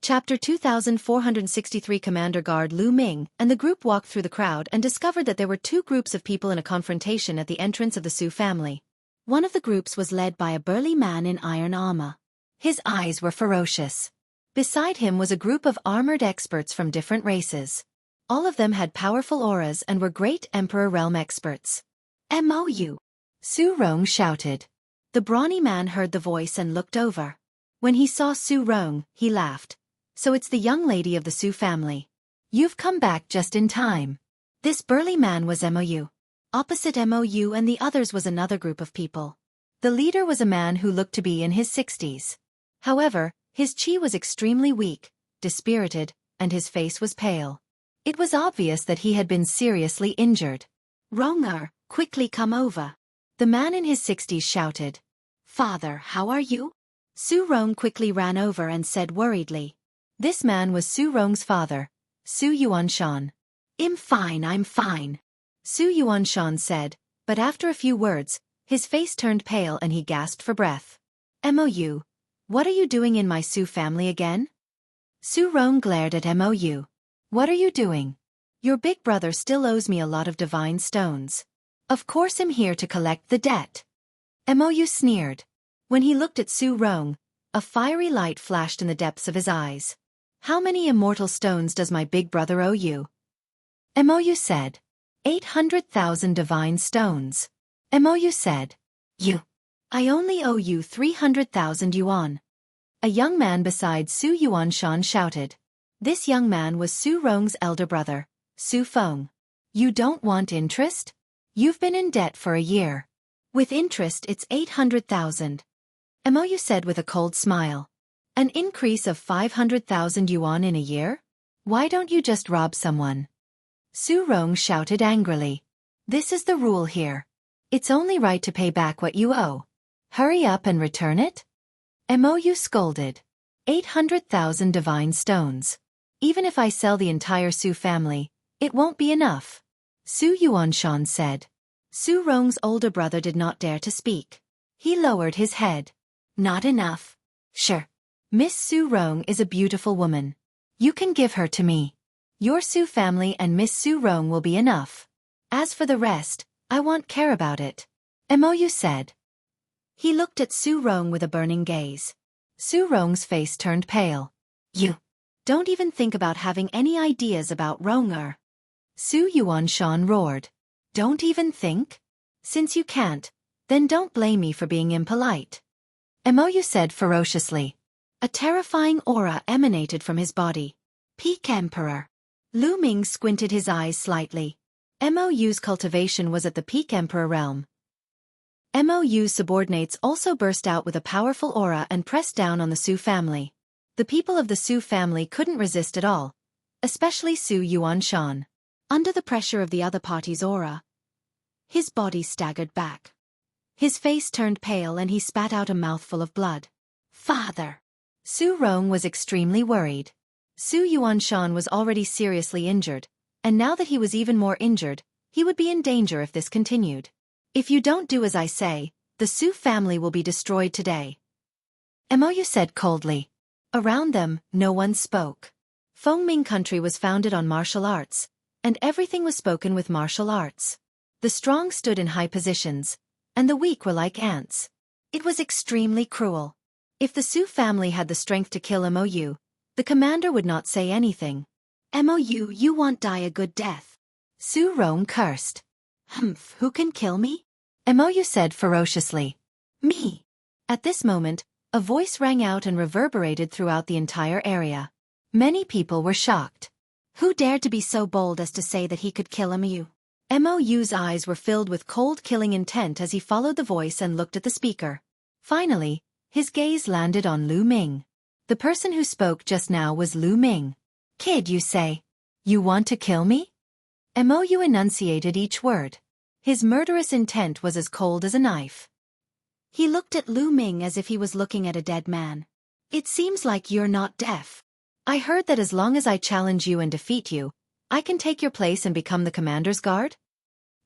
Chapter 2463. Commander Guard Lu Ming and the group walked through the crowd and discovered that there were two groups of people in a confrontation at the entrance of the Su family. One of the groups was led by a burly man in iron armor. His eyes were ferocious. Beside him was a group of armored experts from different races. All of them had powerful auras and were great Emperor Realm experts. "MOU!" Su Rong shouted. The brawny man heard the voice and looked over. When he saw Su Rong, he laughed. "So it's the young lady of the Su family. You've come back just in time." This burly man was MOU. Opposite MOU and the others was another group of people. The leader was a man who looked to be in his 60s. However, his chi was extremely weak, dispirited, and his face was pale. It was obvious that he had been seriously injured. "Ronger, quickly come over." The man in his 60s shouted. "Father, how are you?" Su Rong quickly ran over and said worriedly. This man was Su Rong's father, Su Yuanshan. I'm fine. Su Yuanshan said, but after a few words, his face turned pale and he gasped for breath. "MOU, what are you doing in my Su family again?" Su Rong glared at MOU. "What are you doing? Your big brother still owes me a lot of divine stones. Of course I'm here to collect the debt." MOU sneered. When he looked at Su Rong, a fiery light flashed in the depths of his eyes. "How many immortal stones does my big brother owe you?" MOU said. 800,000 divine stones. MOU said. I only owe you 300,000 yuan. A young man beside Su Yuanshan shouted. This young man was Su Rong's elder brother, Su Feng. "You don't want interest? You've been in debt for a year. With interest it's 800,000. MOU said with a cold smile. "An increase of 500,000 yuan in a year? Why don't you just rob someone?" Su Rong shouted angrily. "This is the rule here. It's only right to pay back what you owe. Hurry up and return it." MOU scolded. 800,000 divine stones. Even if I sell the entire Su family, it won't be enough. Su Yuanshan said. Su Rong's older brother did not dare to speak. He lowered his head. "Not enough. Sure. Miss Su Rong is a beautiful woman. You can give her to me. Your Su family and Miss Su Rong will be enough. As for the rest, I won't care about it," MOU said. He looked at Su Rong with a burning gaze. Su Rong's face turned pale. "You don't even think about having any ideas about Ronger." Su Yuanshan roared. "Don't even think? Since you can't, then don't blame me for being impolite," MOU said ferociously. A terrifying aura emanated from his body. Peak Emperor. Lu Ming squinted his eyes slightly. MOU's cultivation was at the Peak Emperor realm. MOU's subordinates also burst out with a powerful aura and pressed down on the Su family. The people of the Su family couldn't resist at all, especially Su Yuanshan. Under the pressure of the other party's aura, his body staggered back. His face turned pale and he spat out a mouthful of blood. "Father!" Su Rong was extremely worried. Su Yuanshan was already seriously injured, and now that he was even more injured, he would be in danger if this continued. "If you don't do as I say, the Su family will be destroyed today," MOU said coldly. Around them, no one spoke. Fengming country was founded on martial arts, and everything was spoken with martial arts. The strong stood in high positions, and the weak were like ants. It was extremely cruel. If the Su family had the strength to kill MOU, the commander would not say anything. "MOU, you won't die a good death." Su Rong cursed. "Humph, who can kill me?" MOU said ferociously. "Me." At this moment, a voice rang out and reverberated throughout the entire area. Many people were shocked. Who dared to be so bold as to say that he could kill MOU? MOU's eyes were filled with cold killing intent as he followed the voice and looked at the speaker. Finally, his gaze landed on Lu Ming. The person who spoke just now was Lu Ming. "Kid, you say? You want to kill me?" MOU enunciated each word. His murderous intent was as cold as a knife. He looked at Lu Ming as if he was looking at a dead man. "It seems like you're not deaf. I heard that as long as I challenge you and defeat you, I can take your place and become the commander's guard?"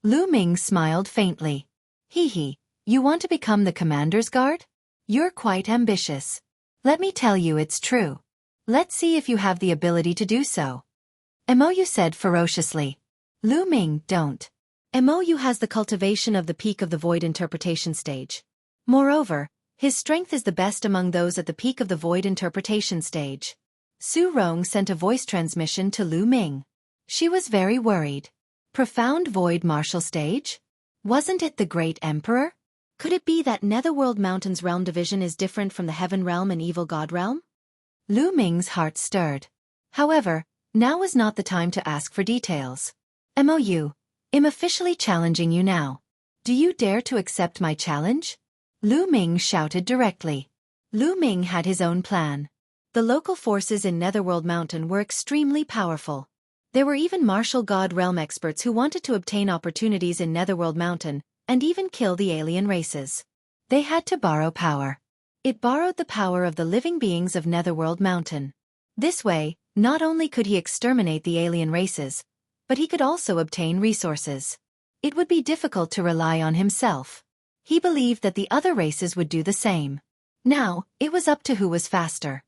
Lu Ming smiled faintly. Hee, you want to become the commander's guard? You're quite ambitious. Let me tell you it's true. Let's see if you have the ability to do so. Mou said ferociously. Lu Ming, don't. Mou has the cultivation of the peak of the void interpretation stage. Moreover, his strength is the best among those at the peak of the void interpretation stage. Su Rong sent a voice transmission to Lu Ming. She was very worried. Profound void martial stage? Wasn't it the Great Emperor? Could it be that Netherworld Mountain's realm division is different from the Heaven Realm and Evil God Realm? Lu Ming's heart stirred. However, now was not the time to ask for details. Mou, I'm officially challenging you now. Do you dare to accept my challenge? Lu Ming shouted directly. Lu Ming had his own plan. The local forces in Netherworld Mountain were extremely powerful. There were even martial god realm experts who wanted to obtain opportunities in Netherworld Mountain, and even kill the alien races. They had to borrow power. It borrowed the power of the living beings of Netherworld Mountain. This way, not only could he exterminate the alien races, but he could also obtain resources. It would be difficult to rely on himself. He believed that the other races would do the same. Now, it was up to who was faster.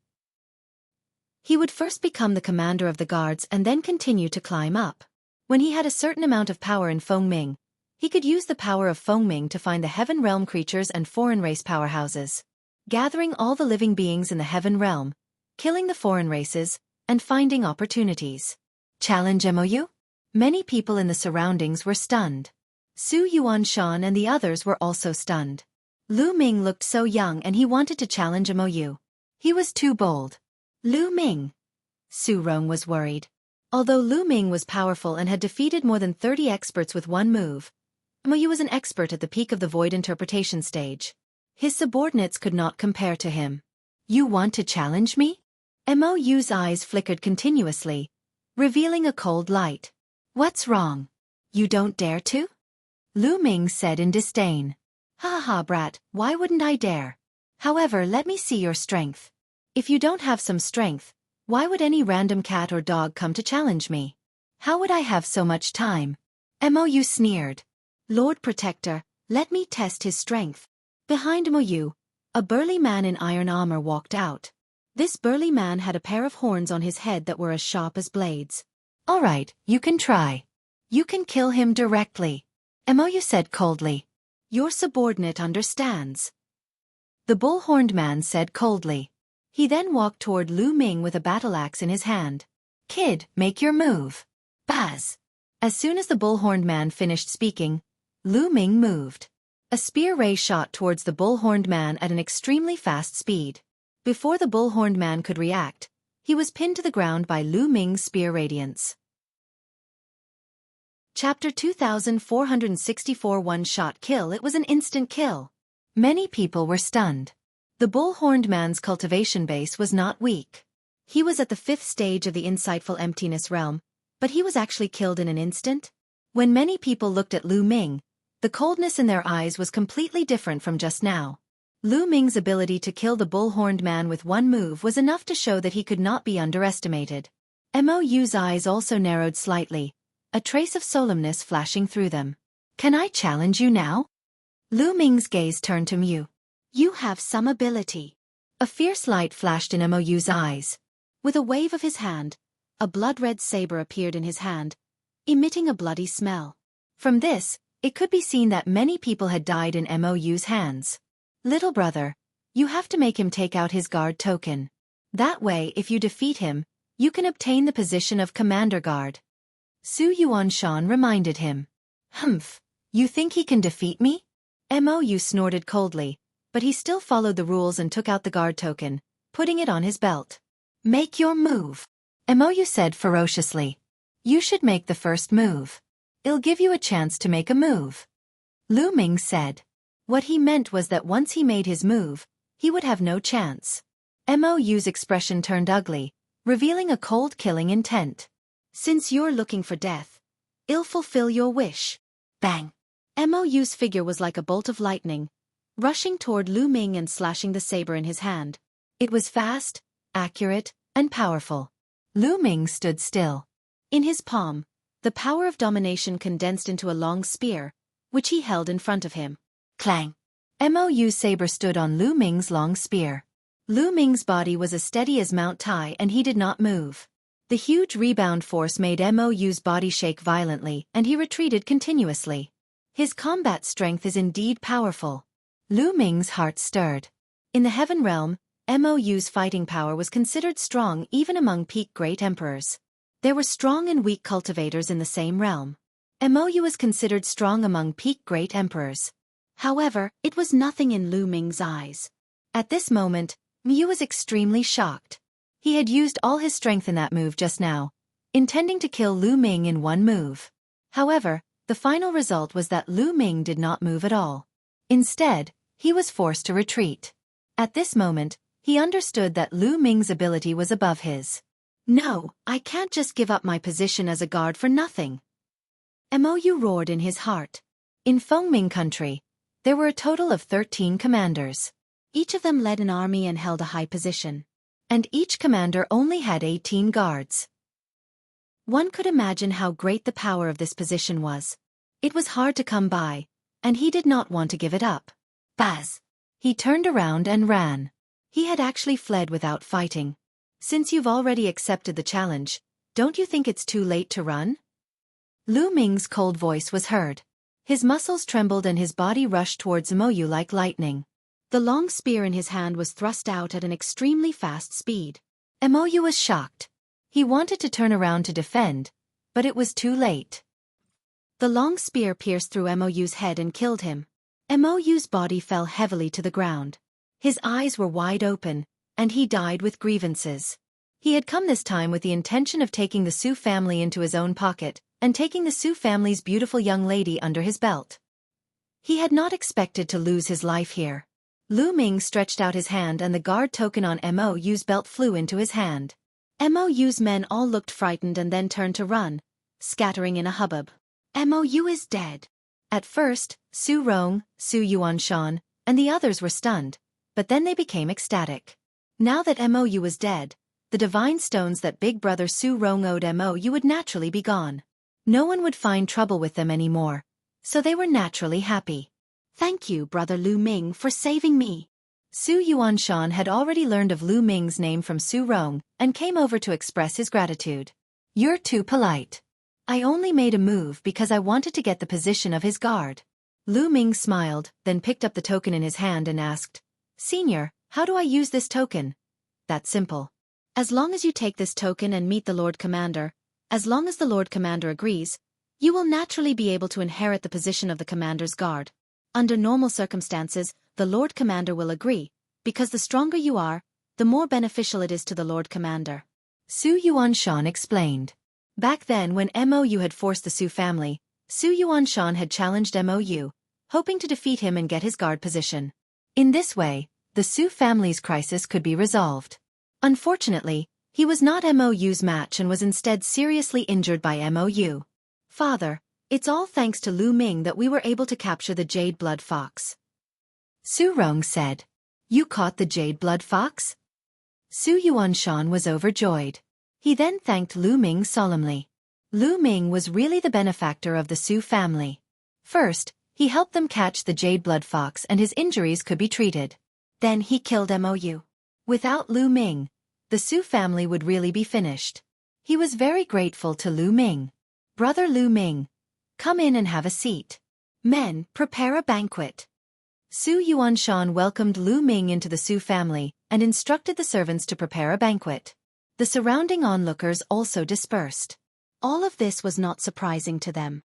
He would first become the commander of the guards and then continue to climb up. When he had a certain amount of power in Fengming, he could use the power of Fengming to find the Heaven Realm creatures and foreign race powerhouses, gathering all the living beings in the Heaven Realm, killing the foreign races, and finding opportunities. Challenge Mou? Many people in the surroundings were stunned. Su Yuanshan and the others were also stunned. Lu Ming looked so young and he wanted to challenge Mou. He was too bold. Lu Ming. Su Rong was worried. Although Lu Ming was powerful and had defeated more than 30 experts with one move, Mou was an expert at the peak of the void interpretation stage. His subordinates could not compare to him. You want to challenge me? Mou's eyes flickered continuously, revealing a cold light. What's wrong? You don't dare to? Lu Ming said in disdain. Ha ha brat, why wouldn't I dare? However, let me see your strength. If you don't have some strength, why would any random cat or dog come to challenge me? How would I have so much time? Mou sneered. Lord Protector, let me test his strength. Behind Mou, a burly man in iron armor walked out. This burly man had a pair of horns on his head that were as sharp as blades. All right, you can try. You can kill him directly. Mou said coldly. Your subordinate understands. The bull-horned man said coldly. He then walked toward Lu Ming with a battle axe in his hand. Kid, make your move. Baz. As soon as the bull-horned man finished speaking, Lu Ming moved. A spear ray shot towards the bull-horned man at an extremely fast speed. Before the bull-horned man could react, he was pinned to the ground by Lu Ming's spear radiance. Chapter 2464 One-shot kill. It was an instant kill. Many people were stunned. The bull-horned man's cultivation base was not weak. He was at the 5th stage of the insightful emptiness realm, but he was actually killed in an instant. When many people looked at Lu Ming, the coldness in their eyes was completely different from just now. Lu Ming's ability to kill the bull-horned man with one move was enough to show that he could not be underestimated. Mou's eyes also narrowed slightly, a trace of solemnness flashing through them. Can I challenge you now? Lu Ming's gaze turned to Mu. You have some ability. A fierce light flashed in Mou's eyes. With a wave of his hand, a blood-red saber appeared in his hand, emitting a bloody smell. From this, it could be seen that many people had died in Mou's hands. Little brother, you have to make him take out his guard token. That way, if you defeat him, you can obtain the position of Commander Guard. Su Yuanshan reminded him. Humph, you think he can defeat me? Mou snorted coldly, but he still followed the rules and took out the guard token, putting it on his belt. Make your move. Mou said ferociously. You should make the first move. It'll give you a chance to make a move. Lu Ming said. What he meant was that once he made his move, he would have no chance. Mou's expression turned ugly, revealing a cold killing intent. Since you're looking for death, I'll fulfill your wish. Bang! Mou's figure was like a bolt of lightning, rushing toward Lu Ming and slashing the saber in his hand. It was fast, accurate, and powerful. Lu Ming stood still. In his palm, the power of domination condensed into a long spear, which he held in front of him. Clang! Mou's saber stood on Lu Ming's long spear. Lu Ming's body was as steady as Mount Tai and he did not move. The huge rebound force made Mou's body shake violently and he retreated continuously. His combat strength is indeed powerful. Lu Ming's heart stirred. In the heaven realm, Mou's fighting power was considered strong even among peak great emperors. There were strong and weak cultivators in the same realm. Mou was considered strong among peak great emperors. However, it was nothing in Lu Ming's eyes. At this moment, Mu was extremely shocked. He had used all his strength in that move just now, intending to kill Lu Ming in one move. However, the final result was that Lu Ming did not move at all. Instead, he was forced to retreat. At this moment, he understood that Lu Ming's ability was above his. No, I can't just give up my position as a guard for nothing. Mou roared in his heart. In Fengming country, there were a total of 13 commanders. Each of them led an army and held a high position. And each commander only had 18 guards. One could imagine how great the power of this position was. It was hard to come by, and he did not want to give it up. Baz! He turned around and ran. He had actually fled without fighting. Since you've already accepted the challenge, don't you think it's too late to run? Lu Ming's cold voice was heard. His muscles trembled and his body rushed towards Mou like lightning. The long spear in his hand was thrust out at an extremely fast speed. Mou was shocked. He wanted to turn around to defend, but it was too late. The long spear pierced through Mou's head and killed him. Mou's body fell heavily to the ground. His eyes were wide open, and he died with grievances. He had come this time with the intention of taking the Su family into his own pocket, and taking the Su family's beautiful young lady under his belt. He had not expected to lose his life here. Lu Ming stretched out his hand and the guard token on Mou's belt flew into his hand. Mou's men all looked frightened and then turned to run, scattering in a hubbub. Mou is dead. At first, Su Rong, Su Yuanshan, and the others were stunned, but then they became ecstatic. Now that Mou was dead, the divine stones that big brother Su Rong owed Mou would naturally be gone. No one would find trouble with them anymore, so they were naturally happy. Thank you, Brother Lu Ming, for saving me. Su Yuanshan had already learned of Lu Ming's name from Su Rong and came over to express his gratitude. You're too polite. I only made a move because I wanted to get the position of his guard. Lu Ming smiled, then picked up the token in his hand and asked, Senior, how do I use this token? That's simple. As long as you take this token and meet the Lord Commander, as long as the Lord Commander agrees, you will naturally be able to inherit the position of the Commander's guard. Under normal circumstances, the Lord Commander will agree, because the stronger you are, the more beneficial it is to the Lord Commander. Su Yuanshan explained. Back then when Mou had forced the Su family, Su Yuanshan had challenged Mou, hoping to defeat him and get his guard position. In this way, the Su family's crisis could be resolved. Unfortunately, he was not Mou's match and was instead seriously injured by Mou. Father, it's all thanks to Lu Ming that we were able to capture the Jade Blood Fox. Su Rong said. You caught the Jade Blood Fox? Su Yuanshan was overjoyed. He then thanked Lu Ming solemnly. Lu Ming was really the benefactor of the Su family. First, he helped them catch the Jade Blood Fox and his injuries could be treated. Then he killed Mou. Without Lu Ming, the Su family would really be finished. He was very grateful to Lu Ming. Brother Lu Ming, come in and have a seat. Men, prepare a banquet. Su Yuanshan welcomed Lu Ming into the Su family and instructed the servants to prepare a banquet. The surrounding onlookers also dispersed. All of this was not surprising to them.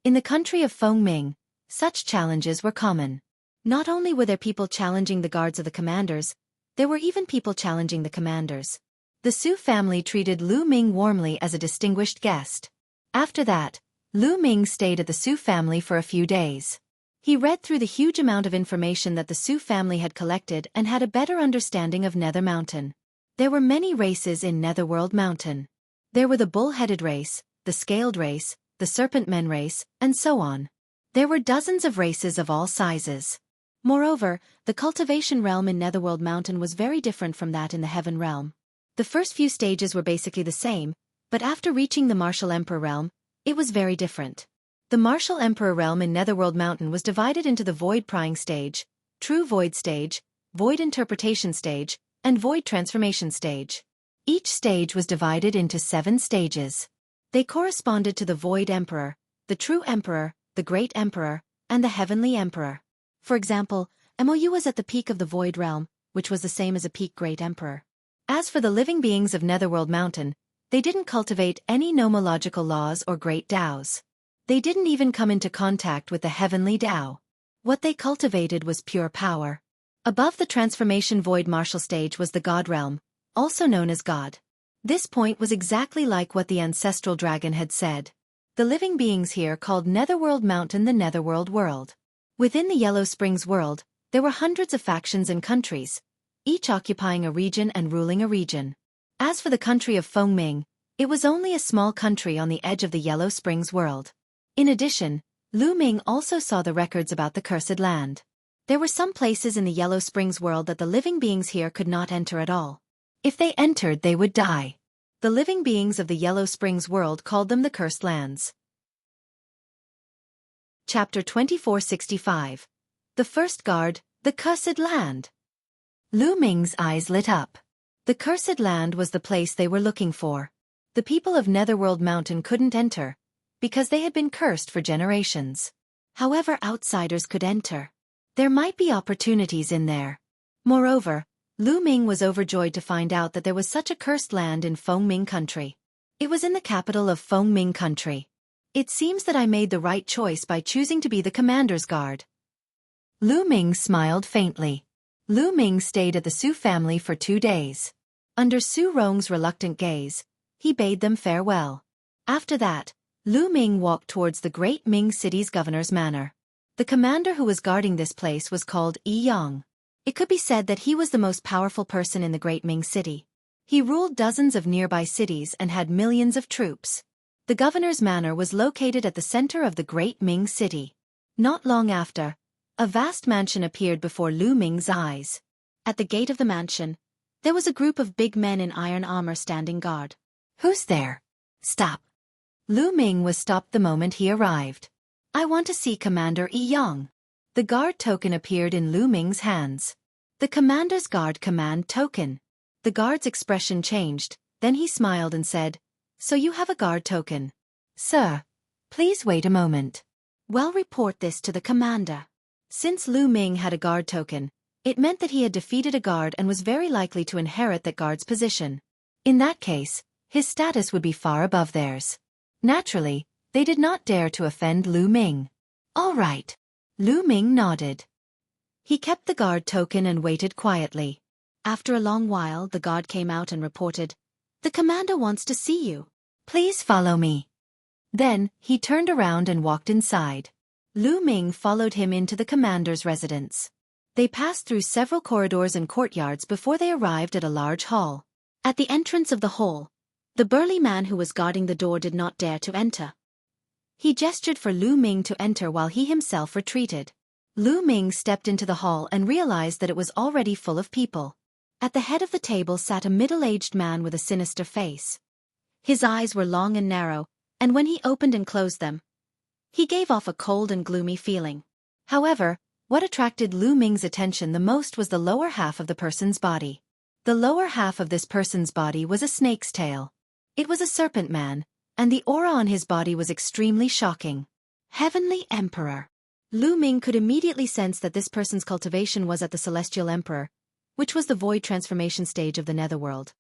In the country of Fengming, such challenges were common. Not only were there people challenging the guards of the commanders, there were even people challenging the commanders. The Su family treated Lu Ming warmly as a distinguished guest. After that, Lu Ming stayed at the Su family for a few days. He read through the huge amount of information that the Su family had collected and had a better understanding of Nether Mountain. There were many races in Netherworld Mountain. There were the bull-headed race, the scaled race, the serpent men race, and so on. There were dozens of races of all sizes. Moreover, the cultivation realm in Netherworld Mountain was very different from that in the Heaven realm. The first few stages were basically the same, but after reaching the Martial Emperor realm, it was very different. The Martial Emperor realm in Netherworld Mountain was divided into the Void Prying stage, True Void stage, Void Interpretation stage, and Void Transformation Stage. Each stage was divided into 7 stages. They corresponded to the Void Emperor, the True Emperor, the Great Emperor, and the Heavenly Emperor. For example, Mou was at the peak of the Void Realm, which was the same as a peak Great Emperor. As for the living beings of Netherworld Mountain, they didn't cultivate any nomological laws or great Taos. They didn't even come into contact with the Heavenly Tao. What they cultivated was pure power. Above the Transformation Void Martial Stage was the God Realm, also known as God. This point was exactly like what the ancestral dragon had said. The living beings here called Netherworld Mountain the Netherworld World. Within the Yellow Springs world, there were hundreds of factions and countries, each occupying a region and ruling a region. As for the country of Fengming, it was only a small country on the edge of the Yellow Springs world. In addition, Lu Ming also saw the records about the Cursed Land. There were some places in the Yellow Springs world that the living beings here could not enter at all. If they entered, they would die. The living beings of the Yellow Springs world called them the Cursed Lands. Chapter 2465. The First Guard, the Cursed Land. Lu Ming's eyes lit up. The Cursed Land was the place they were looking for. The people of Netherworld Mountain couldn't enter, because they had been cursed for generations. However, outsiders could enter. There might be opportunities in there. Moreover, Lu Ming was overjoyed to find out that there was such a cursed land in Fengming Country. It was in the capital of Fengming Country. It seems that I made the right choice by choosing to be the commander's guard. Lu Ming smiled faintly. Lu Ming stayed at the Su family for 2 days. Under Su Rong's reluctant gaze, he bade them farewell. After that, Lu Ming walked towards the Great Ming City's governor's manor. The commander who was guarding this place was called Yi Yang. It could be said that he was the most powerful person in the Great Ming City. He ruled dozens of nearby cities and had millions of troops. The governor's manor was located at the center of the Great Ming City. Not long after, a vast mansion appeared before Lu Ming's eyes. At the gate of the mansion, there was a group of big men in iron armor standing guard. "Who's there? Stop." Lu Ming was stopped the moment he arrived. "I want to see Commander Yi Yang." The guard token appeared in Lu Ming's hands. The commander's guard command token. The guard's expression changed, then he smiled and said, "So you have a guard token. Sir, please wait a moment. Well, report this to the commander." Since Lu Ming had a guard token, it meant that he had defeated a guard and was very likely to inherit that guard's position. In that case, his status would be far above theirs. Naturally, they did not dare to offend Lu Ming. "All right." Lu Ming nodded. He kept the guard token and waited quietly. After a long while, the guard came out and reported, "The commander wants to see you. Please follow me." Then, he turned around and walked inside. Lu Ming followed him into the commander's residence. They passed through several corridors and courtyards before they arrived at a large hall. At the entrance of the hall, the burly man who was guarding the door did not dare to enter. He gestured for Lu Ming to enter while he himself retreated. Lu Ming stepped into the hall and realized that it was already full of people. At the head of the table sat a middle-aged man with a sinister face. His eyes were long and narrow, and when he opened and closed them, he gave off a cold and gloomy feeling. However, what attracted Lu Ming's attention the most was the lower half of the person's body. The lower half of this person's body was a snake's tail. It was a serpent man, and the aura on his body was extremely shocking. Heavenly Emperor. Lu Ming could immediately sense that this person's cultivation was at the Celestial Emperor, which was the void transformation stage of the Netherworld.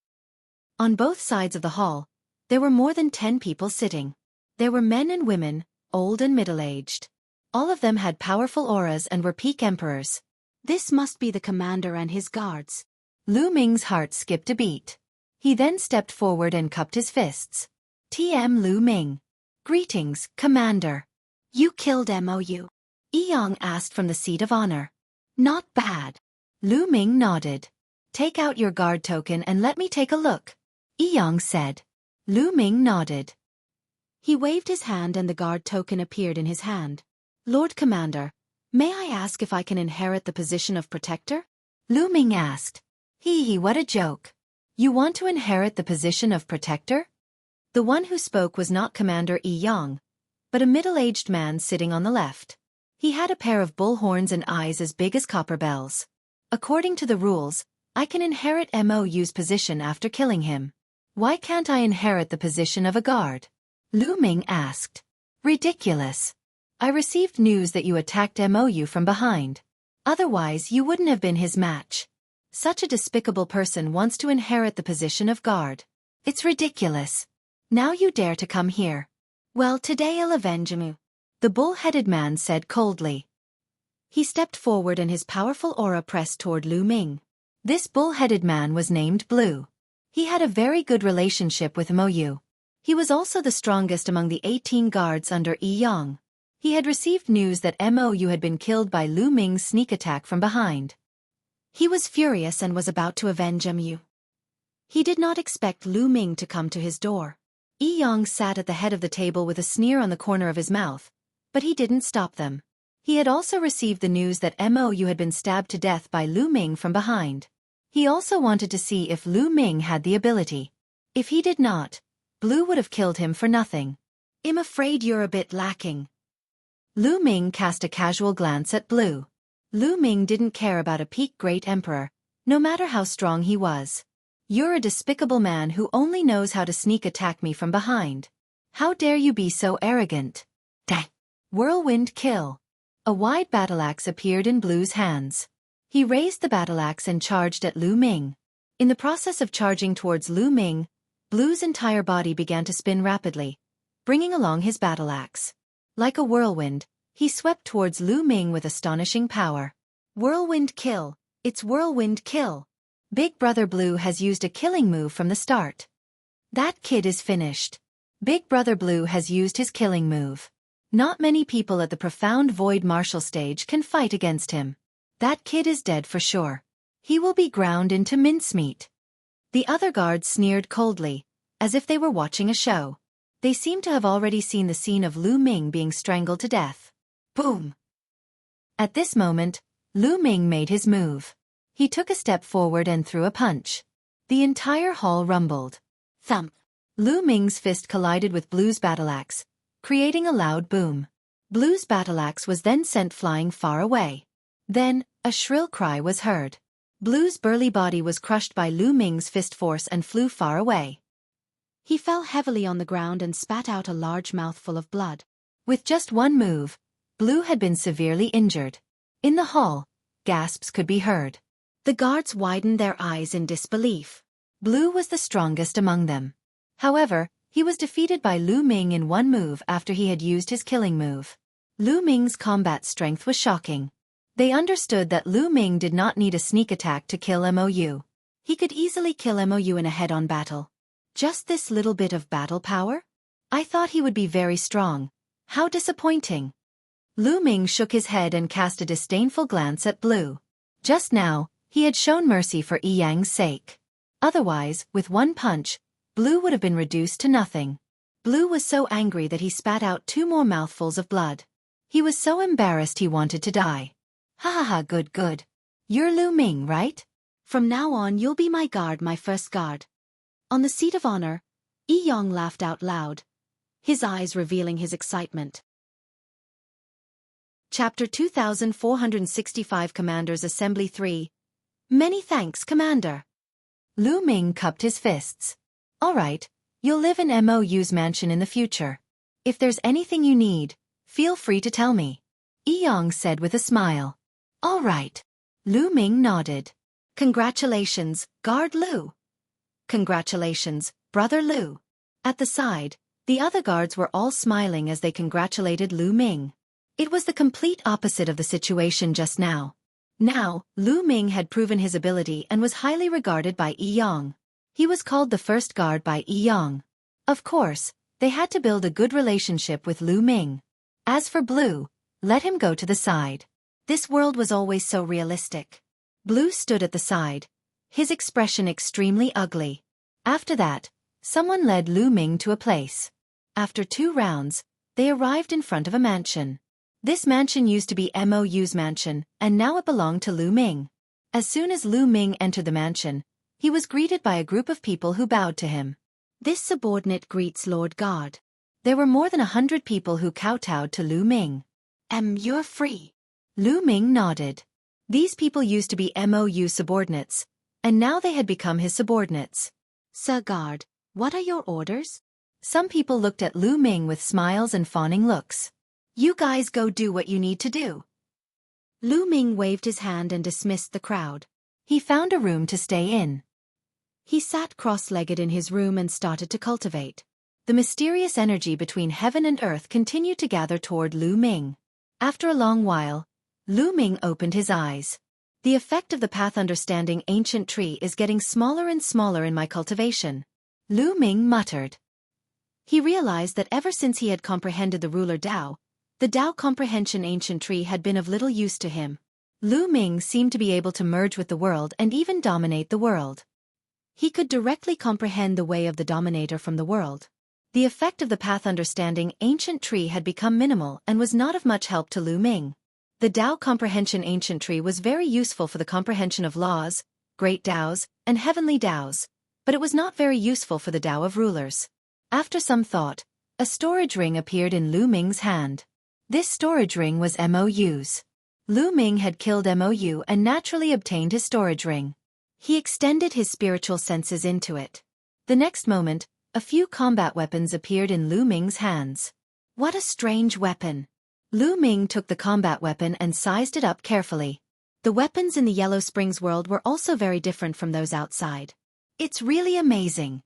On both sides of the hall, there were more than 10 people sitting. There were men and women, old and middle-aged. All of them had powerful auras and were peak emperors. This must be the commander and his guards. Lu Ming's heart skipped a beat. He then stepped forward and cupped his fists. "TM Lu Ming. Greetings, Commander." "You killed Mou?" Yi Yang asked from the seat of honor. "Not bad." Lu Ming nodded. "Take out your guard token and let me take a look," Yi Yang said. Lu Ming nodded. He waved his hand and the guard token appeared in his hand. "Lord Commander, may I ask if I can inherit the position of protector?" Lu Ming asked. Hee, what a joke. You want to inherit the position of protector? The one who spoke was not Commander Yi Yang, but a middle-aged man sitting on the left. He had a pair of bull horns and eyes as big as copper bells. According to the rules, I can inherit Mou's position after killing him. Why can't I inherit the position of a guard? Lu Ming asked. Ridiculous. I received news that you attacked Mou from behind. Otherwise you wouldn't have been his match. Such a despicable person wants to inherit the position of guard. It's ridiculous. Now you dare to come here. Well, today I'll avenge you, the bull-headed man said coldly. He stepped forward and his powerful aura pressed toward Lu Ming. This bull-headed man was named Blue. He had a very good relationship with Mou. He was also the strongest among the 18 guards under Yi Yang. He had received news that Mou had been killed by Lu Ming's sneak attack from behind. He was furious and was about to avenge Mou. He did not expect Lu Ming to come to his door. Yi Yang sat at the head of the table with a sneer on the corner of his mouth, but he didn't stop them. He had also received the news that Mou had been stabbed to death by Lu Ming from behind. He also wanted to see if Lu Ming had the ability. If he did not, Blue would have killed him for nothing. I'm afraid you're a bit lacking. Lu Ming cast a casual glance at Blue. Lu Ming didn't care about a peak great emperor, no matter how strong he was. You're a despicable man who only knows how to sneak attack me from behind. How dare you be so arrogant? Dang. Whirlwind kill. A wide battle-axe appeared in Blue's hands. He raised the battle-axe and charged at Lu Ming. In the process of charging towards Lu Ming, Blue's entire body began to spin rapidly, bringing along his battle-axe. Like a whirlwind, he swept towards Lu Ming with astonishing power. Whirlwind kill. It's whirlwind kill. Big Brother Blue has used a killing move from the start. That kid is finished. Big Brother Blue has used his killing move. Not many people at the profound void martial stage can fight against him. That kid is dead for sure. He will be ground into mincemeat. The other guards sneered coldly, as if they were watching a show. They seemed to have already seen the scene of Lu Ming being strangled to death. Boom! At this moment, Lu Ming made his move. He took a step forward and threw a punch. The entire hall rumbled. Thump! Lu Ming's fist collided with Blue's battle-axe, creating a loud boom. Blue's battle-axe was then sent flying far away. Then, a shrill cry was heard. Blue's burly body was crushed by Lu Ming's fist force and flew far away. He fell heavily on the ground and spat out a large mouthful of blood. With just one move, Blue had been severely injured. In the hall, gasps could be heard. The guards widened their eyes in disbelief. Blue was the strongest among them. However, he was defeated by Lu Ming in one move after he had used his killing move. Lu Ming's combat strength was shocking. They understood that Lu Ming did not need a sneak attack to kill Mou. He could easily kill Mou in a head-on battle. Just this little bit of battle power? I thought he would be very strong. How disappointing. Lu Ming shook his head and cast a disdainful glance at Blue. Just now, he had shown mercy for Yi Yang's sake. Otherwise, with one punch, Blue would have been reduced to nothing. Blue was so angry that he spat out 2 more mouthfuls of blood. He was so embarrassed he wanted to die. Ha ha ha, good good. You're Lu Ming, right? From now on you'll be my guard, my first guard. On the seat of honor, Yi Yang laughed out loud, his eyes revealing his excitement. Chapter 2465 Commander's Assembly 3. Many thanks, Commander. Lu Ming cupped his fists. All right, you'll live in Mou's mansion in the future. If there's anything you need, feel free to tell me. Yi Yang said with a smile. All right. Lu Ming nodded. Congratulations, Guard Lu. Congratulations, Brother Lu. At the side, the other guards were all smiling as they congratulated Lu Ming. It was the complete opposite of the situation just now. Now, Lu Ming had proven his ability and was highly regarded by Yi Yang. He was called the first guard by Yi Yang. Of course, they had to build a good relationship with Lu Ming. As for Blue, let him go to the side. This world was always so realistic. Blue stood at the side, his expression extremely ugly. After that, someone led Lu Ming to a place. After 2 rounds, they arrived in front of a mansion. This mansion used to be Mou's mansion, and now it belonged to Lu Ming. As soon as Lu Ming entered the mansion, he was greeted by a group of people who bowed to him. This subordinate greets Lord God. There were more than 100 people who kowtowed to Lu Ming. You're free. Lu Ming nodded. These people used to be Mou subordinates, and now they had become his subordinates. "Sir Guard, what are your orders?" Some people looked at Lu Ming with smiles and fawning looks. "You guys go do what you need to do." Lu Ming waved his hand and dismissed the crowd. He found a room to stay in. He sat cross-legged in his room and started to cultivate. The mysterious energy between heaven and earth continued to gather toward Lu Ming. After a long while, Lu Ming opened his eyes. "The effect of the path understanding ancient tree is getting smaller and smaller in my cultivation," Lu Ming muttered. He realized that ever since he had comprehended the ruler Tao, the Tao comprehension ancient tree had been of little use to him. Lu Ming seemed to be able to merge with the world and even dominate the world. He could directly comprehend the way of the dominator from the world. The effect of the path understanding ancient tree had become minimal and was not of much help to Lu Ming. The Tao comprehension ancient tree was very useful for the comprehension of laws, great Taos, and heavenly Taos, but it was not very useful for the Tao of rulers. After some thought, a storage ring appeared in Lu Ming's hand. This storage ring was MOU's. Lu Ming had killed MOU and naturally obtained his storage ring. He extended his spiritual senses into it. The next moment, a few combat weapons appeared in Lu Ming's hands. What a strange weapon! Lu Ming took the combat weapon and sized it up carefully. The weapons in the Yellow Springs world were also very different from those outside. "It's really amazing."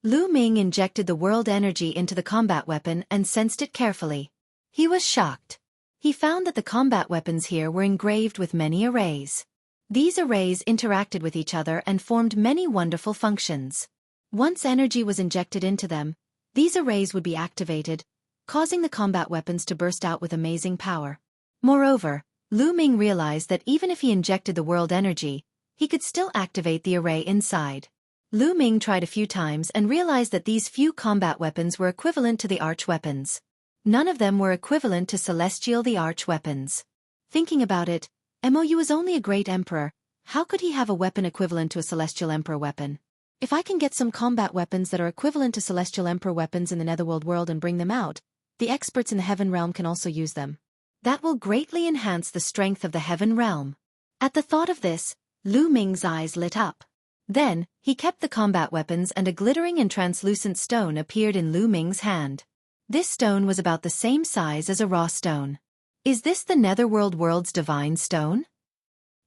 Lu Ming injected the world energy into the combat weapon and sensed it carefully. He was shocked. He found that the combat weapons here were engraved with many arrays. These arrays interacted with each other and formed many wonderful functions. Once energy was injected into them, these arrays would be activated, causing the combat weapons to burst out with amazing power. Moreover, Lu Ming realized that even if he injected the world energy, he could still activate the array inside. Lu Ming tried a few times and realized that these few combat weapons were equivalent to the arch weapons. None of them were equivalent to celestial the arch weapons. Thinking about it, MOU is only a great emperor. How could he have a weapon equivalent to a celestial emperor weapon? If I can get some combat weapons that are equivalent to celestial emperor weapons in the netherworld world and bring them out, the experts in the heaven realm can also use them. That will greatly enhance the strength of the heaven realm. At the thought of this, Lu Ming's eyes lit up. Then, he kept the combat weapons and a glittering and translucent stone appeared in Lu Ming's hand. This stone was about the same size as a raw stone. "Is this the netherworld world's divine stone?"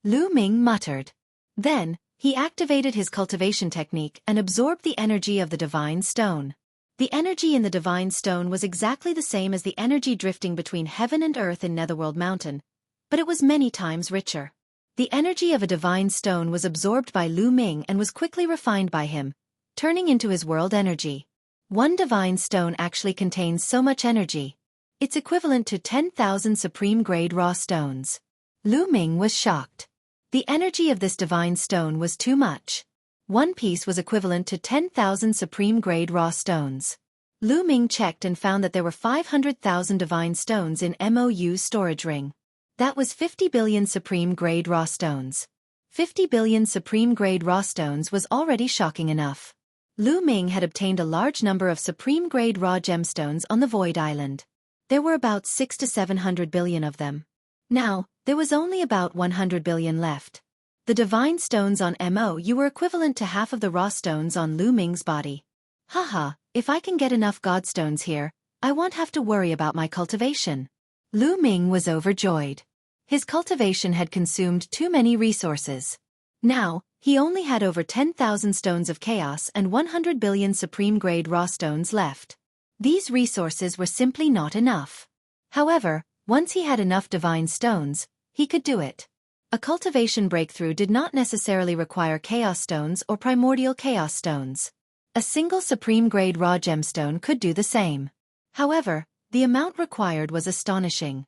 Lu Ming muttered. Then, he activated his cultivation technique and absorbed the energy of the divine stone. The energy in the divine stone was exactly the same as the energy drifting between heaven and earth in Netherworld Mountain, but it was many times richer. The energy of a divine stone was absorbed by Lu Ming and was quickly refined by him, turning into his world energy. One divine stone actually contains so much energy. It's equivalent to 10,000 supreme-grade raw stones. Lu Ming was shocked. The energy of this divine stone was too much. One piece was equivalent to 10,000 supreme-grade raw stones. Lu Ming checked and found that there were 500,000 divine stones in MOU's storage ring. That was 50 billion supreme-grade raw stones. 50 billion supreme-grade raw stones was already shocking enough. Lu Ming had obtained a large number of supreme-grade raw gemstones on the Void Island. There were about 600 to 700 billion of them. Now, there was only about 100 billion left. The divine stones on MOU were equivalent to half of the raw stones on Lu Ming's body. Haha, if I can get enough godstones here, I won't have to worry about my cultivation. Lu Ming was overjoyed. His cultivation had consumed too many resources. Now, he only had over 10,000 stones of chaos and 100 billion supreme-grade raw stones left. These resources were simply not enough. However, once he had enough divine stones, he could do it. A cultivation breakthrough did not necessarily require chaos stones or primordial chaos stones. A single supreme-grade raw gemstone could do the same. However, the amount required was astonishing.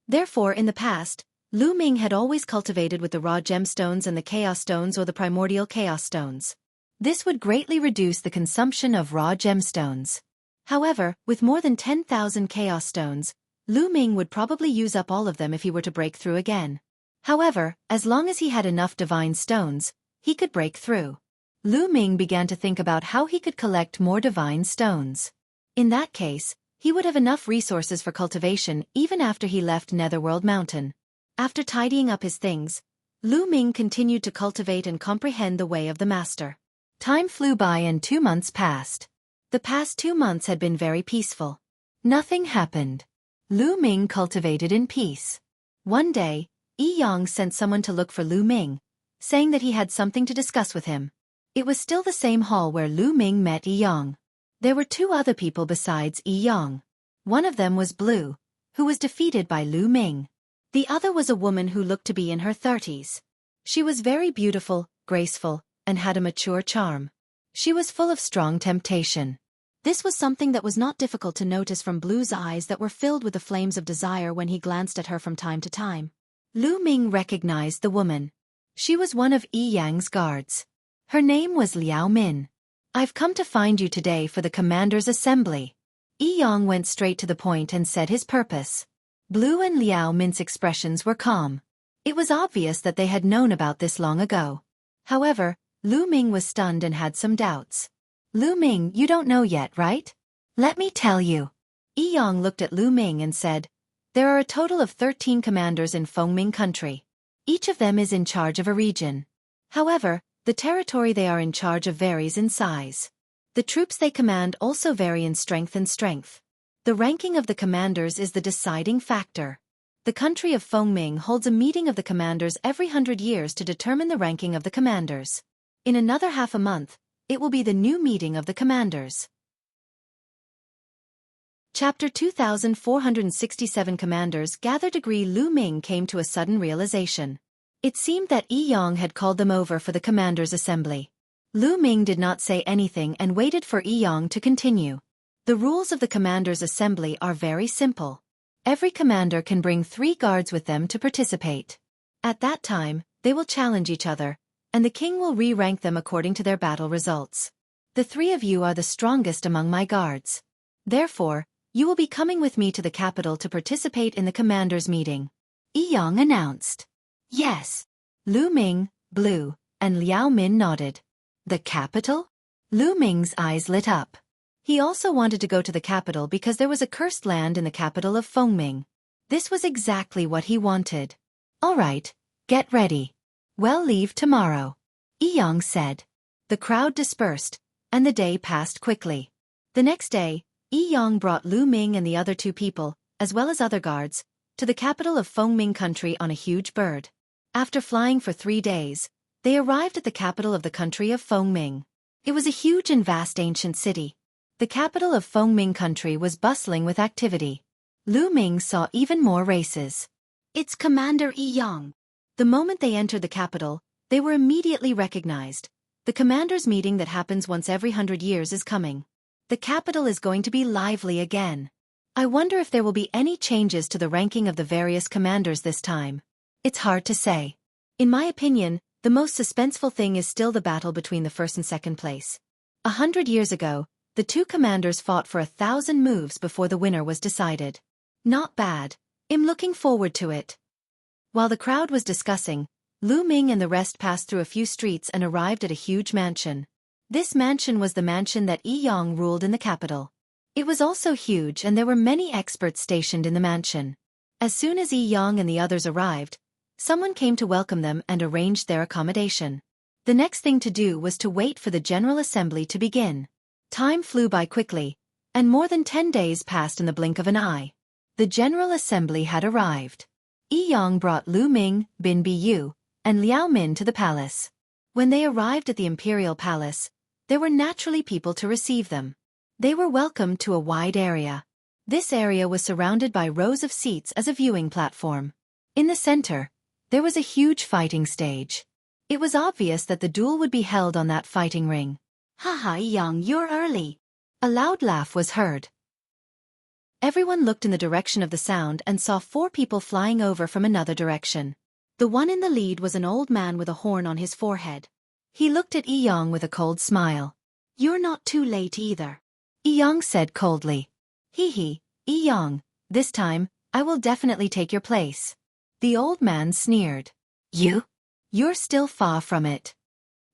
Therefore, in the past, Lu Ming had always cultivated with the raw gemstones and the chaos stones or the primordial chaos stones. This would greatly reduce the consumption of raw gemstones. However, with more than 10,000 chaos stones, Lu Ming would probably use up all of them if he were to break through again. However, as long as he had enough divine stones, he could break through. Lu Ming began to think about how he could collect more divine stones. In that case, he would have enough resources for cultivation even after he left Netherworld Mountain. After tidying up his things, Lu Ming continued to cultivate and comprehend the way of the master. Time flew by and 2 months passed. The past 2 months had been very peaceful. Nothing happened. Lu Ming cultivated in peace. One day, Yi Yang sent someone to look for Lu Ming, saying that he had something to discuss with him. It was still the same hall where Lu Ming met Yi Yang. There were 2 other people besides Yi Yang. One of them was Blue, who was defeated by Lu Ming. The other was a woman who looked to be in her 30s. She was very beautiful, graceful, and had a mature charm. She was full of strong temptation. This was something that was not difficult to notice from Blue's eyes that were filled with the flames of desire when he glanced at her from time to time. Lu Ming recognized the woman. She was one of Yi Yang's guards. Her name was Liao Min. "I've come to find you today for the commander's assembly." Yi Yang went straight to the point and said his purpose. Blue and Liao Min's expressions were calm. It was obvious that they had known about this long ago. However, Lu Ming was stunned and had some doubts. "Lu Ming, you don't know yet, right? Let me tell you." Yi Yang looked at Lu Ming and said, "There are a total of 13 commanders in Fengming country. Each of them is in charge of a region. However, the territory they are in charge of varies in size. The troops they command also vary in strength and strength. The ranking of the commanders is the deciding factor. The country of Fengming holds a meeting of the commanders every 100 years to determine the ranking of the commanders. In another half a month, it will be the new meeting of the commanders." Chapter 2467 Commanders gathered. Lu Ming came to a sudden realization. It seemed that Yi Yang had called them over for the commanders' assembly. Lu Ming did not say anything and waited for Yi Yang to continue. The rules of the commanders' assembly are very simple. Every commander can bring 3 guards with them to participate. At that time, they will challenge each other, and the king will re-rank them according to their battle results. The 3 of you are the strongest among my guards. Therefore, you will be coming with me to the capital to participate in the commanders' meeting," Yi Yang announced. "Yes." Lu Ming, Blue, and Liao Min nodded. "The capital?" Lu Ming's eyes lit up. He also wanted to go to the capital because there was a cursed land in the capital of Fengming. This was exactly what he wanted. "All right, get ready. We'll leave tomorrow," Yi Yang said. The crowd dispersed, and the day passed quickly. The next day, Yi Yang brought Lu Ming and the other 2 people, as well as other guards, to the capital of Fengming country on a huge bird. After flying for 3 days, they arrived at the capital of the country of Fengming. It was a huge and vast ancient city. The capital of Fengming country was bustling with activity. Lu Ming saw even more races. "It's Commander Yi Yang." The moment they entered the capital, they were immediately recognized. The commanders' meeting that happens once every 100 years is coming. The capital is going to be lively again. I wonder if there will be any changes to the ranking of the various commanders this time. It's hard to say. In my opinion, the most suspenseful thing is still the battle between the first and second place. 100 years ago, the 2 commanders fought for 1,000 moves before the winner was decided. Not bad. I'm looking forward to it. While the crowd was discussing, Lu Ming and the rest passed through a few streets and arrived at a huge mansion. This mansion was the mansion that Yi Yang ruled in the capital. It was also huge and there were many experts stationed in the mansion. As soon as Yi Yang and the others arrived, someone came to welcome them and arranged their accommodation. The next thing to do was to wait for the General Assembly to begin. Time flew by quickly, and more than 10 days passed in the blink of an eye. The General Assembly had arrived. Yi Yang brought Lu Ming, Bin Bu, and Liao Min to the palace. When they arrived at the imperial palace, there were naturally people to receive them. They were welcomed to a wide area. This area was surrounded by rows of seats as a viewing platform. In the center, there was a huge fighting stage. It was obvious that the duel would be held on that fighting ring. "Haha, Yang, you're early." A loud laugh was heard. Everyone looked in the direction of the sound and saw 4 people flying over from another direction. The one in the lead was an old man with a horn on his forehead. He looked at Yi Yang with a cold smile. "You're not too late either," Yi Yang said coldly. Hee, Yi Yang, this time, I will definitely take your place." The old man sneered. "You? You're still far from it."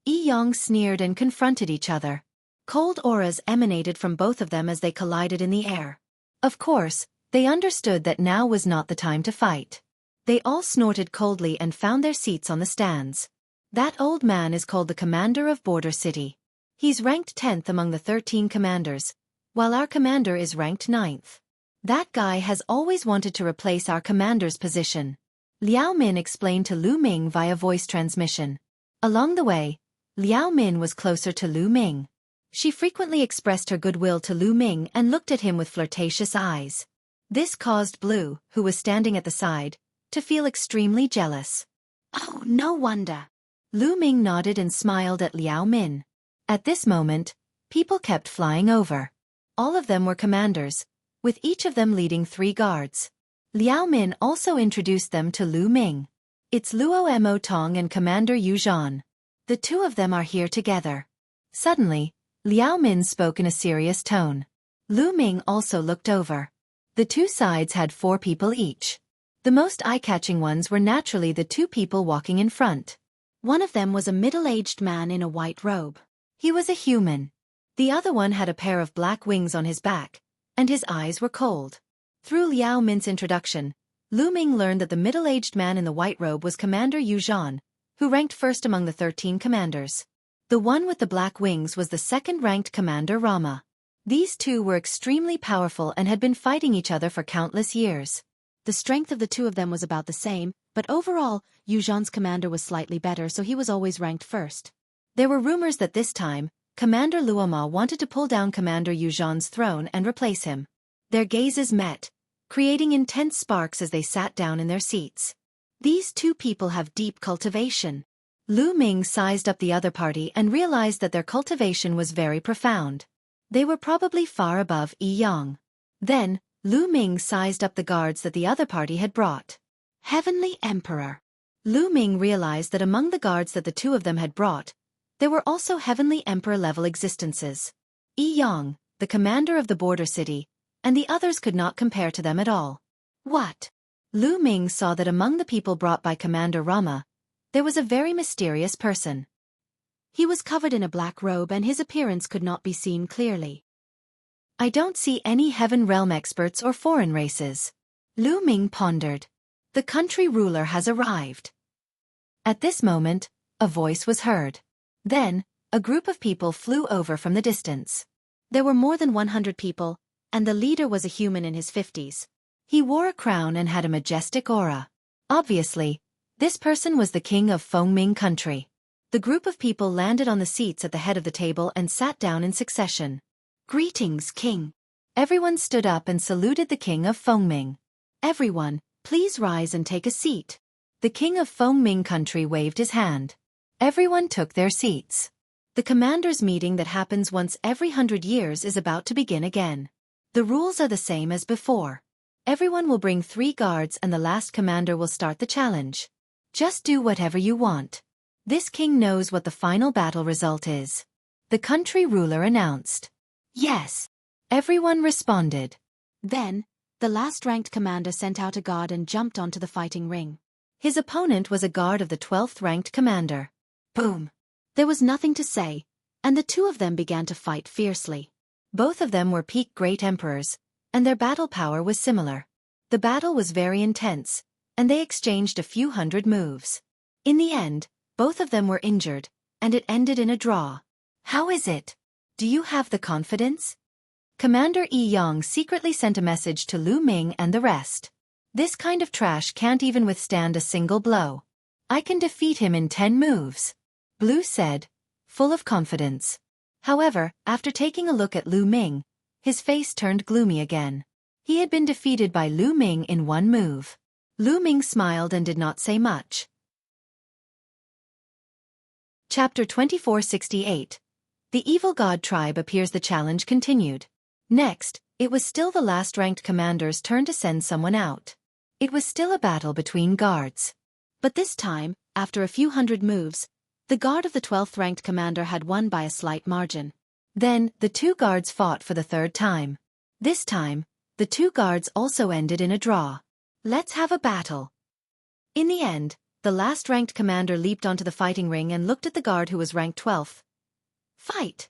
Yi Yang sneered and confronted each other. Cold auras emanated from both of them as they collided in the air. Of course, they understood that now was not the time to fight. They all snorted coldly and found their seats on the stands. That old man is called the commander of Border City. He's ranked 10th among the 13 commanders, while our commander is ranked 9th. That guy has always wanted to replace our commander's position. Liao Min explained to Lu Ming via voice transmission. Along the way, Liao Min was closer to Lu Ming. She frequently expressed her goodwill to Lu Ming and looked at him with flirtatious eyes. This caused Blue, who was standing at the side, to feel extremely jealous. Oh, no wonder. Lu Ming nodded and smiled at Liao Min. At this moment, people kept flying over. All of them were commanders, with each of them leading 3 guards. Liao Min also introduced them to Lu Ming. It's Luo Mo Tong and Commander Yu Zhan. The 2 of them are here together. Suddenly, Liao Min spoke in a serious tone. Lu Ming also looked over. The 2 sides had 4 people each. The most eye-catching ones were naturally the 2 people walking in front. One of them was a middle-aged man in a white robe. He was a human. The other one had a pair of black wings on his back, and his eyes were cold. Through Liao Min's introduction, Lu Ming learned that the middle-aged man in the white robe was Commander Yu Zhan, who ranked first among the 13 commanders. The one with the black wings was the second-ranked Commander Rama. These 2 were extremely powerful and had been fighting each other for countless years. The strength of the 2 of them was about the same, but overall, Yu Zhan's commander was slightly better, so he was always ranked first. There were rumors that this time, Commander Luoma wanted to pull down Commander Yu Zhan's throne and replace him. Their gazes met, creating intense sparks as they sat down in their seats. These 2 people have deep cultivation. Lu Ming sized up the other party and realized that their cultivation was very profound. They were probably far above Yi Yang. Then, Lu Ming sized up the guards that the other party had brought. Heavenly Emperor. Lu Ming realized that among the guards that the 2 of them had brought, there were also Heavenly Emperor-level existences. Yi Yang, the commander of the border city, and the others could not compare to them at all. What? Lu Ming saw that among the people brought by Commander Rama, there was a very mysterious person. He was covered in a black robe and his appearance could not be seen clearly. I don't see any Heaven Realm experts or foreign races. Lu Ming pondered. The country ruler has arrived. At this moment, a voice was heard. Then, a group of people flew over from the distance. There were more than 100 people, and the leader was a human in his 50s. He wore a crown and had a majestic aura. Obviously, this person was the king of Fengming country. The group of people landed on the seats at the head of the table and sat down in succession. Greetings, King. Everyone stood up and saluted the king of Fengming. Everyone, please rise and take a seat. The king of Fengming country waved his hand. Everyone took their seats. The commander's meeting that happens once every 100 years is about to begin again. The rules are the same as before. Everyone will bring 3 guards and the last commander will start the challenge. Just do whatever you want. This king knows what the final battle result is. The country ruler announced. Yes. Everyone responded. Then, the last-ranked commander sent out a guard and jumped onto the fighting ring. His opponent was a guard of the 12th-ranked commander. Boom! There was nothing to say, and the 2 of them began to fight fiercely. Both of them were peak great emperors, and their battle power was similar. The battle was very intense, and they exchanged a few hundred moves. In the end, both of them were injured, and it ended in a draw. How is it? Do you have the confidence? Commander Yi Yang secretly sent a message to Lu Ming and the rest. This kind of trash can't even withstand a single blow. I can defeat him in 10 moves. Blue said, full of confidence. However, after taking a look at Lu Ming, his face turned gloomy again. He had been defeated by Lu Ming in 1 move. Lu Ming smiled and did not say much. Chapter 2468. The Evil God Tribe appears. The challenge continued. Next, it was still the last-ranked commander's turn to send someone out. It was still a battle between guards. But this time, after a few hundred moves, the guard of the 12th-ranked commander had won by a slight margin. Then, the 2 guards fought for the 3rd time. This time, the 2 guards also ended in a draw. Let's have a battle. In the end, the last-ranked commander leaped onto the fighting ring and looked at the guard who was ranked 12th. Fight!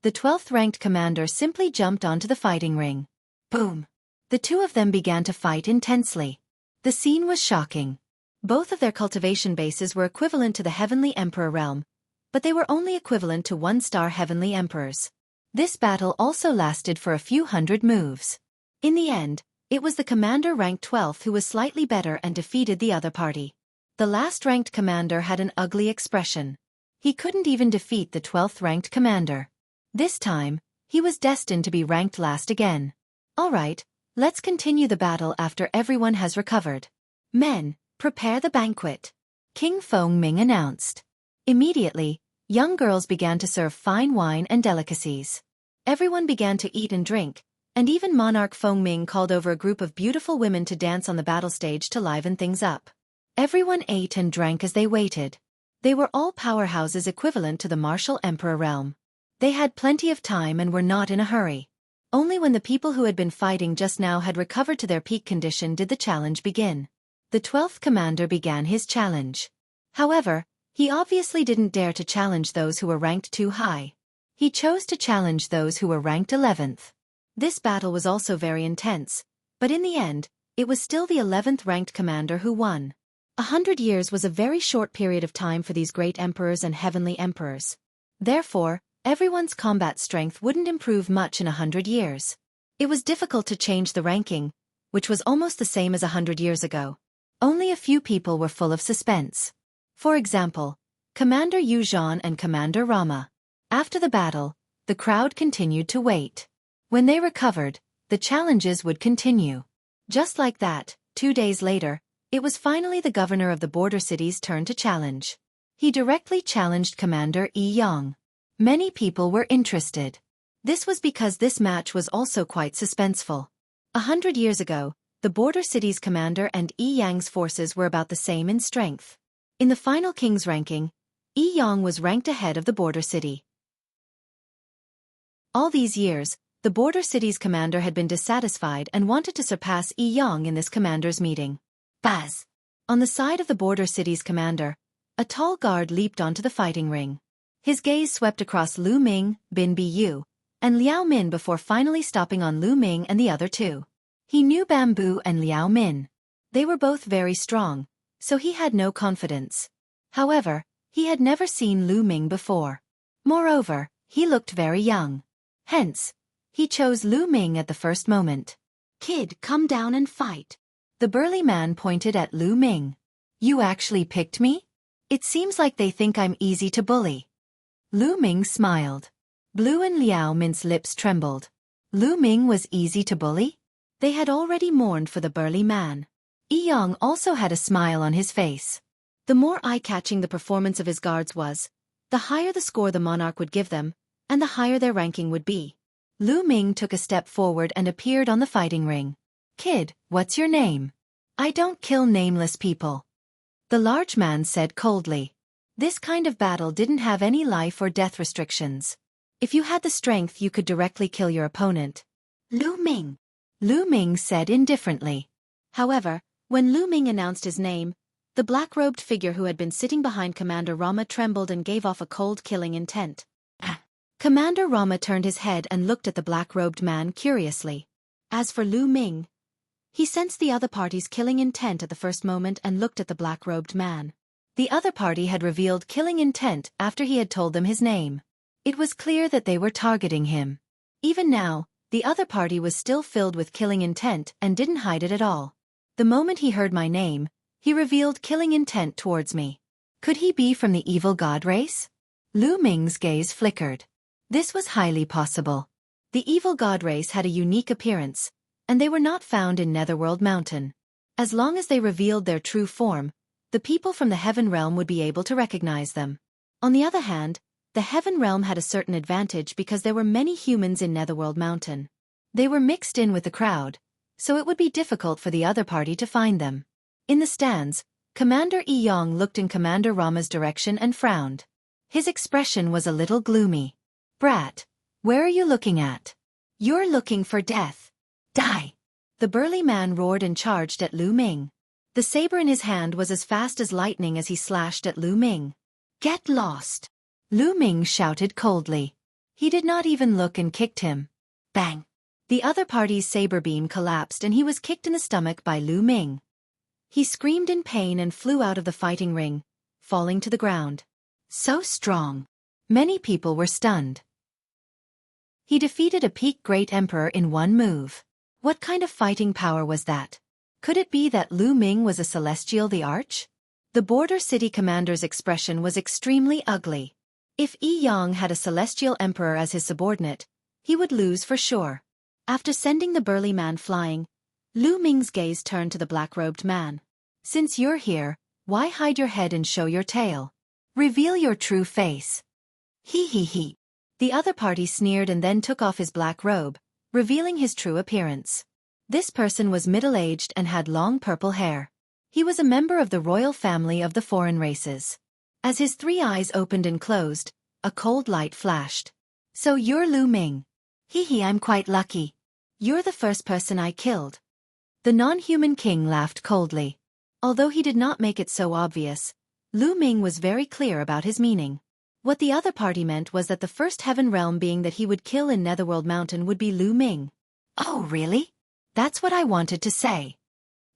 The 12th-ranked commander simply jumped onto the fighting ring. Boom! The 2 of them began to fight intensely. The scene was shocking. Both of their cultivation bases were equivalent to the Heavenly Emperor realm, but they were only equivalent to one-star Heavenly Emperors. This battle also lasted for a few hundred moves. In the end, it was the commander ranked 12th who was slightly better and defeated the other party. The last ranked commander had an ugly expression. He couldn't even defeat the 12th ranked commander. This time, he was destined to be ranked last again. Alright, let's continue the battle after everyone has recovered. Men, prepare the banquet. King Fengming announced. Immediately, young girls began to serve fine wine and delicacies. Everyone began to eat and drink, and even Monarch Fengming called over a group of beautiful women to dance on the battle stage to liven things up. Everyone ate and drank as they waited. They were all powerhouses equivalent to the martial emperor realm. They had plenty of time and were not in a hurry. Only when the people who had been fighting just now had recovered to their peak condition did the challenge begin. The 12th commander began his challenge. However, he obviously didn't dare to challenge those who were ranked too high. He chose to challenge those who were ranked 11th. This battle was also very intense, but in the end, it was still the 11th ranked commander who won. 100 years was a very short period of time for these great emperors and heavenly emperors. Therefore, everyone's combat strength wouldn't improve much in 100 years. It was difficult to change the ranking, which was almost the same as 100 years ago. Only a few people were full of suspense. For example, Commander Yu Zhan and Commander Rama. After the battle, the crowd continued to wait. When they recovered, the challenges would continue. Just like that, 2 days later, it was finally the governor of the border city's turn to challenge. He directly challenged Commander Yi Yang. Many people were interested. This was because this match was also quite suspenseful. 100 years ago, the border city's commander and Yi Yang's forces were about the same in strength. In the final king's ranking, Yi Yang was ranked ahead of the border city. All these years, the border city's commander had been dissatisfied and wanted to surpass Yi Yang in this commander's meeting. Baz! On the side of the border city's commander, a tall guard leaped onto the fighting ring. His gaze swept across Lu Ming, Bin Bu, and Liao Min before finally stopping on Lu Ming and the other two. He knew Bamboo and Liao Min. They were both very strong, so he had no confidence. However, he had never seen Lu Ming before. Moreover, he looked very young. Hence, he chose Lu Ming at the first moment. "Kid, come down and fight." The burly man pointed at Lu Ming. "You actually picked me? It seems like they think I'm easy to bully." Lu Ming smiled. Blue and Liao Min's lips trembled. Lu Ming was easy to bully? They had already mourned for the burly man. Yi Yang also had a smile on his face. The more eye-catching the performance of his guards was, the higher the score the monarch would give them, and the higher their ranking would be. Lu Ming took a step forward and appeared on the fighting ring. "Kid, what's your name?" "I don't kill nameless people," the large man said coldly. This kind of battle didn't have any life or death restrictions. If you had the strength, you could directly kill your opponent. "Lu Ming said indifferently. However, when Lu Ming announced his name, the black-robed figure who had been sitting behind Commander Rama trembled and gave off a cold killing intent. Commander Rama turned his head and looked at the black-robed man curiously. As for Lu Ming, he sensed the other party's killing intent at the first moment and looked at the black-robed man. The other party had revealed killing intent after he had told them his name. It was clear that they were targeting him. Even now, the other party was still filled with killing intent and didn't hide it at all. The moment he heard my name, he revealed killing intent towards me. Could he be from the evil god race? Lu Ming's gaze flickered. This was highly possible. The evil god race had a unique appearance, and they were not found in Netherworld Mountain. As long as they revealed their true form, the people from the Heaven Realm would be able to recognize them. On the other hand, the Heaven Realm had a certain advantage because there were many humans in Netherworld Mountain. They were mixed in with the crowd, so it would be difficult for the other party to find them. In the stands, Commander Yi Yang looked in Commander Rama's direction and frowned. His expression was a little gloomy. "Brat, where are you looking at? You're looking for death. Die!" The burly man roared and charged at Lu Ming. The saber in his hand was as fast as lightning as he slashed at Lu Ming. "Get lost!" Lu Ming shouted coldly. He did not even look and kicked him. Bang! The other party's saber beam collapsed and he was kicked in the stomach by Lu Ming. He screamed in pain and flew out of the fighting ring, falling to the ground. So strong. Many people were stunned. He defeated a peak great emperor in one move. What kind of fighting power was that? Could it be that Lu Ming was a celestial the arch? The border city commander's expression was extremely ugly. If Yi Yang had a celestial emperor as his subordinate, he would lose for sure. After sending the burly man flying, Lu Ming's gaze turned to the black-robed man. Since you're here, why hide your head and show your tail? Reveal your true face. He. The other party sneered and then took off his black robe, revealing his true appearance. This person was middle-aged and had long purple hair. He was a member of the royal family of the foreign races. As his 3 eyes opened and closed, a cold light flashed. So you're Lu Ming. I'm quite lucky. You're the first person I killed. The non-human king laughed coldly. Although he did not make it so obvious, Lu Ming was very clear about his meaning. What the other party meant was that the first heaven realm being that he would kill in Netherworld Mountain would be Lu Ming. Oh really? That's what I wanted to say.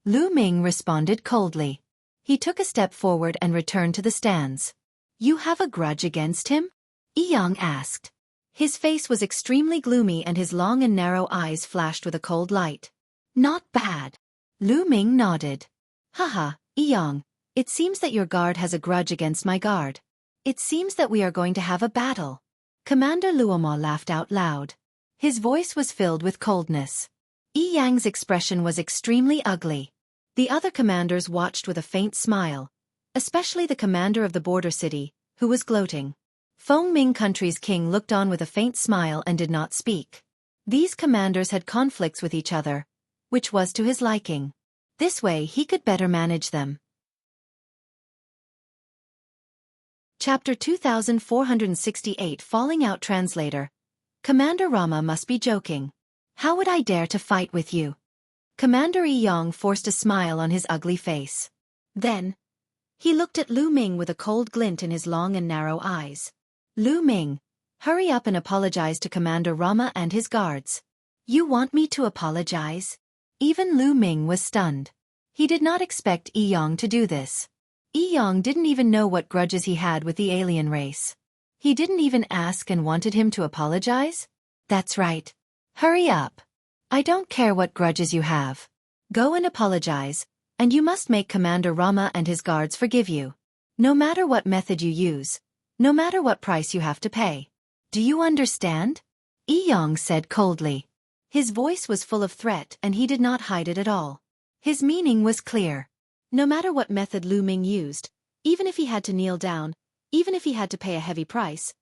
Lu Ming responded coldly. He took a step forward and returned to the stands. You have a grudge against him? Yi Yang asked. His face was extremely gloomy and his long and narrow eyes flashed with a cold light. Not bad. Lu Ming nodded. Haha, Yi Yang, it seems that your guard has a grudge against my guard. It seems that we are going to have a battle. Commander Luomo laughed out loud. His voice was filled with coldness. Yi Yang's expression was extremely ugly. The other commanders watched with a faint smile, especially the commander of the border city, who was gloating. Feng Ming country's king looked on with a faint smile and did not speak. These commanders had conflicts with each other, which was to his liking. This way he could better manage them. Chapter 2468 Falling Out Translator. Commander Rama must be joking. How would I dare to fight with you? Commander Yi Yang forced a smile on his ugly face. Then, he looked at Lu Ming with a cold glint in his long and narrow eyes. Lu Ming, hurry up and apologize to Commander Rama and his guards. You want me to apologize? Even Lu Ming was stunned. He did not expect Yi Yang to do this. Yi Yang didn't even know what grudges he had with the alien race. He didn't even ask and wanted him to apologize? That's right. Hurry up. I don't care what grudges you have. Go and apologize, and you must make Commander Rama and his guards forgive you. No matter what method you use, no matter what price you have to pay. Do you understand? Yi Yang said coldly. His voice was full of threat and he did not hide it at all. His meaning was clear. No matter what method Lu Ming used, even if he had to kneel down, even if he had to pay a heavy price,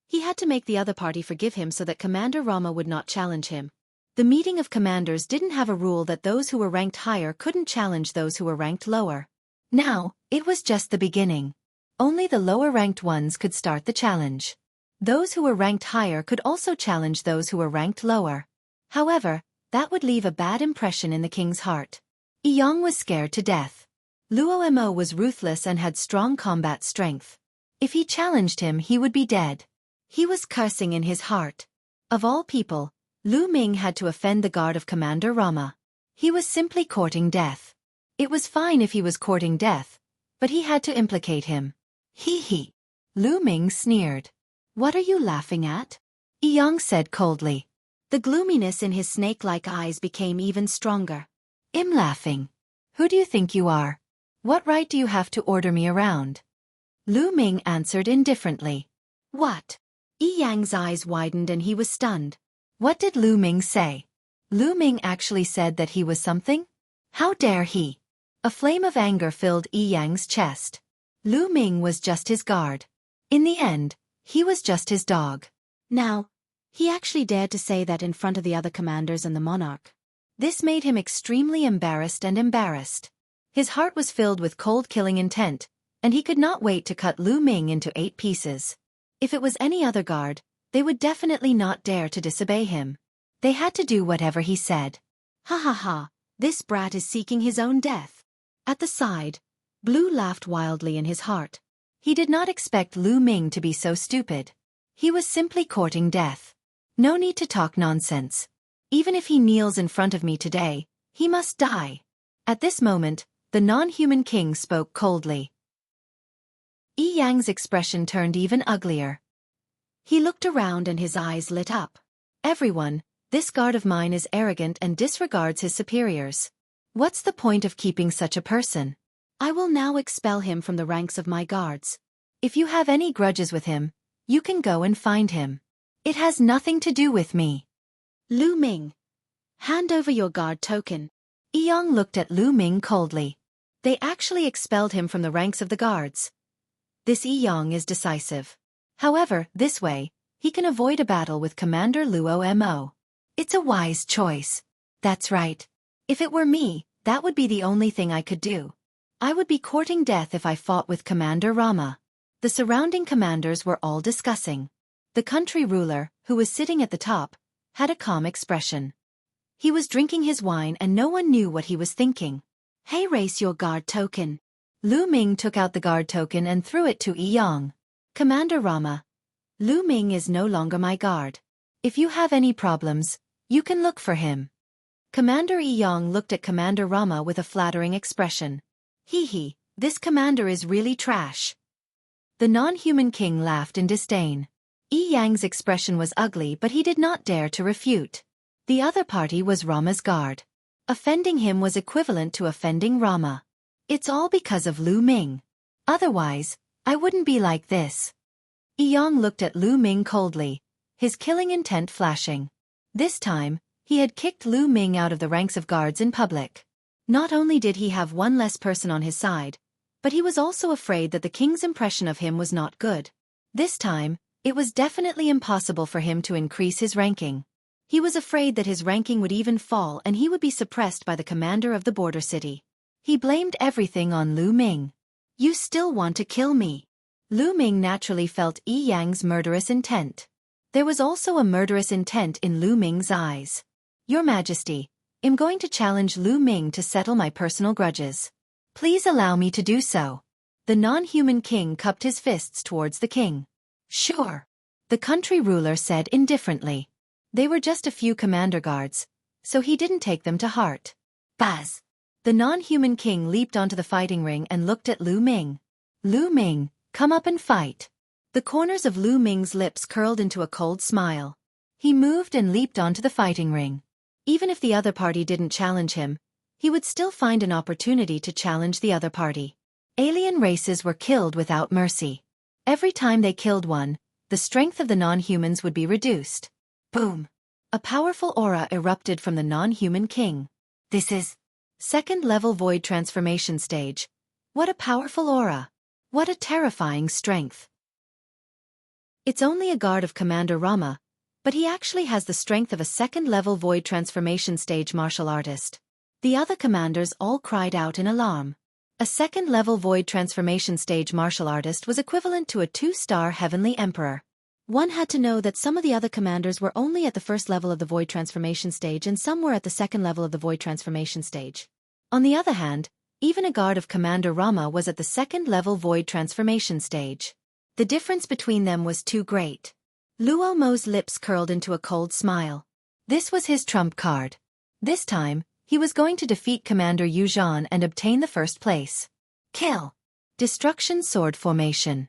he had to make the other party forgive him so that Commander Rama would not challenge him. The meeting of commanders didn't have a rule that those who were ranked higher couldn't challenge those who were ranked lower. Now, it was just the beginning. Only the lower-ranked ones could start the challenge. Those who were ranked higher could also challenge those who were ranked lower. However, that would leave a bad impression in the king's heart. Yi Yang was scared to death. Luomo was ruthless and had strong combat strength. If he challenged him, he would be dead. He was cursing in his heart. Of all people, Lu Ming had to offend the guard of Commander Rama. He was simply courting death. It was fine if he was courting death, but he had to implicate him. He. Lu Ming sneered. What are you laughing at? Yi Yang said coldly. The gloominess in his snake-like eyes became even stronger. I'm laughing. Who do you think you are? What right do you have to order me around? Lu Ming answered indifferently. What? Yi Yang's eyes widened and he was stunned. What did Lu Ming say? Lu Ming actually said that he was something? How dare he? A flame of anger filled Yi Yang's chest. Lu Ming was just his guard. In the end, he was just his dog. Now, he actually dared to say that in front of the other commanders and the monarch. This made him extremely embarrassed. His heart was filled with cold-killing intent, and he could not wait to cut Lu Ming into 8 pieces. If it was any other guard, they would definitely not dare to disobey him. They had to do whatever he said. Ha, this brat is seeking his own death. At the side, Blue laughed wildly in his heart. He did not expect Lu Ming to be so stupid. He was simply courting death. No need to talk nonsense. Even if he kneels in front of me today, he must die. At this moment, The non-human king spoke coldly. Yi Yang's expression turned even uglier. He looked around and his eyes lit up. Everyone, this guard of mine is arrogant and disregards his superiors. What's the point of keeping such a person? I will now expel him from the ranks of my guards. If you have any grudges with him, you can go and find him. It has nothing to do with me. Lu Ming. Hand over your guard token. Yi Yang looked at Lu Ming coldly. They actually expelled him from the ranks of the guards. This Yi Yang is decisive. However, this way, he can avoid a battle with Commander Luo Mo. It's a wise choice. That's right. If it were me, that would be the only thing I could do. I would be courting death if I fought with Commander Rama. The surrounding commanders were all discussing. The country ruler, who was sitting at the top, had a calm expression. He was drinking his wine and no one knew what he was thinking. Hey, race your guard token. Lu Ming took out the guard token and threw it to Yi Yang. Commander Rama. Lu Ming is no longer my guard. If you have any problems, you can look for him. Commander Yi Yang looked at Commander Rama with a flattering expression. Hee, this commander is really trash. The non-human king laughed in disdain. Yi Yang's expression was ugly but he did not dare to refute. The other party was Rama's guard. Offending him was equivalent to offending Rama. It's all because of Lu Ming. Otherwise, I wouldn't be like this. Yi Yang looked at Lu Ming coldly, his killing intent flashing. This time, he had kicked Lu Ming out of the ranks of guards in public. Not only did he have one less person on his side, but he was also afraid that the king's impression of him was not good. This time, it was definitely impossible for him to increase his ranking. He was afraid that his ranking would even fall and he would be suppressed by the commander of the border city. He blamed everything on Lu Ming. You still want to kill me? Lu Ming naturally felt Yi Yang's murderous intent. There was also a murderous intent in Lu Ming's eyes. Your Majesty, I'm going to challenge Lu Ming to settle my personal grudges. Please allow me to do so. The non-human king cupped his fists towards the king. Sure. The country ruler said indifferently. They were just a few commander guards, so he didn't take them to heart. Buzz. The non-human king leaped onto the fighting ring and looked at Lu Ming. Lu Ming, come up and fight. The corners of Lu Ming's lips curled into a cold smile. He moved and leaped onto the fighting ring. Even if the other party didn't challenge him, he would still find an opportunity to challenge the other party. Alien races were killed without mercy. Every time they killed one, the strength of the non-humans would be reduced. Boom! A powerful aura erupted from the non-human king. This is second-level void transformation stage. What a powerful aura! What a terrifying strength! It's only a guard of Commander Rama, but he actually has the strength of a second-level void transformation stage martial artist. The other commanders all cried out in alarm. A second-level void transformation stage martial artist was equivalent to a 2-star heavenly emperor. One had to know that some of the other commanders were only at the first level of the void transformation stage and some were at the second level of the void transformation stage. On the other hand, even a guard of Commander Rama was at the second-level void transformation stage. The difference between them was too great. Luo Mo's lips curled into a cold smile. This was his trump card. This time, he was going to defeat Commander Yu Zhan and obtain the first place. Kill! Destruction sword formation.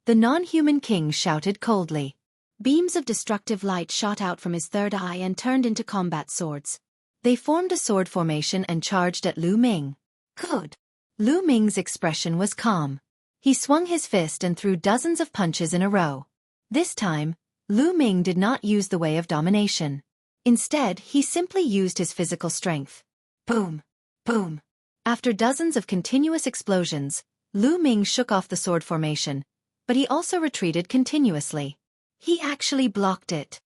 The non-human king shouted coldly. Beams of destructive light shot out from his third eye and turned into combat swords. They formed a sword formation and charged at Lu Ming. Good. Lu Ming's expression was calm. He swung his fist and threw dozens of punches in a row. This time, Lu Ming did not use the way of domination. Instead, he simply used his physical strength. Boom! Boom! After dozens of continuous explosions, Lu Ming shook off the sword formation, but he also retreated continuously. He actually blocked it.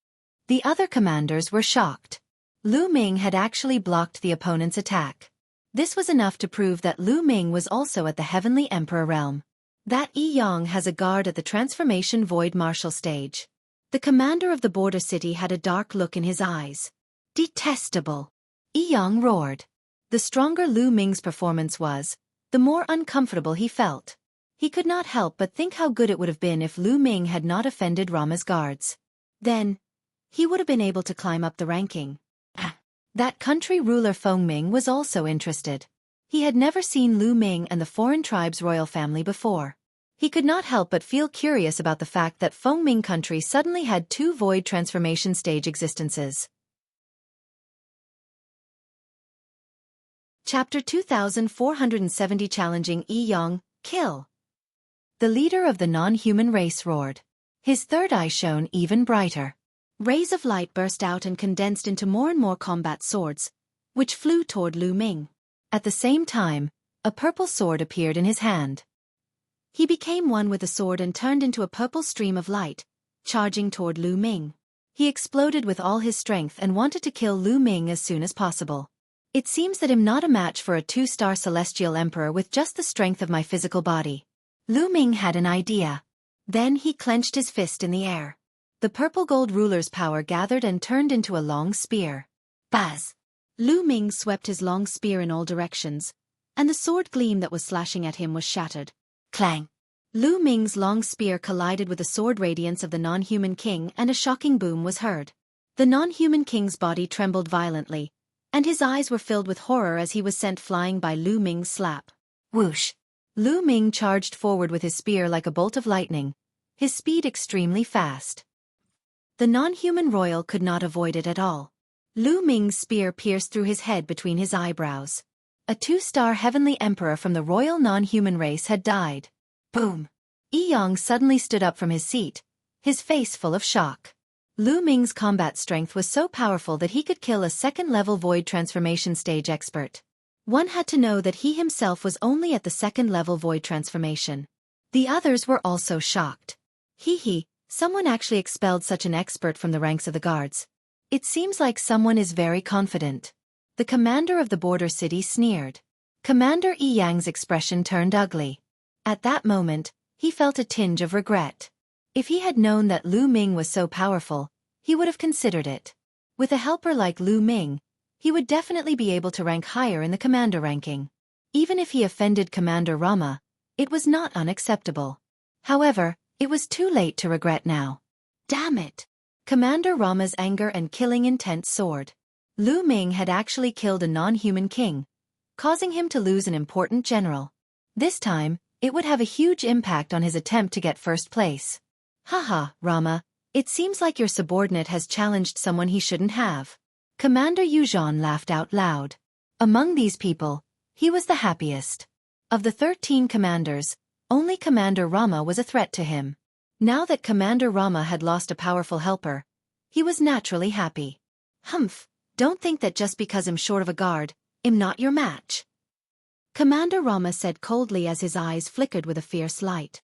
The other commanders were shocked. Lu Ming had actually blocked the opponent's attack. This was enough to prove that Lu Ming was also at the Heavenly Emperor realm. That Yi Yang has a guard at the Transformation Void Martial stage. The commander of the border city had a dark look in his eyes. Detestable! Yi Yang roared. The stronger Lu Ming's performance was, the more uncomfortable he felt. He could not help but think how good it would have been if Lu Ming had not offended Rama's guards. Then, he would have been able to climb up the ranking. That country ruler Feng Ming was also interested. He had never seen Lu Ming and the foreign tribe's royal family before. He could not help but feel curious about the fact that Fengming country suddenly had two void transformation stage existences. Chapter 2470 Challenging Yi Yang, Kill. The leader of the non-human race roared. His third eye shone even brighter. Rays of light burst out and condensed into more and more combat swords, which flew toward Lu Ming. At the same time, a purple sword appeared in his hand. He became one with the sword and turned into a purple stream of light, charging toward Lu Ming. He exploded with all his strength and wanted to kill Lu Ming as soon as possible. It seems that I'm not a match for a 2-star celestial emperor with just the strength of my physical body. Lu Ming had an idea. Then he clenched his fist in the air. The purple gold ruler's power gathered and turned into a long spear. Buzz! Lu Ming swept his long spear in all directions, and the sword gleam that was slashing at him was shattered. Clang! Lu Ming's long spear collided with the sword radiance of the non-human king and a shocking boom was heard. The non-human king's body trembled violently, and his eyes were filled with horror as he was sent flying by Lu Ming's slap. Whoosh! Lu Ming charged forward with his spear like a bolt of lightning, his speed extremely fast. The non-human royal could not avoid it at all. Lu Ming's spear pierced through his head between his eyebrows. A 2-star heavenly emperor from the royal non-human race had died. Boom! Yi Yang suddenly stood up from his seat, his face full of shock. Lu Ming's combat strength was so powerful that he could kill a second-level void transformation stage expert. One had to know that he himself was only at the second-level void transformation. The others were also shocked. Hee, someone actually expelled such an expert from the ranks of the guards. It seems like someone is very confident. The commander of the border city sneered. Commander Yi Yang's expression turned ugly. At that moment, he felt a tinge of regret. If he had known that Lu Ming was so powerful, he would have considered it. With a helper like Lu Ming, he would definitely be able to rank higher in the commander ranking. Even if he offended Commander Rama, it was not unacceptable. However, it was too late to regret now. Damn it! Commander Rama's anger and killing intent soared. Lu Ming had actually killed a non-human king, causing him to lose an important general. This time, it would have a huge impact on his attempt to get first place. Haha, Rama, it seems like your subordinate has challenged someone he shouldn't have. Commander Yuzhan laughed out loud. Among these people, he was the happiest. Of the 13 commanders, only Commander Rama was a threat to him. Now that Commander Rama had lost a powerful helper, he was naturally happy. Humph, don't think that just because I'm short of a guard, I'm not your match. Commander Rama said coldly as his eyes flickered with a fierce light.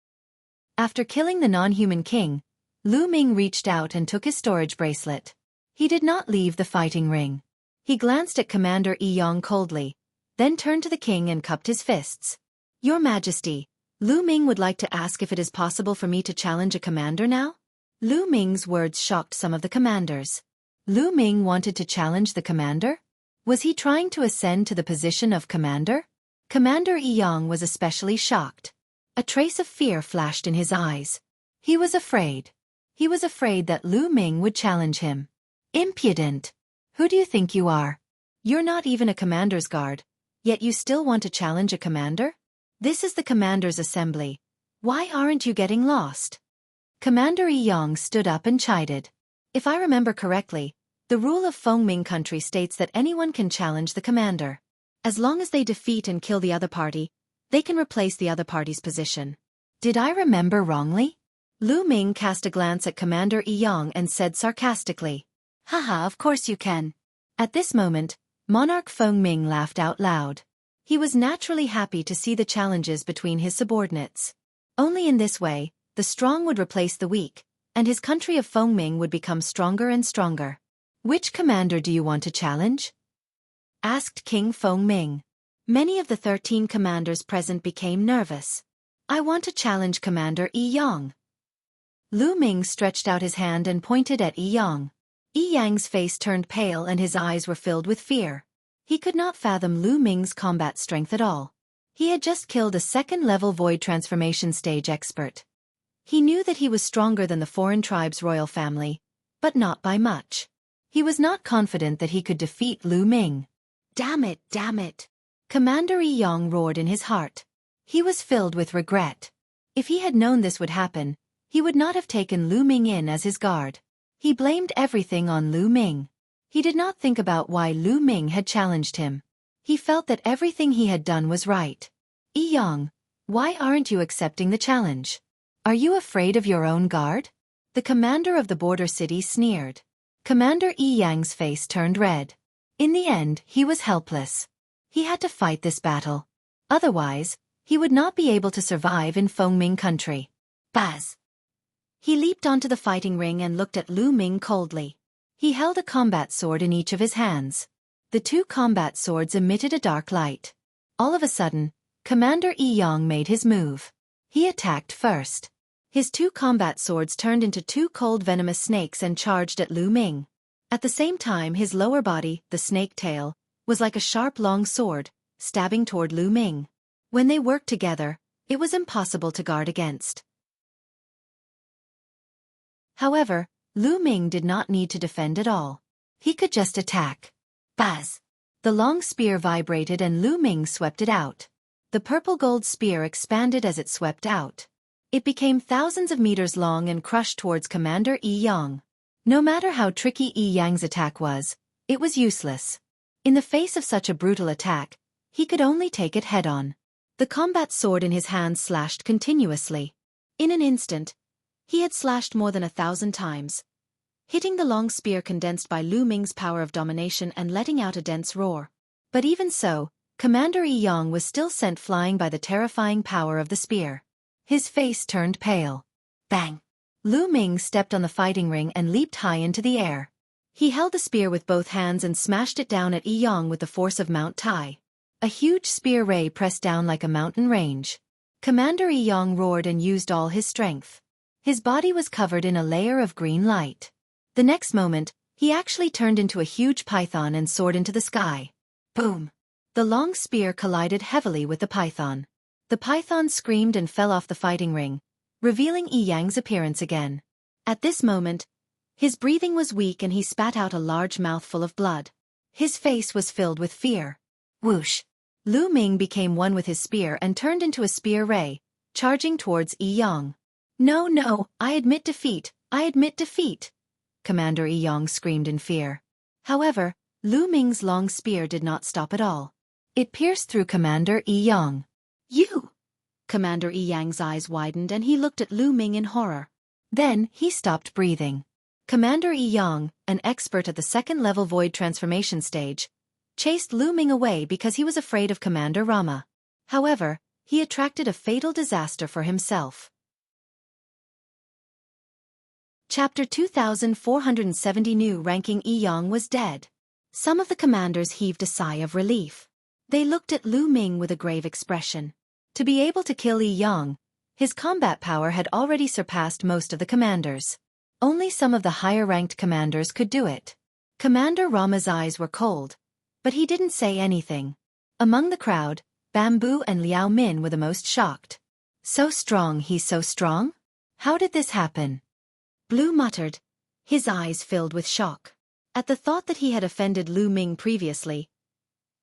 After killing the non-human king, Lu Ming reached out and took his storage bracelet. He did not leave the fighting ring. He glanced at Commander Yi Yang coldly, then turned to the king and cupped his fists. Your Majesty, Lu Ming would like to ask if it is possible for me to challenge a commander now? Lu Ming's words shocked some of the commanders. Lu Ming wanted to challenge the commander? Was he trying to ascend to the position of commander? Commander Yi Yang was especially shocked. A trace of fear flashed in his eyes. He was afraid. He was afraid that Lu Ming would challenge him. Impudent! Who do you think you are? You're not even a commander's guard, yet you still want to challenge a commander? This is the commander's assembly. Why aren't you getting lost? Commander Yi Yang stood up and chided. If I remember correctly, the rule of Fengming country states that anyone can challenge the commander. As long as they defeat and kill the other party, they can replace the other party's position. Did I remember wrongly? Lu Ming cast a glance at Commander Yi Yang and said sarcastically. Haha, of course you can. At this moment, Monarch Fengming laughed out loud. He was naturally happy to see the challenges between his subordinates. Only in this way, the strong would replace the weak, and his country of Fengming would become stronger and stronger. Which commander do you want to challenge? Asked King Fengming. Many of the 13 commanders present became nervous. I want to challenge Commander Yi Yang. Lu Ming stretched out his hand and pointed at Yi Yang. Yi Yang's face turned pale and his eyes were filled with fear. He could not fathom Lu Ming's combat strength at all. He had just killed a second-level void transformation stage expert. He knew that he was stronger than the foreign tribe's royal family, but not by much. He was not confident that he could defeat Lu Ming. Damn it, damn it. Commander Yi Yang roared in his heart. He was filled with regret. If he had known this would happen, he would not have taken Lu Ming in as his guard. He blamed everything on Lu Ming. He did not think about why Lu Ming had challenged him. He felt that everything he had done was right. Yi Yang, why aren't you accepting the challenge? Are you afraid of your own guard? The commander of the border city sneered. Commander Yi Yang's face turned red. In the end, he was helpless. He had to fight this battle. Otherwise, he would not be able to survive in Fengming country. Baz! He leaped onto the fighting ring and looked at Lu Ming coldly. He held a combat sword in each of his hands. The two combat swords emitted a dark light. All of a sudden, Commander Yi Yang made his move. He attacked first. His two combat swords turned into two cold venomous snakes and charged at Lu Ming. At the same time, his lower body, the snake tail, was like a sharp long sword, stabbing toward Lu Ming. When they worked together, it was impossible to guard against. However, Lu Ming did not need to defend at all. He could just attack. Baz! The long spear vibrated and Lu Ming swept it out. The purple-gold spear expanded as it swept out. It became thousands of meters long and crushed towards Commander Yi Yang. No matter how tricky Yi Yang's attack was, it was useless. In the face of such a brutal attack, he could only take it head-on. The combat sword in his hands slashed continuously. In an instant, he had slashed more than 1,000 times, hitting the long spear condensed by Lu Ming's power of domination and letting out a dense roar. But even so, Commander Yi Yang was still sent flying by the terrifying power of the spear. His face turned pale. Bang! Lu Ming stepped on the fighting ring and leaped high into the air. He held the spear with both hands and smashed it down at Yi Yang with the force of Mount Tai. A huge spear ray pressed down like a mountain range. Commander Yi Yang roared and used all his strength. His body was covered in a layer of green light. The next moment, he actually turned into a huge python and soared into the sky. Boom! The long spear collided heavily with the python. The python screamed and fell off the fighting ring, revealing Yi Yang's appearance again. At this moment, his breathing was weak and he spat out a large mouthful of blood. His face was filled with fear. Whoosh! Lu Ming became one with his spear and turned into a spear ray, charging towards Yi Yang. No, no, I admit defeat, I admit defeat! Commander Yi Yang screamed in fear. However, Lu Ming's long spear did not stop at all. It pierced through Commander Yi Yang. You! Commander Yi Yang's eyes widened and he looked at Lu Ming in horror. Then, he stopped breathing. Commander Yi Yang, an expert at the second-level void transformation stage, chased Lu Ming away because he was afraid of Commander Rama. However, he attracted a fatal disaster for himself. Chapter 2470 New ranking Yi Yang was dead. Some of the commanders heaved a sigh of relief. They looked at Lu Ming with a grave expression. To be able to kill Yi Yang, his combat power had already surpassed most of the commanders. Only some of the higher-ranked commanders could do it. Commander Rama's eyes were cold, but he didn't say anything. Among the crowd, Bamboo and Liao Min were the most shocked. So strong, he's so strong? How did this happen? Blue muttered, his eyes filled with shock. At the thought that he had offended Lu Ming previously,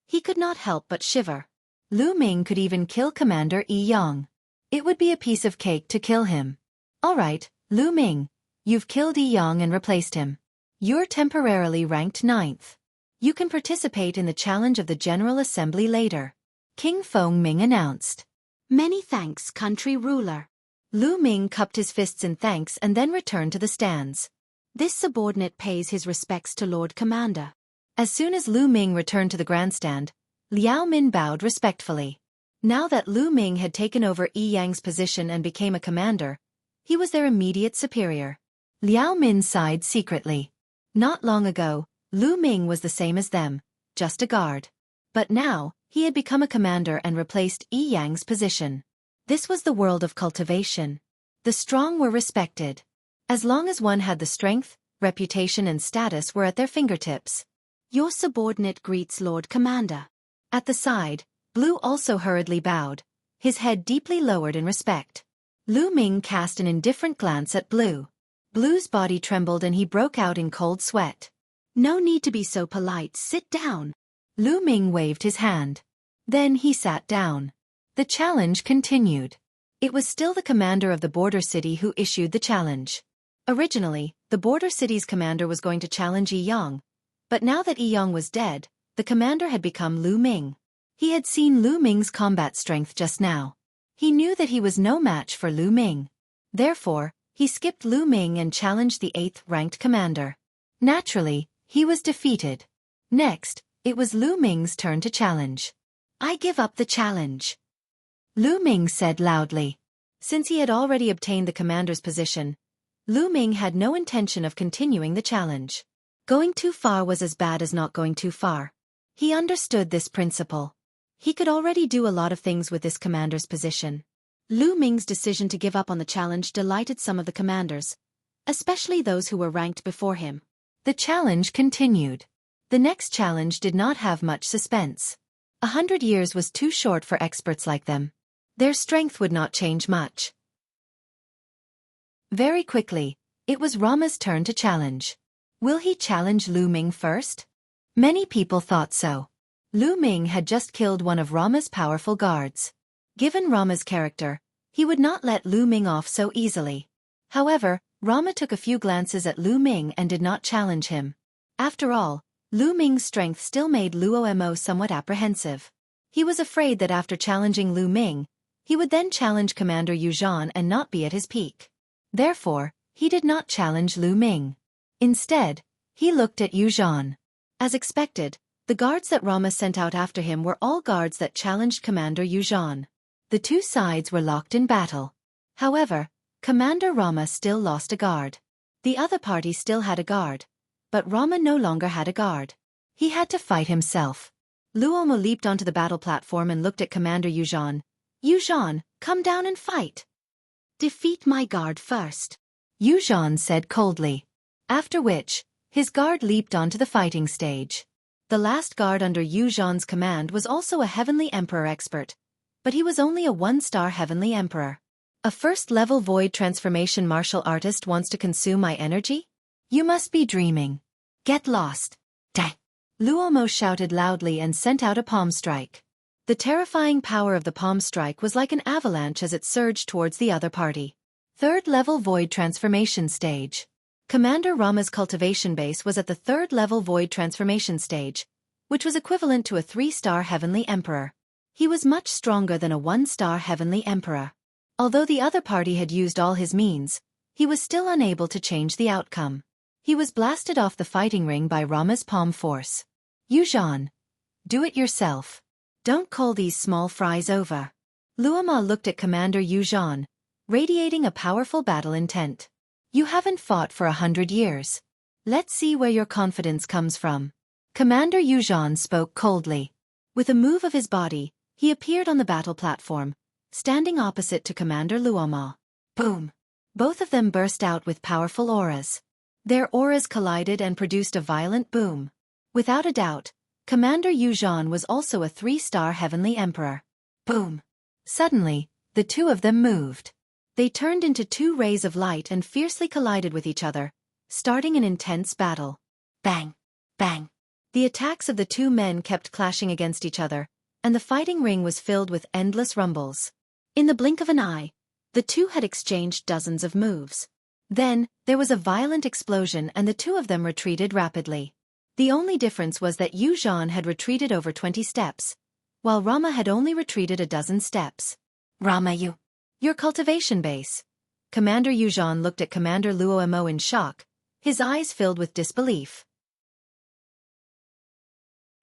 he could not help but shiver. Lu Ming could even kill Commander Yi Yang. It would be a piece of cake to kill him. All right, Lu Ming, you've killed Yi Yang and replaced him. You're temporarily ranked 9th. You can participate in the challenge of the General Assembly later. King Fengming announced. Many thanks, country ruler. Lu Ming cupped his fists in thanks and then returned to the stands. This subordinate pays his respects to Lord Commander. As soon as Lu Ming returned to the grandstand, Liao Min bowed respectfully. Now that Lu Ming had taken over Yi Yang's position and became a commander, he was their immediate superior. Liao Min sighed secretly. Not long ago, Lu Ming was the same as them, just a guard. But now, he had become a commander and replaced Yi Yang's position. This was the world of cultivation. The strong were respected. As long as one had the strength, reputation and status were at their fingertips. Your subordinate greets Lord Commander. At the side, Blue also hurriedly bowed, his head deeply lowered in respect. Lu Ming cast an indifferent glance at Blue. Blue's body trembled and he broke out in cold sweat. No need to be so polite, sit down. Lu Ming waved his hand. Then he sat down. The challenge continued. It was still the commander of the border city who issued the challenge. Originally, the border city's commander was going to challenge Yi Yang, but now that Yi Yang was dead, the commander had become Lu Ming. He had seen Lu Ming's combat strength just now. He knew that he was no match for Lu Ming. Therefore, he skipped Lu Ming and challenged the 8th-ranked commander. Naturally, he was defeated. Next, it was Lu Ming's turn to challenge. "I give up the challenge," Lu Ming said loudly. Since he had already obtained the commander's position, Lu Ming had no intention of continuing the challenge. Going too far was as bad as not going too far. He understood this principle. He could already do a lot of things with this commander's position. Lu Ming's decision to give up on the challenge delighted some of the commanders, especially those who were ranked before him. The challenge continued. The next challenge did not have much suspense. 100 years was too short for experts like them. Their strength would not change much. Very quickly, it was Rama's turn to challenge. Will he challenge Lu Ming first? Many people thought so. Lu Ming had just killed one of Rama's powerful guards. Given Rama's character, he would not let Lu Ming off so easily. However, Rama took a few glances at Lu Ming and did not challenge him. After all, Lu Ming's strength still made Luomo somewhat apprehensive. He was afraid that after challenging Lu Ming, he would then challenge Commander Yu Zhan and not be at his peak. Therefore, he did not challenge Lu Ming. Instead, he looked at Yu Zhan. As expected, the guards that Rama sent out after him were all guards that challenged Commander Yu Zhan. The two sides were locked in battle. However, Commander Rama still lost a guard. The other party still had a guard, but Rama no longer had a guard. He had to fight himself. Luomo leaped onto the battle platform and looked at Commander Yu Zhan. "Yu Zhan, come down and fight." "Defeat my guard first," Yu Zhan said coldly. After which, his guard leaped onto the fighting stage. The last guard under Yu Zhan's command was also a Heavenly Emperor expert, but he was only a 1-star Heavenly Emperor. "A first-level void transformation martial artist wants to consume my energy? You must be dreaming. Get lost." "Dang!" Luomo shouted loudly and sent out a palm strike. The terrifying power of the palm strike was like an avalanche as it surged towards the other party. 3rd-level void transformation stage. Commander Rama's cultivation base was at the 3rd-level void transformation stage, which was equivalent to a 3-star Heavenly Emperor. He was much stronger than a 1-star Heavenly Emperor. Although the other party had used all his means, he was still unable to change the outcome. He was blasted off the fighting ring by Rama's palm force. "Yu Zhan, do it yourself. Don't call these small fries over." Luoma looked at Commander Yu Zhan, radiating a powerful battle intent. "You haven't fought for 100 years. Let's see where your confidence comes from." Commander Yu Zhan spoke coldly. With a move of his body, he appeared on the battle platform, standing opposite to Commander Luoma. Boom! Both of them burst out with powerful auras. Their auras collided and produced a violent boom. Without a doubt, Commander Yu Zhan was also a 3-star Heavenly Emperor. Boom! Suddenly, the two of them moved. They turned into 2 rays of light and fiercely collided with each other, starting an intense battle. Bang! Bang! The attacks of the 2 men kept clashing against each other, and the fighting ring was filled with endless rumbles. In the blink of an eye, the 2 had exchanged dozens of moves. Then, there was a violent explosion and the 2 of them retreated rapidly. The only difference was that Yu Zhan had retreated over 20 steps, while Rama had only retreated a dozen steps. "Rama, your cultivation base." Commander Yu Zhan looked at Commander Luomo in shock, his eyes filled with disbelief.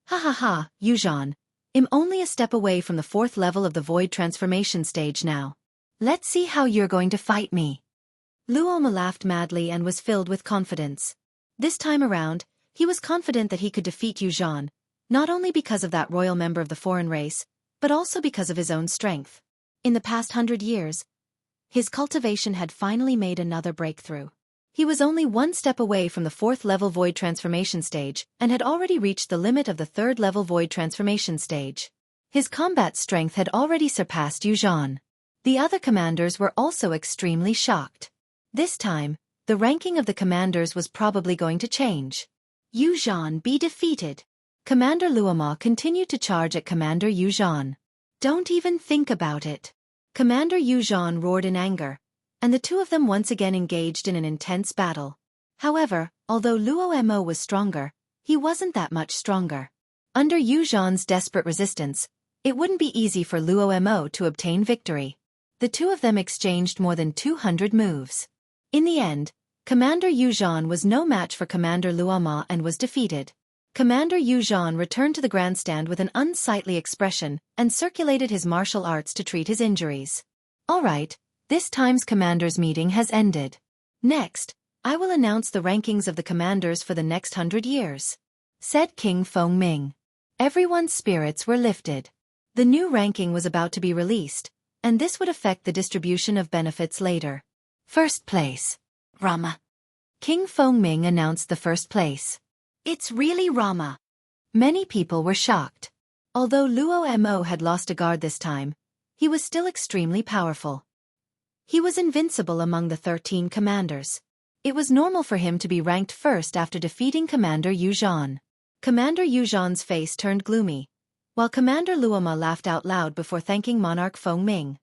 "Ha ha ha, Yu Zhan. I'm only a step away from the 4th level of the void transformation stage now. Let's see how you're going to fight me." Luoma laughed madly and was filled with confidence. This time around, he was confident that he could defeat Yu Zhan, not only because of that royal member of the foreign race, but also because of his own strength. In the past 100 years, his cultivation had finally made another breakthrough. He was only 1 step away from the 4th level void transformation stage and had already reached the limit of the 3rd level void transformation stage. His combat strength had already surpassed Yu Zhan. The other commanders were also extremely shocked. This time, the ranking of the commanders was probably going to change. "Yu Zhan be defeated. Commander Luoma continued to charge at Commander Yu Zhan. "Don't even think about it." Commander Yu Zhan roared in anger, and the two of them once again engaged in an intense battle. However, although Luo Mo was stronger, he wasn't that much stronger. Under Yu Zhan's desperate resistance, it wouldn't be easy for Luo Mo to obtain victory. The two of them exchanged more than 200 moves. In the end, Commander Yu Zhan was no match for Commander Luoma and was defeated. Commander Yu Zhan returned to the grandstand with an unsightly expression and circulated his martial arts to treat his injuries. "Alright, this time's commanders' meeting has ended. Next, I will announce the rankings of the commanders for the next 100 years," said King Fengming. Everyone's spirits were lifted. The new ranking was about to be released, and this would affect the distribution of benefits later. First place. Rama. King Fengming announced the first place. "It's really Rama." Many people were shocked. Although Luo Mo had lost a guard this time, he was still extremely powerful. He was invincible among the 13 commanders. It was normal for him to be ranked first after defeating Commander Yu Zhan. Commander Yu Zhan's face turned gloomy, while Commander Luoma laughed out loud before thanking Monarch Fengming.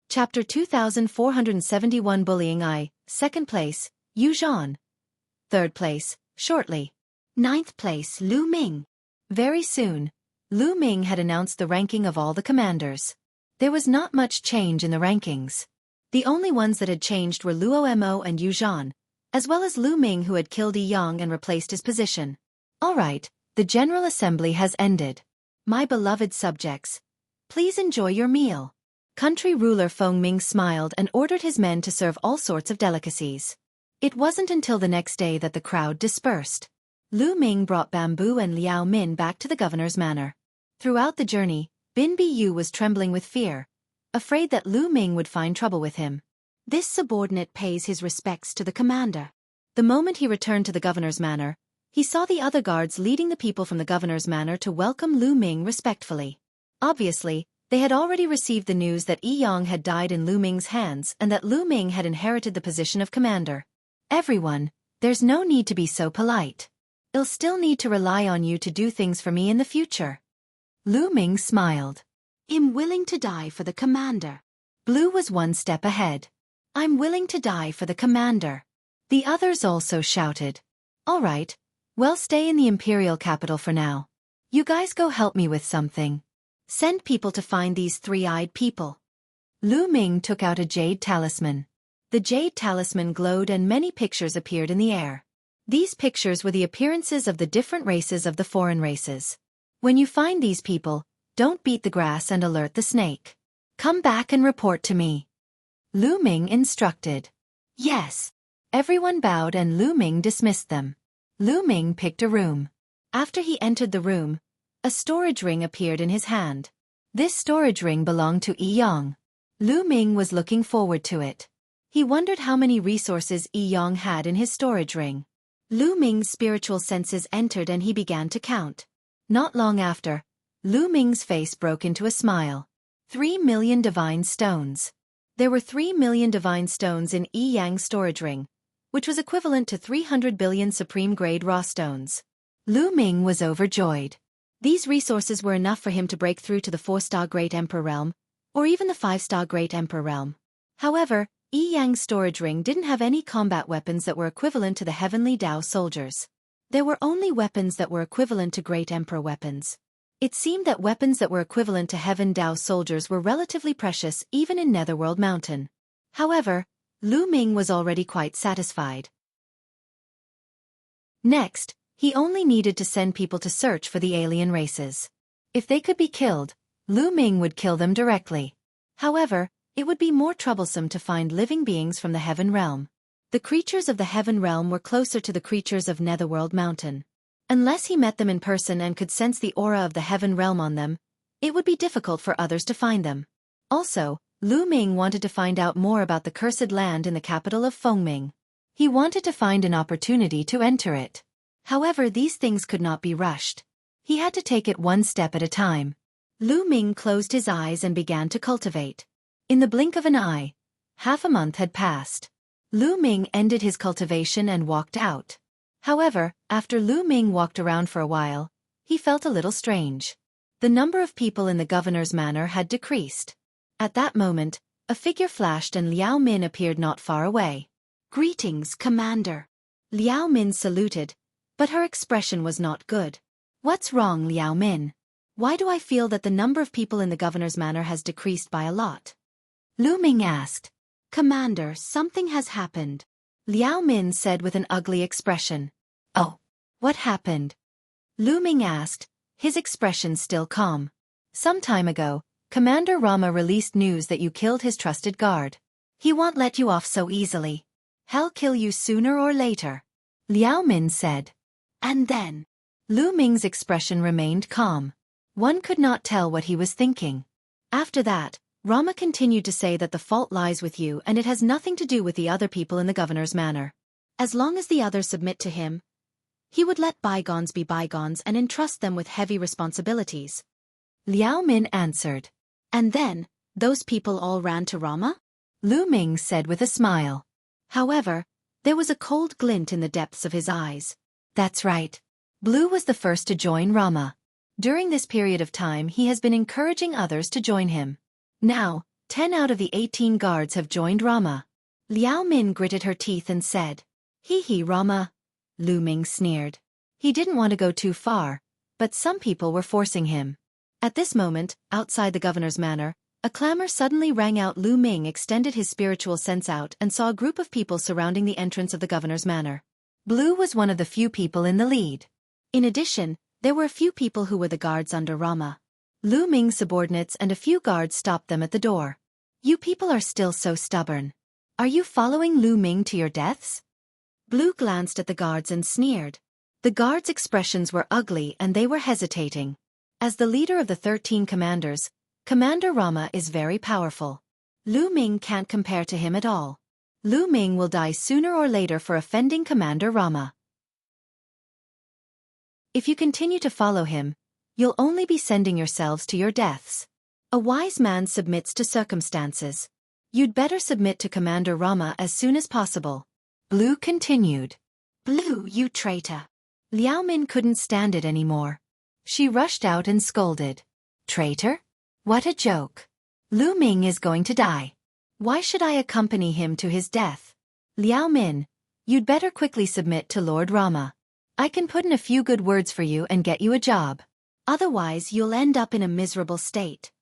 Chapter 2471 Bullying I, Second place, Yu Zhan. Third place, shortly. Ninth place, Lu Ming. Very soon, Lu Ming had announced the ranking of all the commanders. There was not much change in the rankings. The only ones that had changed were Luo Mo and Yu Zhan, as well as Lu Ming, who had killed Yi Yang and replaced his position. "Alright, the General Assembly has ended. My beloved subjects, please enjoy your meal." Country ruler Fengming smiled and ordered his men to serve all sorts of delicacies. It wasn't until the next day that the crowd dispersed. Lu Ming brought Bamboo and Liao Min back to the governor's manor. Throughout the journey, Bin Biyu was trembling with fear, afraid that Lu Ming would find trouble with him. This subordinate pays his respects to the commander. The moment he returned to the governor's manor, he saw the other guards leading the people from the governor's manor to welcome Lu Ming respectfully. Obviously, they had already received the news that Yi Yang had died in Lu Ming's hands and that Lu Ming had inherited the position of commander. "Everyone, there's no need to be so polite. I'll still need to rely on you to do things for me in the future." Lu Ming smiled. "I'm willing to die for the commander." Blue was one step ahead. "I'm willing to die for the commander." The others also shouted. "Alright, well, stay in the imperial capital for now. You guys go help me with something. Send people to find these three-eyed people." Lu Ming took out a jade talisman. The jade talisman glowed and many pictures appeared in the air. These pictures were the appearances of the different races of the foreign races. "When you find these people, don't beat the grass and alert the snake. Come back and report to me," Lu Ming instructed. "Yes." Everyone bowed and Lu Ming dismissed them. Lu Ming picked a room. After he entered the room, a storage ring appeared in his hand. This storage ring belonged to Yi Yang. Lu Ming was looking forward to it. He wondered how many resources Yi Yang had in his storage ring. Lu Ming's spiritual senses entered and he began to count. Not long after, Lu Ming's face broke into a smile. 3 million divine stones. There were 3 million divine stones in Yi Yang's storage ring, which was equivalent to 300 billion supreme-grade raw stones. Lu Ming was overjoyed. These resources were enough for him to break through to the 4-star Great Emperor realm, or even the 5-star Great Emperor realm. However, Yi Yang's storage ring didn't have any combat weapons that were equivalent to the heavenly Dao soldiers. There were only weapons that were equivalent to Great Emperor weapons. It seemed that weapons that were equivalent to Heaven Dao soldiers were relatively precious even in Netherworld Mountain. However, Lu Ming was already quite satisfied. Next, he only needed to send people to search for the alien races. If they could be killed, Lu Ming would kill them directly. However, it would be more troublesome to find living beings from the Heaven Realm. The creatures of the Heaven Realm were closer to the creatures of Netherworld Mountain. Unless he met them in person and could sense the aura of the Heaven Realm on them, it would be difficult for others to find them. Also, Lu Ming wanted to find out more about the cursed land in the capital of Fengming. He wanted to find an opportunity to enter it. However, these things could not be rushed. He had to take it one step at a time. Lu Ming closed his eyes and began to cultivate. In the blink of an eye, half a month had passed. Lu Ming ended his cultivation and walked out. However, after Lu Ming walked around for a while, he felt a little strange. The number of people in the governor's manor had decreased. At that moment, a figure flashed and Liao Min appeared not far away. "Greetings, Commander." Liao Min saluted, but her expression was not good. "What's wrong, Liao Min? Why do I feel that the number of people in the governor's manor has decreased by a lot?" Lu Ming asked. "Commander, something has happened," Liao Min said with an ugly expression. "Oh, what happened?" Lu Ming asked, his expression still calm. "Some time ago, Commander Rama released news that you killed his trusted guard. He won't let you off so easily. He'll kill you sooner or later," Liao Min said. And then, Lu Ming's expression remained calm. One could not tell what he was thinking. After that, Rama continued to say that the fault lies with you and it has nothing to do with the other people in the governor's manor. As long as the others submit to him, he would let bygones be bygones and entrust them with heavy responsibilities. Liao Min answered. "And then, those people all ran to Rama?" Lu Ming said with a smile. However, there was a cold glint in the depths of his eyes. "That's right. Blue was the first to join Rama. During this period of time he has been encouraging others to join him. Now, 10 out of the 18 guards have joined Rama." Liao Min gritted her teeth and said. "Hee Rama." Lu Ming sneered. He didn't want to go too far, but some people were forcing him. At this moment, outside the governor's manor, a clamor suddenly rang out. Lu Ming extended his spiritual sense out and saw a group of people surrounding the entrance of the governor's manor. Blue was one of the few people in the lead. In addition, there were a few people who were the guards under Rama. Lu Ming's subordinates and a few guards stopped them at the door. "You people are still so stubborn. Are you following Lu Ming to your deaths?" Blue glanced at the guards and sneered. The guards' expressions were ugly and they were hesitating. As the leader of the 13 commanders, Commander Rama is very powerful. Lu Ming can't compare to him at all. Lu Ming will die sooner or later for offending Commander Rama. If you continue to follow him, you'll only be sending yourselves to your deaths. A wise man submits to circumstances. You'd better submit to Commander Rama as soon as possible. Blue continued. "Blue, you traitor." Liao Min couldn't stand it anymore. She rushed out and scolded. "Traitor? What a joke. Lu Ming is going to die. Why should I accompany him to his death? Liao Min, you'd better quickly submit to Lord Rama. I can put in a few good words for you and get you a job. Otherwise you'll end up in a miserable state."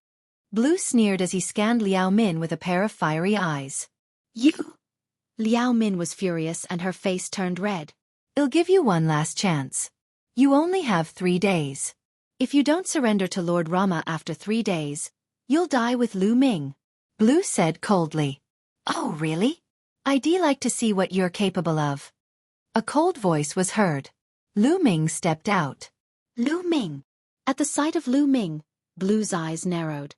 Blue sneered as he scanned Liao Min with a pair of fiery eyes. "You?" Liao Min was furious and her face turned red. "I'll give you one last chance. You only have 3 days. If you don't surrender to Lord Rama after 3 days, you'll die with Lu Ming," Blue said coldly. "Oh really? I'd like to see what you're capable of." A cold voice was heard. Lu Ming stepped out. "Lu Ming." At the sight of Lu Ming, Blue's eyes narrowed.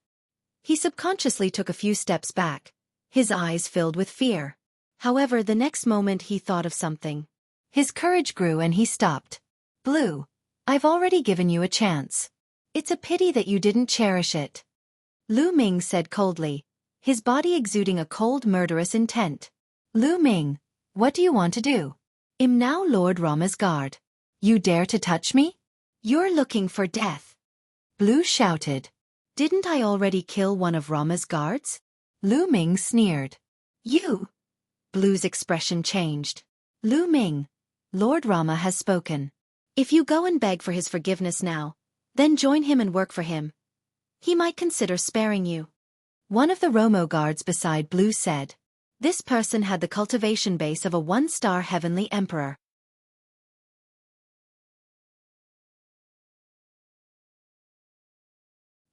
He subconsciously took a few steps back, his eyes filled with fear. However, the next moment he thought of something. His courage grew and he stopped. "Blue, I've already given you a chance. It's a pity that you didn't cherish it," Lu Ming said coldly, his body exuding a cold, murderous intent. "Lu Ming, what do you want to do? I'm now Lord Rama's guard. You dare to touch me? You're looking for death," Blue shouted. "Didn't I already kill one of Rama's guards?" Lu Ming sneered. "You?" Blue's expression changed. "Lu Ming, Lord Rama has spoken. If you go and beg for his forgiveness now, then join him and work for him, he might consider sparing you." One of the Romo guards beside Blue said. This person had the cultivation base of a 1-star heavenly emperor.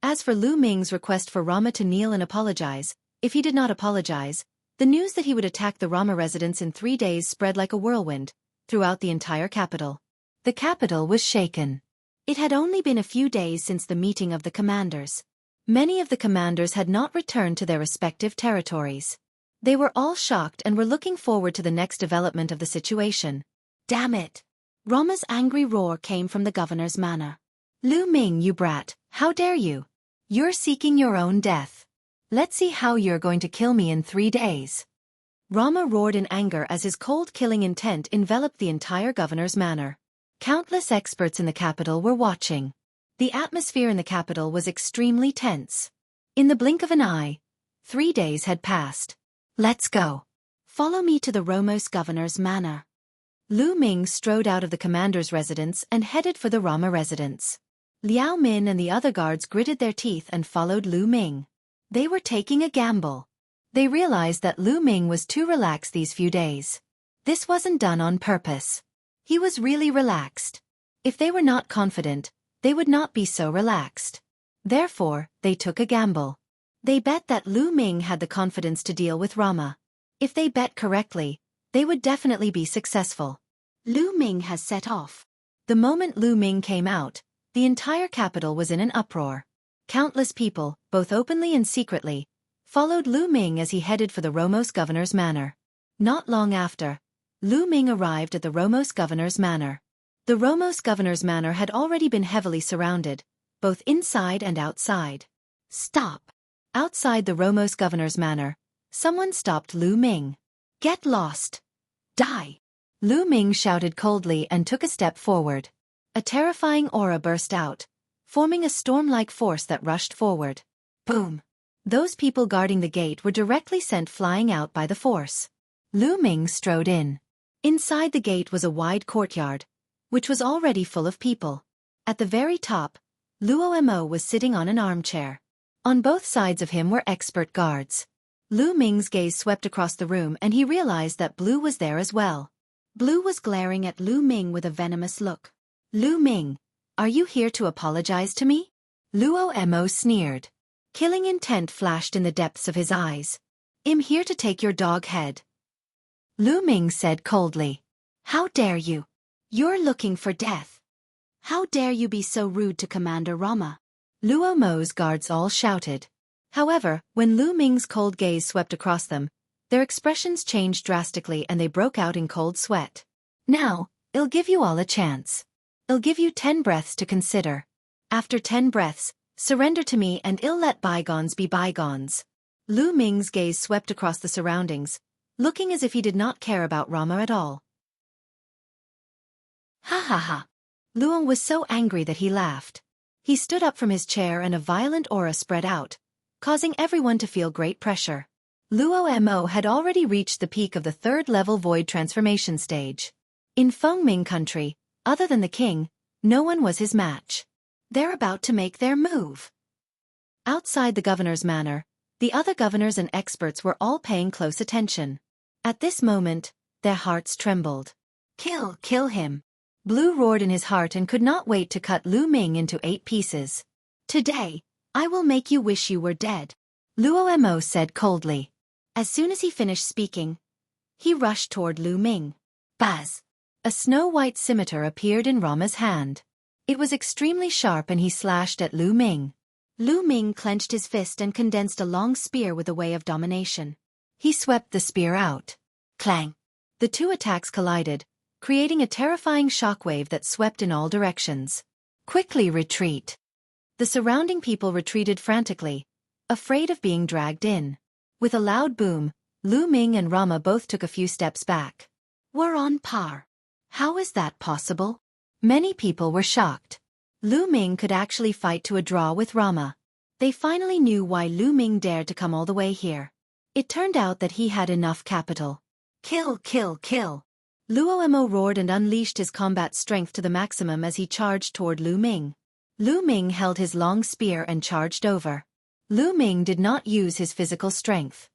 As for Lu Ming's request for Rama to kneel and apologize, if he did not apologize, the news that he would attack the Rama residence in 3 days spread like a whirlwind throughout the entire capital. The capital was shaken. It had only been a few days since the meeting of the commanders. Many of the commanders had not returned to their respective territories. They were all shocked and were looking forward to the next development of the situation. "Damn it!" Rama's angry roar came from the governor's manor. "Lu Ming, you brat, how dare you? You're seeking your own death. Let's see how you're going to kill me in 3 days." Rama roared in anger as his cold killing intent enveloped the entire governor's manor. Countless experts in the capital were watching. The atmosphere in the capital was extremely tense. In the blink of an eye, 3 days had passed. Let's go. Follow me to the Romos governor's manor. Lu Ming strode out of the commander's residence and headed for the Rama residence. Liao Min and the other guards gritted their teeth and followed Lu Ming. They were taking a gamble. They realized that Lu Ming was too relaxed these few days. This wasn't done on purpose. He was really relaxed. If they were not confident, they would not be so relaxed. Therefore, they took a gamble. They bet that Lu Ming had the confidence to deal with Rama. If they bet correctly, they would definitely be successful. Lu Ming has set off. The moment Lu Ming came out, the entire capital was in an uproar. Countless people, both openly and secretly, followed Lu Ming as he headed for the Romos governor's manor. Not long after, Lu Ming arrived at the Romos governor's manor. The Romos governor's manor had already been heavily surrounded, both inside and outside. Stop! Outside the Romos governor's manor, someone stopped Lu Ming. Get lost! Die! Lu Ming shouted coldly and took a step forward. A terrifying aura burst out, forming a storm-like force that rushed forward. Boom! Those people guarding the gate were directly sent flying out by the force. Lu Ming strode in. Inside the gate was a wide courtyard, which was already full of people. At the very top, Luo Mo was sitting on an armchair. On both sides of him were expert guards. Lu Ming's gaze swept across the room and he realized that Blue was there as well. Blue was glaring at Lu Ming with a venomous look. Lu Ming, are you here to apologize to me? Luo Mo sneered. Killing intent flashed in the depths of his eyes. I'm here to take your dog head. Lu Ming said coldly. How dare you? You're looking for death. How dare you be so rude to Commander Rama? Luo Mo's guards all shouted. However, when Lu Ming's cold gaze swept across them, their expressions changed drastically and they broke out in cold sweat. Now, I'll give you all a chance. I'll give you 10 breaths to consider. After 10 breaths, surrender to me and I'll let bygones be bygones. Lu Ming's gaze swept across the surroundings, looking as if he did not care about Rama at all. Ha ha ha. Luo was so angry that he laughed. He stood up from his chair and a violent aura spread out, causing everyone to feel great pressure. Luo Mo had already reached the peak of the 3rd-level void transformation stage. In Fengming country, other than the king, no one was his match. They're about to make their move. Outside the governor's manor, the other governors and experts were all paying close attention. At this moment, their hearts trembled. Kill him. Blue roared in his heart and could not wait to cut Lu Ming into 8 pieces. Today, I will make you wish you were dead. Luo Mo said coldly. As soon as he finished speaking, he rushed toward Lu Ming. Buzz! A snow-white scimitar appeared in Rama's hand. It was extremely sharp and he slashed at Lu Ming. Lu Ming clenched his fist and condensed a long spear with a way of domination. He swept the spear out. Clang! The 2 attacks collided, creating a terrifying shockwave that swept in all directions. Quickly retreat! The surrounding people retreated frantically, afraid of being dragged in. With a loud boom, Lu Ming and Rama both took a few steps back. We're on par. How is that possible? Many people were shocked. Lu Ming could actually fight to a draw with Rama. They finally knew why Lu Ming dared to come all the way here. It turned out that he had enough capital. Kill! Luo Mo roared and unleashed his combat strength to the maximum as he charged toward Lu Ming. Lu Ming held his long spear and charged over. Lu Ming did not use his physical strength.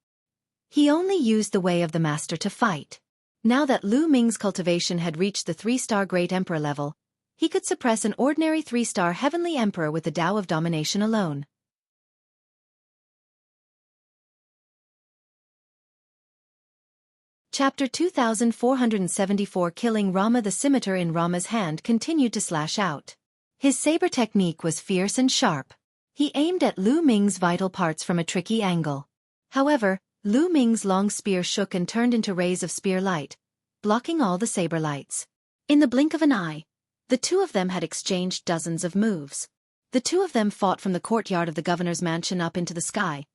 He only used the way of the master to fight. Now that Lu Ming's cultivation had reached the 3-star Great Emperor level, he could suppress an ordinary 3-star Heavenly Emperor with the Tao of Domination alone. Chapter 2474 Killing Rama. The scimitar in Rama's hand continued to slash out. His saber technique was fierce and sharp. He aimed at Lu Ming's vital parts from a tricky angle. However, Lu Ming's long spear shook and turned into rays of spear light, blocking all the saber lights. In the blink of an eye, the 2 of them had exchanged dozens of moves. The 2 of them fought from the courtyard of the governor's mansion up into the sky,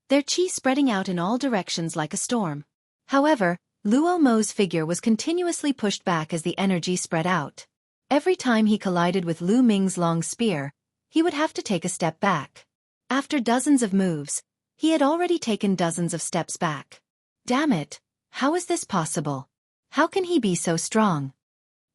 their chi spreading out in all directions like a storm. However, Luo Mo's figure was continuously pushed back as the energy spread out. Every time he collided with Lu Ming's long spear, he would have to take a step back. After dozens of moves, he had already taken dozens of steps back. Damn it, how is this possible? How can he be so strong?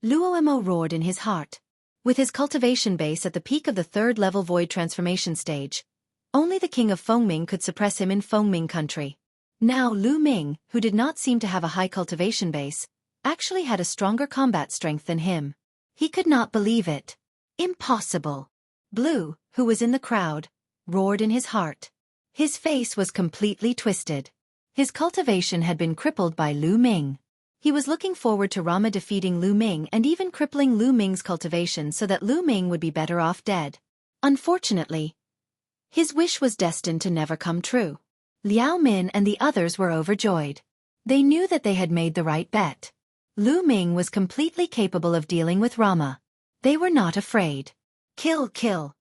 Luo Mo roared in his heart. With his cultivation base at the peak of the third-level void transformation stage, only the king of Fengming could suppress him in Fengming country. Now Lu Ming, who did not seem to have a high cultivation base, actually had a stronger combat strength than him. He could not believe it. Impossible. Blue, who was in the crowd, roared in his heart. His face was completely twisted. His cultivation had been crippled by Lu Ming. He was looking forward to Rama defeating Lu Ming and even crippling Lu Ming's cultivation so that Lu Ming would be better off dead. Unfortunately, his wish was destined to never come true. Liao Min and the others were overjoyed. They knew that they had made the right bet. Lu Ming was completely capable of dealing with Rama. They were not afraid. Kill, kill.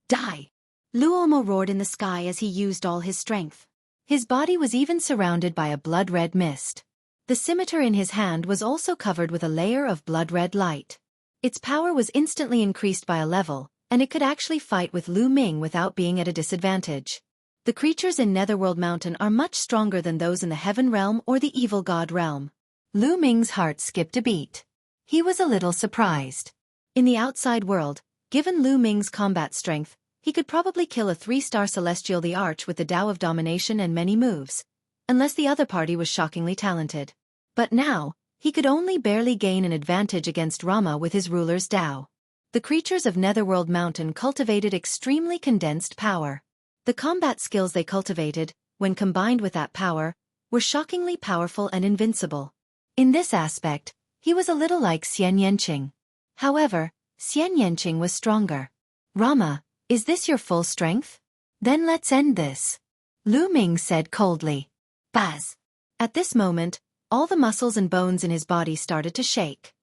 Die. Luo Mo roared in the sky as he used all his strength. His body was even surrounded by a blood-red mist. The scimitar in his hand was also covered with a layer of blood-red light. Its power was instantly increased by a level, and it could actually fight with Lu Ming without being at a disadvantage. The creatures in Netherworld Mountain are much stronger than those in the Heaven Realm or the Evil God Realm. Lu Ming's heart skipped a beat. He was a little surprised. In the outside world, given Lu Ming's combat strength, he could probably kill a 3-star Celestial the Arch with the Tao of Domination and many moves, unless the other party was shockingly talented. But now, he could only barely gain an advantage against Rama with his ruler's Tao. The creatures of Netherworld Mountain cultivated extremely condensed power. The combat skills they cultivated, when combined with that power, were shockingly powerful and invincible. In this aspect, he was a little like Xian Yanqing. However, Xian Yanqing was stronger. Rama, is this your full strength? Then let's end this. Lu Ming said coldly. Buzz. At this moment, all the muscles and bones in his body started to shake.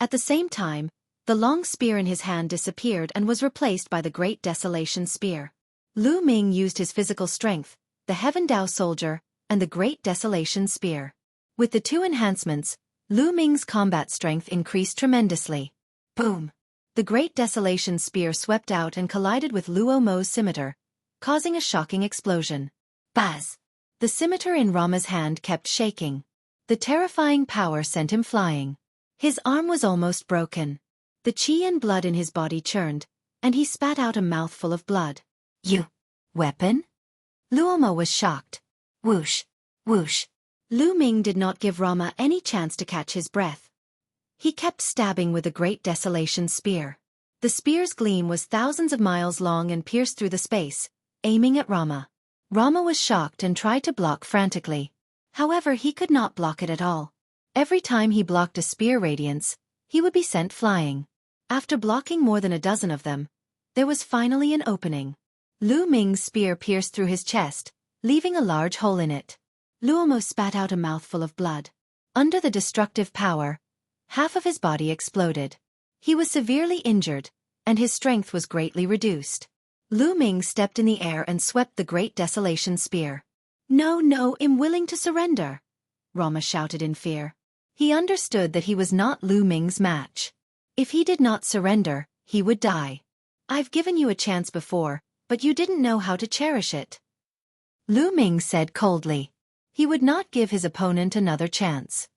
At the same time, the long spear in his hand disappeared and was replaced by the Great Desolation Spear. Lu Ming used his physical strength, the Heaven Dao Soldier, and the Great Desolation Spear. With the two enhancements, Lu Ming's combat strength increased tremendously. Boom! The Great Desolation Spear swept out and collided with Luo Mo's scimitar, causing a shocking explosion. Buzz! The scimitar in Rama's hand kept shaking. The terrifying power sent him flying. His arm was almost broken. The qi and blood in his body churned, and he spat out a mouthful of blood. You! Weapon? Luo Mo was shocked. Whoosh! Whoosh! Lu Ming did not give Rama any chance to catch his breath. He kept stabbing with the Great Desolation Spear. The spear's gleam was thousands of miles long and pierced through the space, aiming at Rama. Rama was shocked and tried to block frantically. However, he could not block it at all. Every time he blocked a spear radiance, he would be sent flying. After blocking more than a dozen of them, there was finally an opening. Lu Ming's spear pierced through his chest, leaving a large hole in it. Luo Mo spat out a mouthful of blood. Under the destructive power, half of his body exploded. He was severely injured, and his strength was greatly reduced. Lu Ming stepped in the air and swept the Great Desolation Spear. No, no, I'm willing to surrender, Rama shouted in fear. He understood that he was not Lu Ming's match. If he did not surrender, he would die. I've given you a chance before, but you didn't know how to cherish it. Lu Ming said coldly. He would not give his opponent another chance.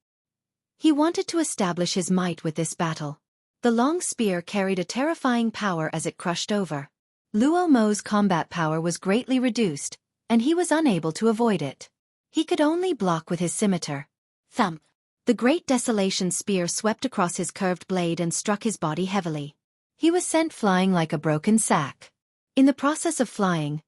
He wanted to establish his might with this battle. The long spear carried a terrifying power as it crushed over. Luo Mo's combat power was greatly reduced, and he was unable to avoid it. He could only block with his scimitar. Thump! The Great Desolation Spear swept across his curved blade and struck his body heavily. He was sent flying like a broken sack. In the process of flying,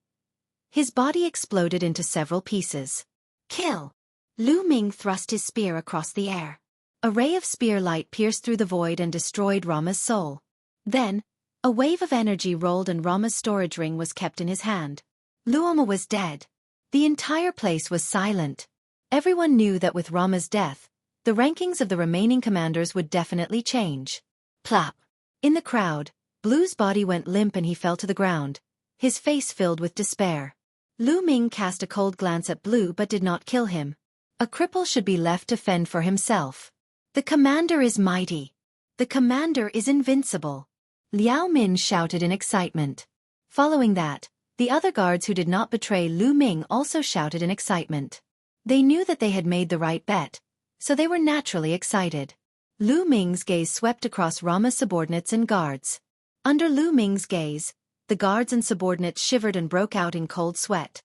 his body exploded into several pieces. Kill! Lu Ming thrust his spear across the air. A ray of spear light pierced through the void and destroyed Rama's soul. Then, a wave of energy rolled and Rama's storage ring was kept in his hand. Luo Mo was dead. The entire place was silent. Everyone knew that with Rama's death, the rankings of the remaining commanders would definitely change. Plop! In the crowd, Blue's body went limp and he fell to the ground, his face filled with despair. Lu Ming cast a cold glance at Blue but did not kill him. A cripple should be left to fend for himself. The commander is mighty. The commander is invincible. Liao Min shouted in excitement. Following that, the other guards who did not betray Lu Ming also shouted in excitement. They knew that they had made the right bet, so they were naturally excited. Lu Ming's gaze swept across Rama's subordinates and guards. Under Lu Ming's gaze, the guards and subordinates shivered and broke out in cold sweat.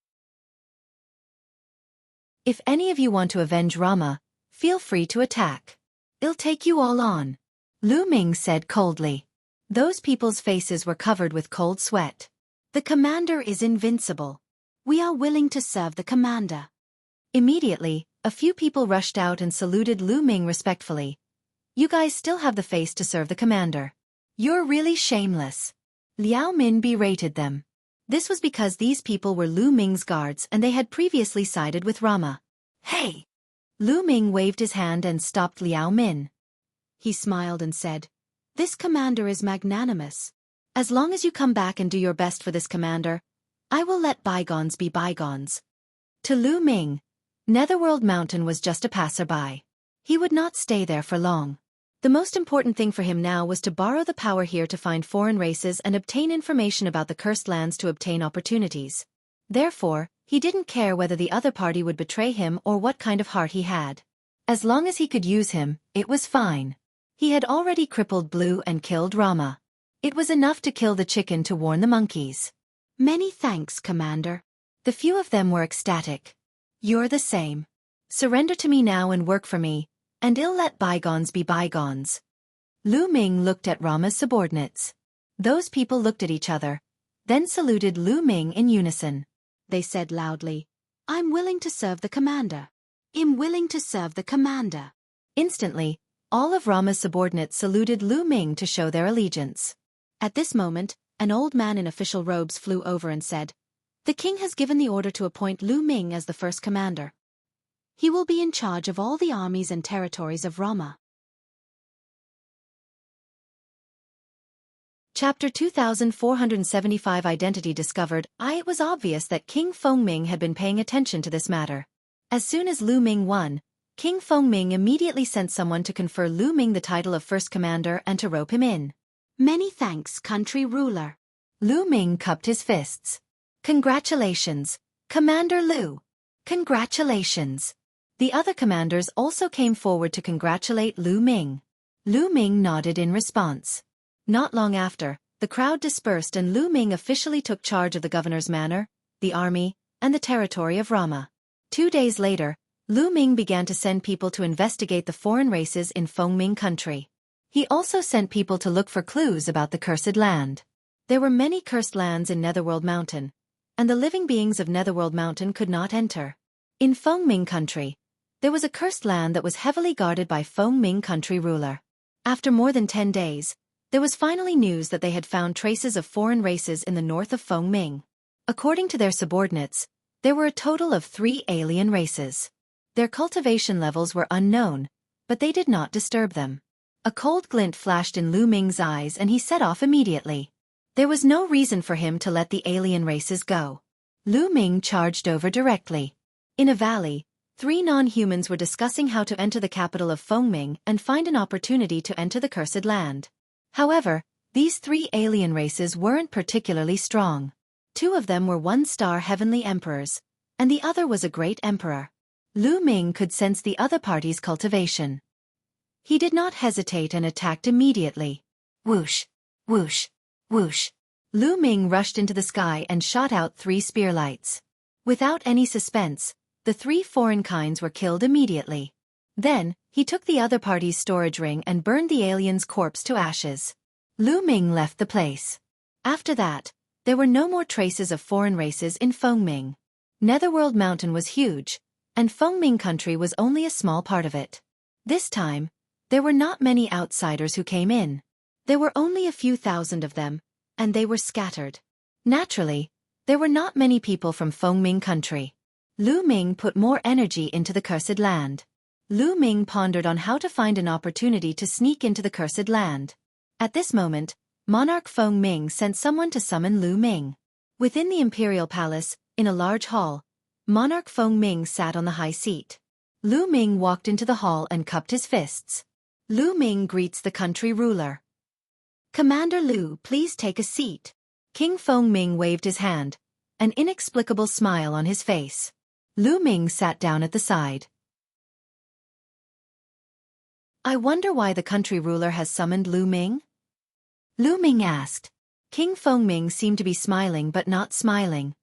If any of you want to avenge Rama, feel free to attack. I'll take you all on, Lu Ming said coldly. Those people's faces were covered with cold sweat. The commander is invincible. We are willing to serve the commander. Immediately, a few people rushed out and saluted Lu Ming respectfully. You guys still have the face to serve the commander. You're really shameless. Liao Min berated them. This was because these people were Lu Ming's guards and they had previously sided with Rama. Hey! Lu Ming waved his hand and stopped Liao Min. He smiled and said, This commander is magnanimous. As long as you come back and do your best for this commander, I will let bygones be bygones. To Lu Ming, Netherworld Mountain was just a passerby. He would not stay there for long. The most important thing for him now was to borrow the power here to find foreign races and obtain information about the cursed lands to obtain opportunities. Therefore, he didn't care whether the other party would betray him or what kind of heart he had. As long as he could use him, it was fine. He had already crippled Blue and killed Rama. It was enough to kill the chicken to warn the monkeys. Many thanks, Commander. The few of them were ecstatic. You're the same. Surrender to me now and work for me, and I'll let bygones be bygones. Lu Ming looked at Rama's subordinates. Those people looked at each other, then saluted Lu Ming in unison. They said loudly, I'm willing to serve the commander. I'm willing to serve the commander. Instantly, all of Rama's subordinates saluted Lu Ming to show their allegiance. At this moment, an old man in official robes flew over and said, The king has given the order to appoint Lu Ming as the first commander. He will be in charge of all the armies and territories of Rama. Chapter 2475 Identity Discovered. It was obvious that King Fengming had been paying attention to this matter. As soon as Lu Ming won, King Fengming immediately sent someone to confer Lu Ming the title of first commander and to rope him in. Many thanks, country ruler. Lu Ming cupped his fists. Congratulations, Commander Lu. Congratulations. The other commanders also came forward to congratulate Lu Ming. Lu Ming nodded in response. Not long after, the crowd dispersed and Lu Ming officially took charge of the governor's manor, the army, and the territory of Rama. 2 days later, Lu Ming began to send people to investigate the foreign races in Fengming country. He also sent people to look for clues about the cursed land. There were many cursed lands in Netherworld Mountain, and the living beings of Netherworld Mountain could not enter. In Fengming country, there was a cursed land that was heavily guarded by Fengming country ruler. After more than 10 days, there was finally news that they had found traces of foreign races in the north of Fengming. According to their subordinates, there were a total of 3 alien races. Their cultivation levels were unknown, but they did not disturb them. A cold glint flashed in Lu Ming's eyes and he set off immediately. There was no reason for him to let the alien races go. Lu Ming charged over directly. In a valley, 3 non-humans were discussing how to enter the capital of Fengming and find an opportunity to enter the cursed land. However, these 3 alien races weren't particularly strong. 2 of them were 1-star heavenly emperors, and the other was a great emperor. Lu Ming could sense the other party's cultivation. He did not hesitate and attacked immediately. Whoosh, whoosh, whoosh. Lu Ming rushed into the sky and shot out 3 spear lights. Without any suspense, the 3 foreign kinds were killed immediately. Then, he took the other party's storage ring and burned the alien's corpse to ashes. Lu Ming left the place. After that, there were no more traces of foreign races in Fengming. Netherworld Mountain was huge, and Fengming country was only a small part of it. This time, there were not many outsiders who came in. There were only a few thousand of them, and they were scattered. Naturally, there were not many people from Fengming country. Lu Ming put more energy into the cursed land. Lu Ming pondered on how to find an opportunity to sneak into the cursed land. At this moment, Monarch Fengming sent someone to summon Lu Ming. Within the imperial palace, In a large hall, Monarch Feng Ming sat on the high seat. Lu Ming walked into the hall and cupped his fists. Lu Ming greets the country ruler. Commander Lu, please take a seat. King Feng Ming waved his hand, an inexplicable smile on his face. Lu Ming sat down at the side. I wonder why the country ruler has summoned Lu Ming? Lu Ming asked. King Feng Ming seemed to be smiling but not smiling.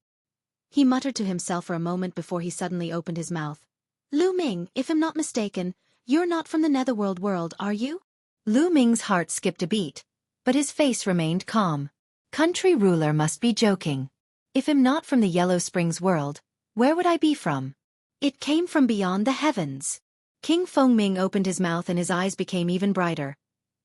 He muttered to himself for a moment before he suddenly opened his mouth. Lu Ming, if I'm not mistaken, you're not from the Netherworld world, are you? Lu Ming's heart skipped a beat, but his face remained calm. Country ruler must be joking. If I'm not from the Yellow Springs world, where would I be from? It came from beyond the heavens. King Feng Ming opened his mouth and his eyes became even brighter.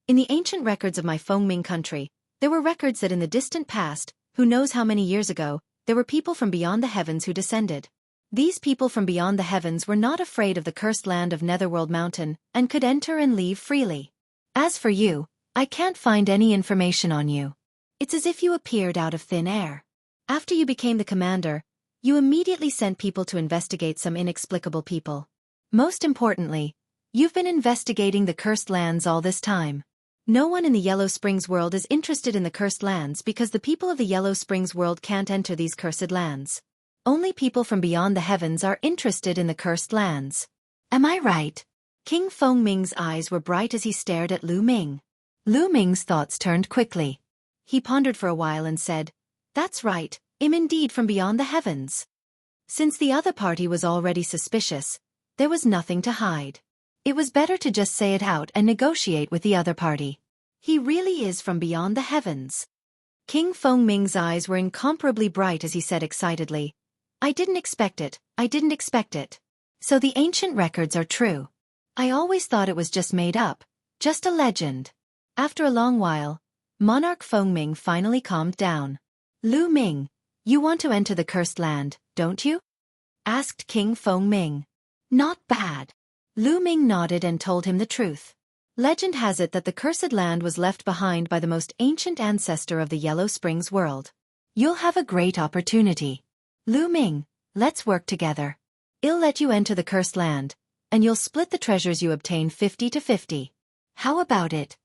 In the ancient records of my Feng Ming country, there were records that in the distant past, who knows how many years ago, there were people from beyond the heavens who descended. These people from beyond the heavens were not afraid of the cursed land of Netherworld Mountain and could enter and leave freely. As for you, I can't find any information on you. It's as if you appeared out of thin air. After you became the commander, you immediately sent people to investigate some inexplicable people. Most importantly, you've been investigating the cursed lands all this time. No one in the Yellow Springs world is interested in the cursed lands because the people of the Yellow Springs world can't enter these cursed lands. Only people from beyond the heavens are interested in the cursed lands. Am I right? King Feng Ming's eyes were bright as he stared at Lu Ming. Lu Ming's thoughts turned quickly. He pondered for a while and said, That's right, I'm indeed from beyond the heavens. Since the other party was already suspicious, there was nothing to hide. It was better to just say it out and negotiate with the other party. He really is from beyond the heavens. King Feng Ming's eyes were incomparably bright as he said excitedly, I didn't expect it, I didn't expect it. So the ancient records are true. I always thought it was just made up, just a legend. After a long while, Monarch Feng Ming finally calmed down. Lu Ming, you want to enter the cursed land, don't you? Asked King Feng Ming. Not bad. Lu Ming nodded and told him the truth. Legend has it that the cursed land was left behind by the most ancient ancestor of the Yellow Springs world. You'll have a great opportunity. Lu Ming, let's work together. I'll let you enter the cursed land, and you'll split the treasures you obtain 50-50. How about it?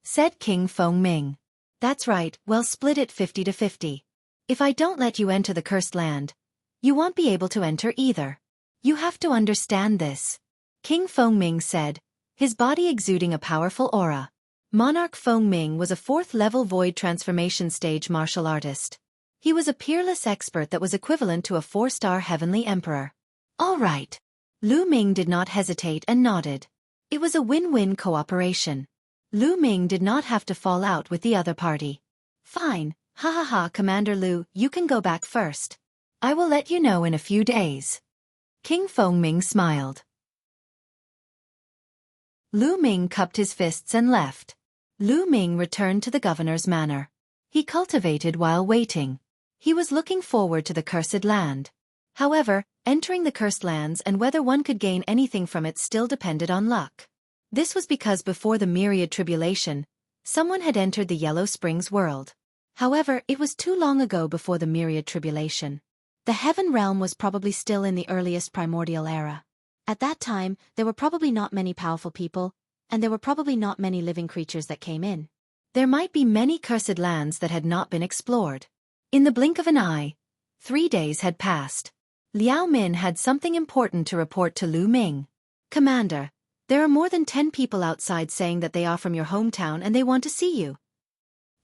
Said King Feng Ming. That's right, we'll split it 50-50. If I don't let you enter the cursed land, you won't be able to enter either. You have to understand this. King Feng Ming said, his body exuding a powerful aura. Monarch Feng Ming was a 4th-level void transformation stage martial artist. He was a peerless expert that was equivalent to a 4-star heavenly emperor. All right. Lu Ming did not hesitate and nodded. It was a win-win cooperation. Lu Ming did not have to fall out with the other party. Fine, ha ha ha, Commander Lu, you can go back first. I will let you know in a few days. King Feng Ming smiled. Lu Ming cupped his fists and left. Lu Ming returned to the governor's manor. He cultivated while waiting. He was looking forward to the cursed land. However, entering the cursed lands and whether one could gain anything from it still depended on luck. This was because before the Myriad tribulation, someone had entered the Yellow Springs world. However, it was too long ago before the Myriad tribulation. The Heaven Realm was probably still in the earliest primordial era. At that time, there were probably not many powerful people, and there were probably not many living creatures that came in. There might be many cursed lands that had not been explored. In the blink of an eye, 3 days had passed. Liao Min had something important to report to Lu Ming. Commander, there are more than 10 people outside saying that they are from your hometown and they want to see you.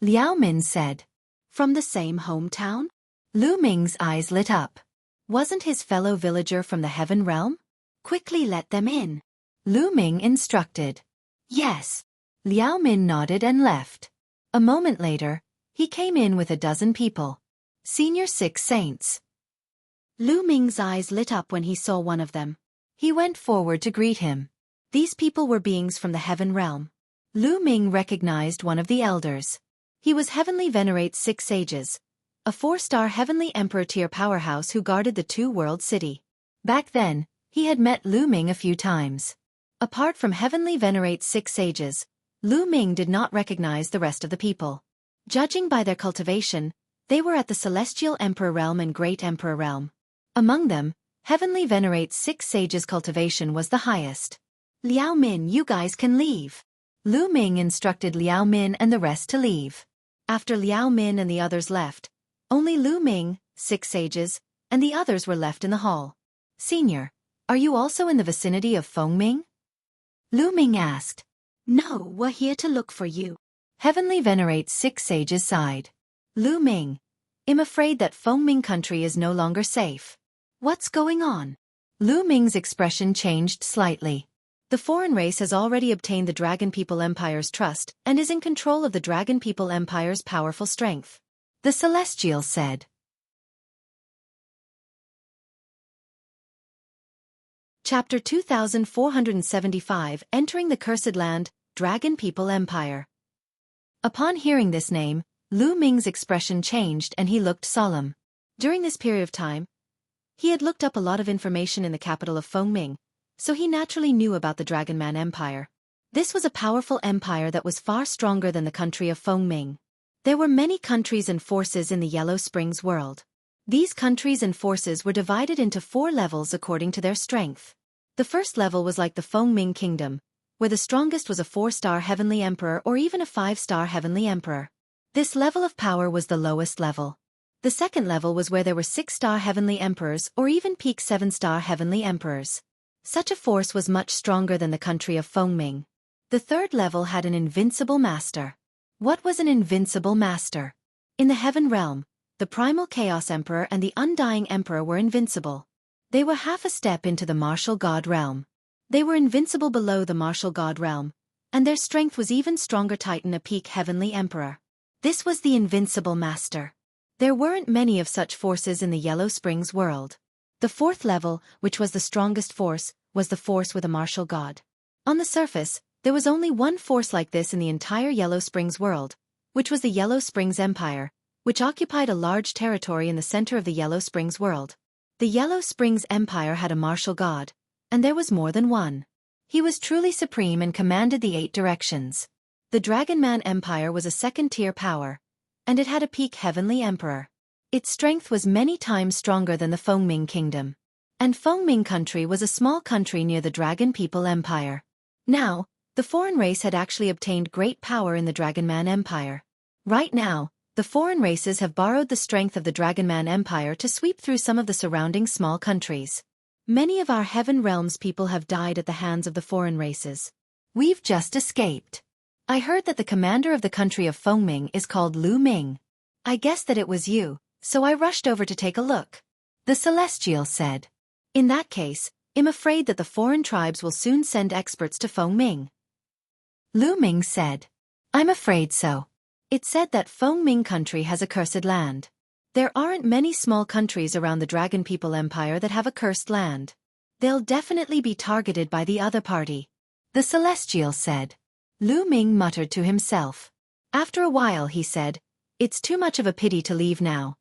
Liao Min said. From the same hometown? Lu Ming's eyes lit up. Wasn't his fellow villager from the Heaven Realm? Quickly let them in. Lu Ming instructed. Yes. Liao Min nodded and left. A moment later, he came in with a dozen people. Senior 6 saints. Lu Ming's eyes lit up when he saw one of them. He went forward to greet him. These people were beings from the Heaven Realm. Lu Ming recognized one of the elders. He was Heavenly Venerate 6 sages, a 4-star Heavenly Emperor tier powerhouse who guarded the 2-world city. Back then, he had met Lu Ming a few times. Apart from Heavenly Venerate 6 sages, Lu Ming did not recognize the rest of the people. Judging by their cultivation, They were at the Celestial Emperor Realm and Great Emperor Realm. Among them, Heavenly Venerate's 6 sages' cultivation was the highest. Liao Min, you guys can leave. Lu Ming instructed Liao Min and the rest to leave. After Liao Min and the others left, only Lu Ming, 6 sages, and the others were left in the hall. Senior, are you also in the vicinity of Fengming? Lu Ming asked. No, we're here to look for you. Heavenly Venerate's 6 sages sighed. Lu Ming, I'm afraid that Fengming country is no longer safe. What's going on? Lu Ming's expression changed slightly. The foreign race has already obtained the Dragon People Empire's trust and is in control of the Dragon People Empire's powerful strength. The Celestial said. Chapter 2475 Entering the Cursed Land, Dragon People Empire. Upon hearing this name, Lu Ming's expression changed and he looked solemn. During this period of time, he had looked up a lot of information in the capital of Fengming, so he naturally knew about the Dragon Man Empire. This was a powerful empire that was far stronger than the country of Fengming. There were many countries and forces in the Yellow Springs world. These countries and forces were divided into 4 levels according to their strength. The first level was like the Fengming Kingdom, where the strongest was a 4-star Heavenly Emperor or even a 5-star Heavenly Emperor. This level of power was the lowest level. The second level was where there were 6-star Heavenly Emperors or even peak 7-star Heavenly Emperors. Such a force was much stronger than the country of Fengming. The third level had an invincible master. What was an invincible master? In the Heaven Realm, the Primal Chaos Emperor and the Undying Emperor were invincible. They were half a step into the Martial God Realm. They were invincible below the Martial God Realm, and their strength was even stronger Titan a peak Heavenly Emperor. This was the invincible master. There weren't many of such forces in the Yellow Springs world. The fourth level, which was the strongest force, was the force with a martial god. On the surface, there was only one force like this in the entire Yellow Springs world, which was the Yellow Springs Empire, which occupied a large territory in the center of the Yellow Springs world. The Yellow Springs Empire had a martial god, and there was more than one. He was truly supreme and commanded the 8 directions. The Dragon Man Empire was a second-tier power, and it had a peak Heavenly Emperor. Its strength was many times stronger than the Fengming Kingdom. And Fengming country was a small country near the Dragon People Empire. Now, the foreign race had actually obtained great power in the Dragon Man Empire. Right now, the foreign races have borrowed the strength of the Dragon Man Empire to sweep through some of the surrounding small countries. Many of our Heaven Realms people have died at the hands of the foreign races. We've just escaped. I heard that the commander of the country of Fengming is called Lu Ming. I guessed that it was you, so I rushed over to take a look. The Celestial said. In that case, I'm afraid that the foreign tribes will soon send experts to Fengming. Lu Ming said. I'm afraid so. It said that Fengming country has a cursed land. There aren't many small countries around the Dragon People Empire that have a cursed land. They'll definitely be targeted by the other party. The Celestial said. Lu Ming muttered to himself. After a while he said, it's too much of a pity to leave now.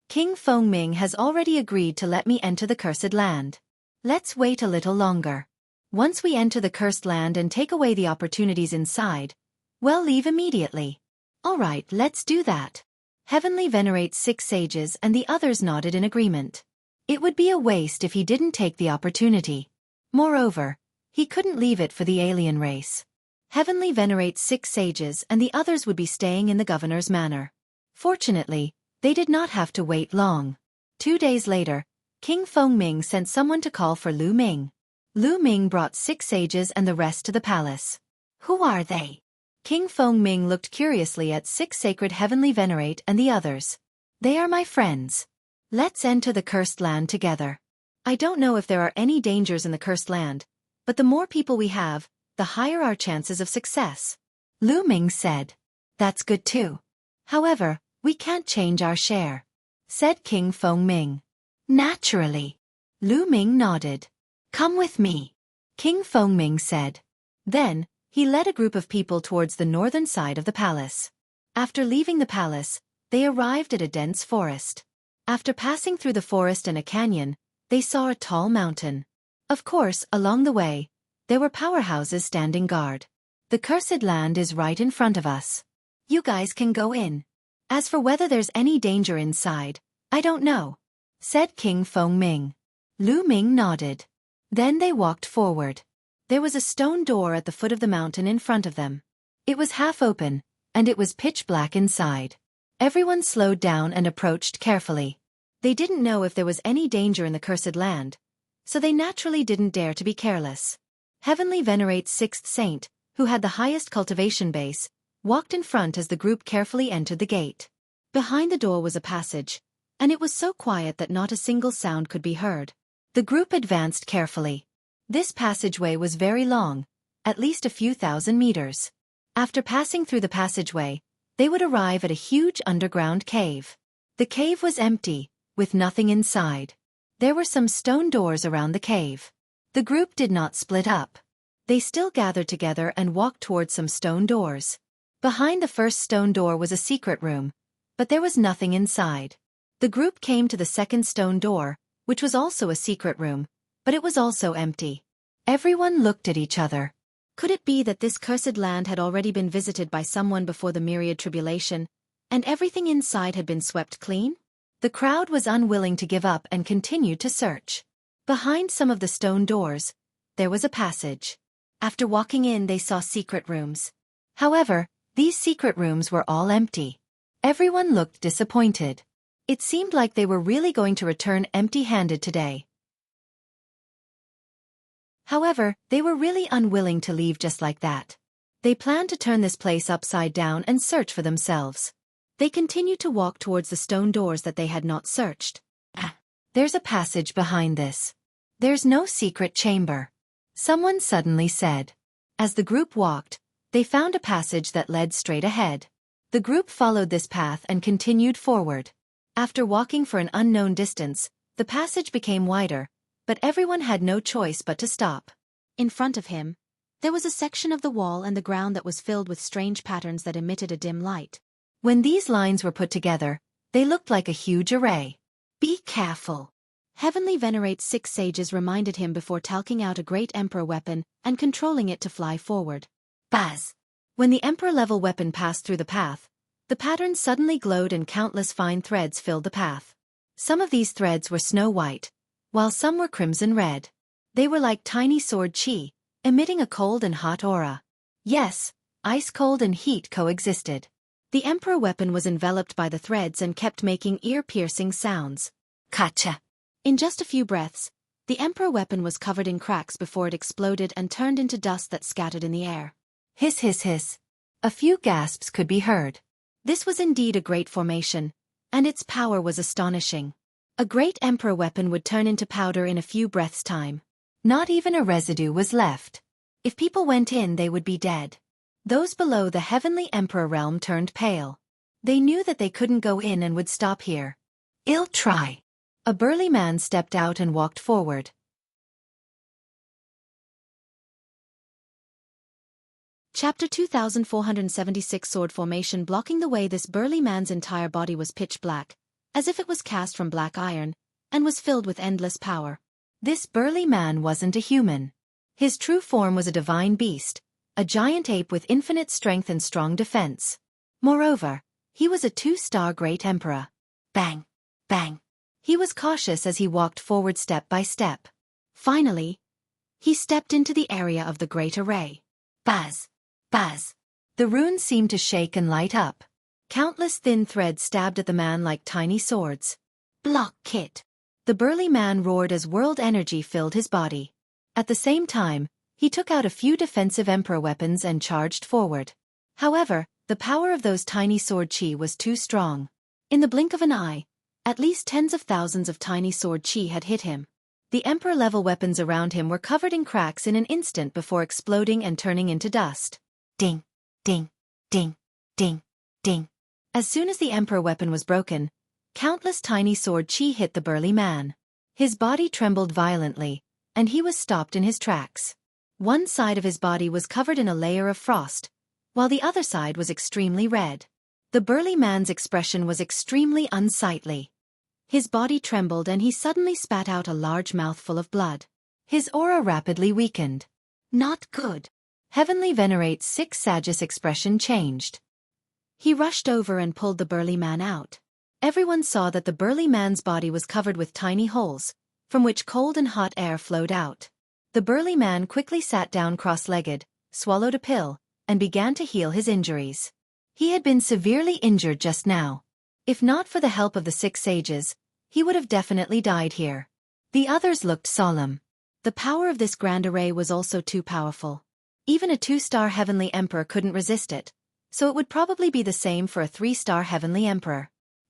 King Fengming has already agreed to let me enter the cursed land. Let's wait a little longer. Once we enter the cursed land and take away the opportunities inside, we'll leave immediately. All right, let's do that. Heavenly Venerate's 6 sages and the others nodded in agreement. It would be a waste if he didn't take the opportunity. Moreover, he couldn't leave it for the alien race. Heavenly Venerate's 6 sages and the others would be staying in the governor's manor. Fortunately, they did not have to wait long. 2 days later, King Fengming sent someone to call for Lu Ming. Lu Ming brought 6 sages and the rest to the palace. Who are they? King Fengming looked curiously at 6 sacred Heavenly Venerate and the others. They are my friends. Let's enter the cursed land together. I don't know if there are any dangers in the cursed land, but the more people we have, the higher our chances of success. Lu Ming said. That's good too. However, we can't change our share, said King Fengming. Naturally. Lu Ming nodded. Come with me, King Fengming said. Then, he led a group of people towards the northern side of the palace. After leaving the palace, they arrived at a dense forest. After passing through the forest and a canyon, they saw a tall mountain. Of course, along the way, there were powerhouses standing guard. The cursed land is right in front of us. You guys can go in. As for whether there's any danger inside, I don't know," said King Feng Ming. Lu Ming nodded. Then they walked forward. There was a stone door at the foot of the mountain in front of them. It was half open, and it was pitch black inside. Everyone slowed down and approached carefully. They didn't know if there was any danger in the cursed land, so they naturally didn't dare to be careless. Heavenly Venerate's sixth saint, who had the highest cultivation base, walked in front as the group carefully entered the gate. Behind the door was a passage, and it was so quiet that not a single sound could be heard. The group advanced carefully. This passageway was very long, at least a few thousand meters. After passing through the passageway, they would arrive at a huge underground cave. The cave was empty, with nothing inside. There were some stone doors around the cave. The group did not split up. They still gathered together and walked towards some stone doors. Behind the first stone door was a secret room, but there was nothing inside. The group came to the second stone door, which was also a secret room, but it was also empty. Everyone looked at each other. Could it be that this cursed land had already been visited by someone before the Myriad tribulation, and everything inside had been swept clean? The crowd was unwilling to give up and continued to search. Behind some of the stone doors, there was a passage. After walking in, they saw secret rooms. However, these secret rooms were all empty. Everyone looked disappointed. It seemed like they were really going to return empty-handed today. However, they were really unwilling to leave just like that. They planned to turn this place upside down and search for themselves. They continued to walk towards the stone doors that they had not searched. There's a passage behind this. There's no secret chamber, someone suddenly said. As the group walked, they found a passage that led straight ahead. The group followed this path and continued forward. After walking for an unknown distance, the passage became wider, but everyone had no choice but to stop. In front of him, there was a section of the wall and the ground that was filled with strange patterns that emitted a dim light. When these lines were put together, they looked like a huge array. Be careful. Heavenly Venerate's 6 sages reminded him before talking out a great Emperor weapon and controlling it to fly forward. Buzz! When the Emperor-level weapon passed through the path, the patterns suddenly glowed and countless fine threads filled the path. Some of these threads were snow-white, while some were crimson-red. They were like tiny sword chi, emitting a cold and hot aura. Yes, ice-cold and heat coexisted. The Emperor weapon was enveloped by the threads and kept making ear-piercing sounds. Kacha! In just a few breaths, the Emperor weapon was covered in cracks before it exploded and turned into dust that scattered in the air. Hiss hiss hiss. A few gasps could be heard. This was indeed a great formation, and its power was astonishing. A great Emperor weapon would turn into powder in a few breaths' time. Not even a residue was left. If people went in, they would be dead. Those below the Heavenly Emperor realm turned pale. They knew that they couldn't go in and would stop here. I'll try. A burly man stepped out and walked forward. Chapter 2476 Sword Formation. Blocking the way, this burly man's entire body was pitch black, as if it was cast from black iron, and was filled with endless power. This burly man wasn't a human. His true form was a divine beast, a giant ape with infinite strength and strong defense. Moreover, he was a 2-star great emperor. Bang! Bang! He was cautious as he walked forward step by step. Finally, he stepped into the area of the great array. Buzz! Buzz! The runes seemed to shake and light up. Countless thin threads stabbed at the man like tiny swords. Block kit! The burly man roared as world energy filled his body. At the same time, he took out a few defensive emperor weapons and charged forward. However, the power of those tiny sword chi was too strong. In the blink of an eye, at least tens of thousands of tiny sword chi had hit him. The emperor-level weapons around him were covered in cracks in an instant before exploding and turning into dust. Ding! Ding! Ding! Ding! Ding! As soon as the emperor weapon was broken, countless tiny sword chi hit the burly man. His body trembled violently, and he was stopped in his tracks. One side of his body was covered in a layer of frost, while the other side was extremely red. The burly man's expression was extremely unsightly. His body trembled and he suddenly spat out a large mouthful of blood. His aura rapidly weakened. Not good. Heavenly Venerate's 6 Sages expression changed. He rushed over and pulled the burly man out. Everyone saw that the burly man's body was covered with tiny holes, from which cold and hot air flowed out. The burly man quickly sat down cross-legged, swallowed a pill, and began to heal his injuries. He had been severely injured just now. If not for the help of the 6 sages, he would have definitely died here. The others looked solemn. The power of this grand array was also too powerful. Even a 2-star heavenly emperor couldn't resist it, so it would probably be the same for a 3-star heavenly emperor.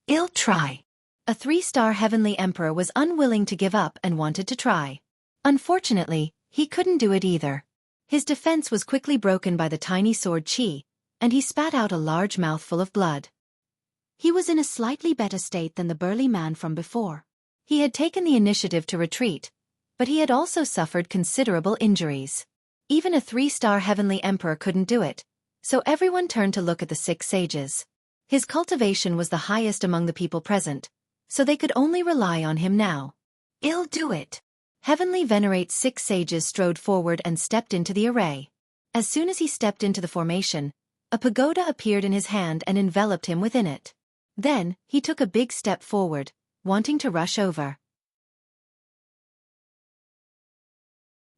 I'll try. A 3-star heavenly emperor was unwilling to give up and wanted to try. Unfortunately, he couldn't do it either. His defense was quickly broken by the tiny sword chi, and he spat out a large mouthful of blood. He was in a slightly better state than the burly man from before. He had taken the initiative to retreat, but he had also suffered considerable injuries. Even a 3-star heavenly emperor couldn't do it, so everyone turned to look at the 6 sages. His cultivation was the highest among the people present, so they could only rely on him now. I'll do it. Heavenly Venerate 6 sages strode forward and stepped into the array. As soon as he stepped into the formation, a pagoda appeared in his hand and enveloped him within it. Then, he took a big step forward, wanting to rush over.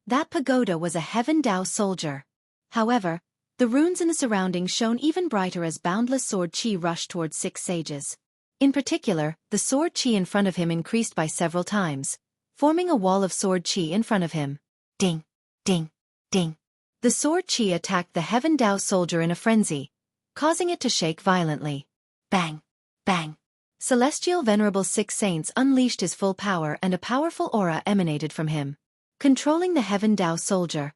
That pagoda was a Heaven Dao soldier. However, the runes in the surroundings shone even brighter as boundless sword chi rushed towards 6 sages. In particular, the sword chi in front of him increased by several times, forming a wall of sword chi in front of him. Ding, ding, ding. The sword chi attacked the Heaven Dao soldier in a frenzy, causing it to shake violently. Bang, bang. Celestial Venerable 6 Saints unleashed his full power and a powerful aura emanated from him. Controlling the Heaven Dao soldier,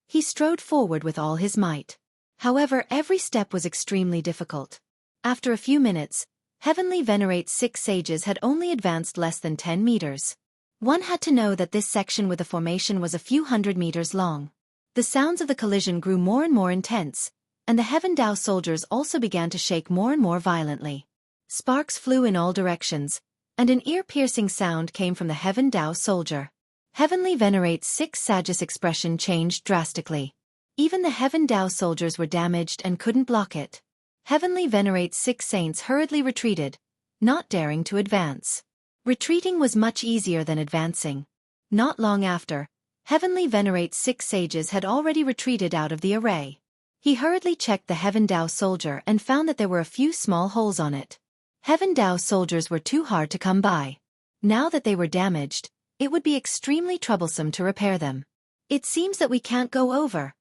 he strode forward with all his might. However, every step was extremely difficult. After a few minutes, Heavenly Venerate 6 sages had only advanced less than 10 meters. One had to know that this section with the formation was a few hundred meters long. The sounds of the collision grew more and more intense, and the Heaven Dao soldiers also began to shake more and more violently. Sparks flew in all directions, and an ear-piercing sound came from the Heaven Dao soldier. Heavenly Venerate 6 sages' expression changed drastically. Even the Heaven Dao soldiers were damaged and couldn't block it. Heavenly Venerate 6 saints hurriedly retreated, not daring to advance. Retreating was much easier than advancing. Not long after, Heavenly Venerate 6 sages had already retreated out of the array. He hurriedly checked the Heaven Dao soldier and found that there were a few small holes on it. Heaven Dao soldiers were too hard to come by. Now that they were damaged, it would be extremely troublesome to repair them. It seems that we can't go over.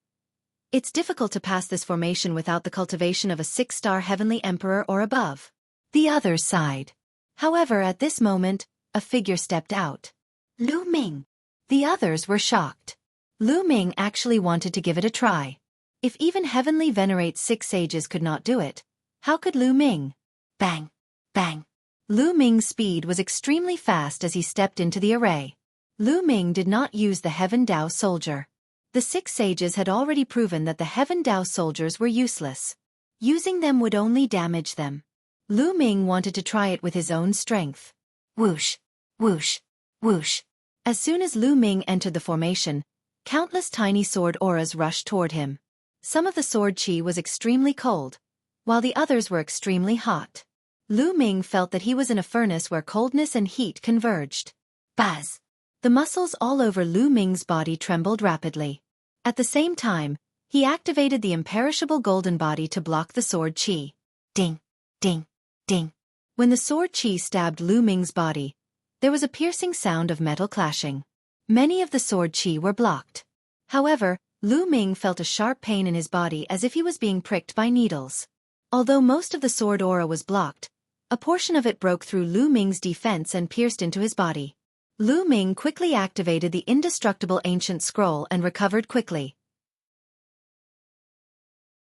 It's difficult to pass this formation without the cultivation of a 6-star heavenly emperor or above. The others sighed. However, at this moment, a figure stepped out. Lu Ming. The others were shocked. Lu Ming actually wanted to give it a try. If even Heavenly Venerate 6 sages could not do it, how could Lu Ming? Bang, bang. Lu Ming's speed was extremely fast as he stepped into the array. Lu Ming did not use the Heaven Dao soldier. The 6 sages had already proven that the Heaven Dao soldiers were useless. Using them would only damage them. Lu Ming wanted to try it with his own strength. Whoosh, whoosh, whoosh. As soon as Lu Ming entered the formation, countless tiny sword auras rushed toward him. Some of the sword chi was extremely cold, while the others were extremely hot. Lu Ming felt that he was in a furnace where coldness and heat converged. Buzz! The muscles all over Lu Ming's body trembled rapidly. At the same time, he activated the imperishable golden body to block the sword chi. Ding, ding, ding. When the sword chi stabbed Lu Ming's body, there was a piercing sound of metal clashing. Many of the sword chi were blocked. However, Lu Ming felt a sharp pain in his body as if he was being pricked by needles. Although most of the sword aura was blocked, a portion of it broke through Lu Ming's defense and pierced into his body. Lu Ming quickly activated the indestructible ancient scroll and recovered quickly.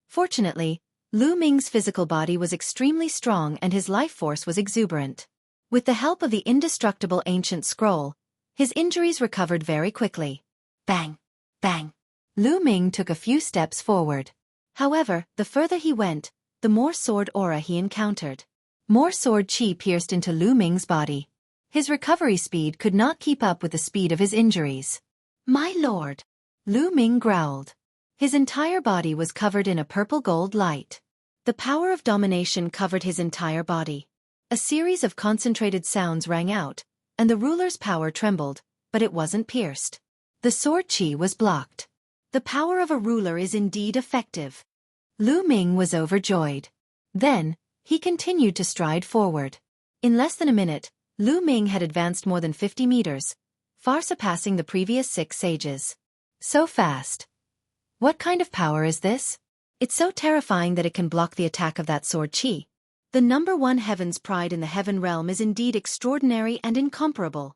Fortunately, Lu Ming's physical body was extremely strong and his life force was exuberant. With the help of the indestructible ancient scroll, his injuries recovered very quickly. Bang! Bang! Lu Ming took a few steps forward. However, the further he went, the more sword aura he encountered. More sword chi pierced into Lu Ming's body. His recovery speed could not keep up with the speed of his injuries. My lord! Lu Ming growled. His entire body was covered in a purple gold light. The power of domination covered his entire body. A series of concentrated sounds rang out, and the ruler's power trembled, but it wasn't pierced. The sword chi was blocked. The power of a ruler is indeed effective. Lu Ming was overjoyed. Then, he continued to stride forward. In less than a minute, Lu Ming had advanced more than 50 meters, far surpassing the previous 6 sages. So fast. What kind of power is this? It's so terrifying that it can block the attack of that sword chi. The number 1 heaven's pride in the heaven realm is indeed extraordinary and incomparable.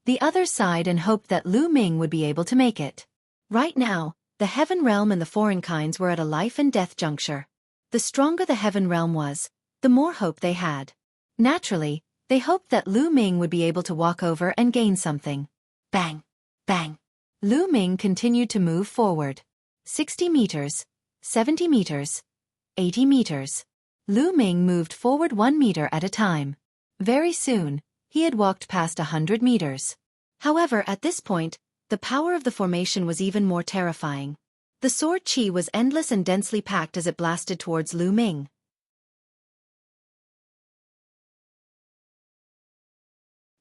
The others sighed and hoped that Lu Ming would be able to make it. Right now, the heaven realm and the foreign kinds were at a life and death juncture. The stronger the heaven realm was, the more hope they had. Naturally, they hoped that Lu Ming would be able to walk over and gain something. Bang! Bang! Lu Ming continued to move forward. 60 meters, 70 meters, 80 meters. Lu Ming moved forward 1 meter at a time. Very soon, he had walked past 100 meters. However, at this point, the power of the formation was even more terrifying. The sword chi was endless and densely packed as it blasted towards Lu Ming.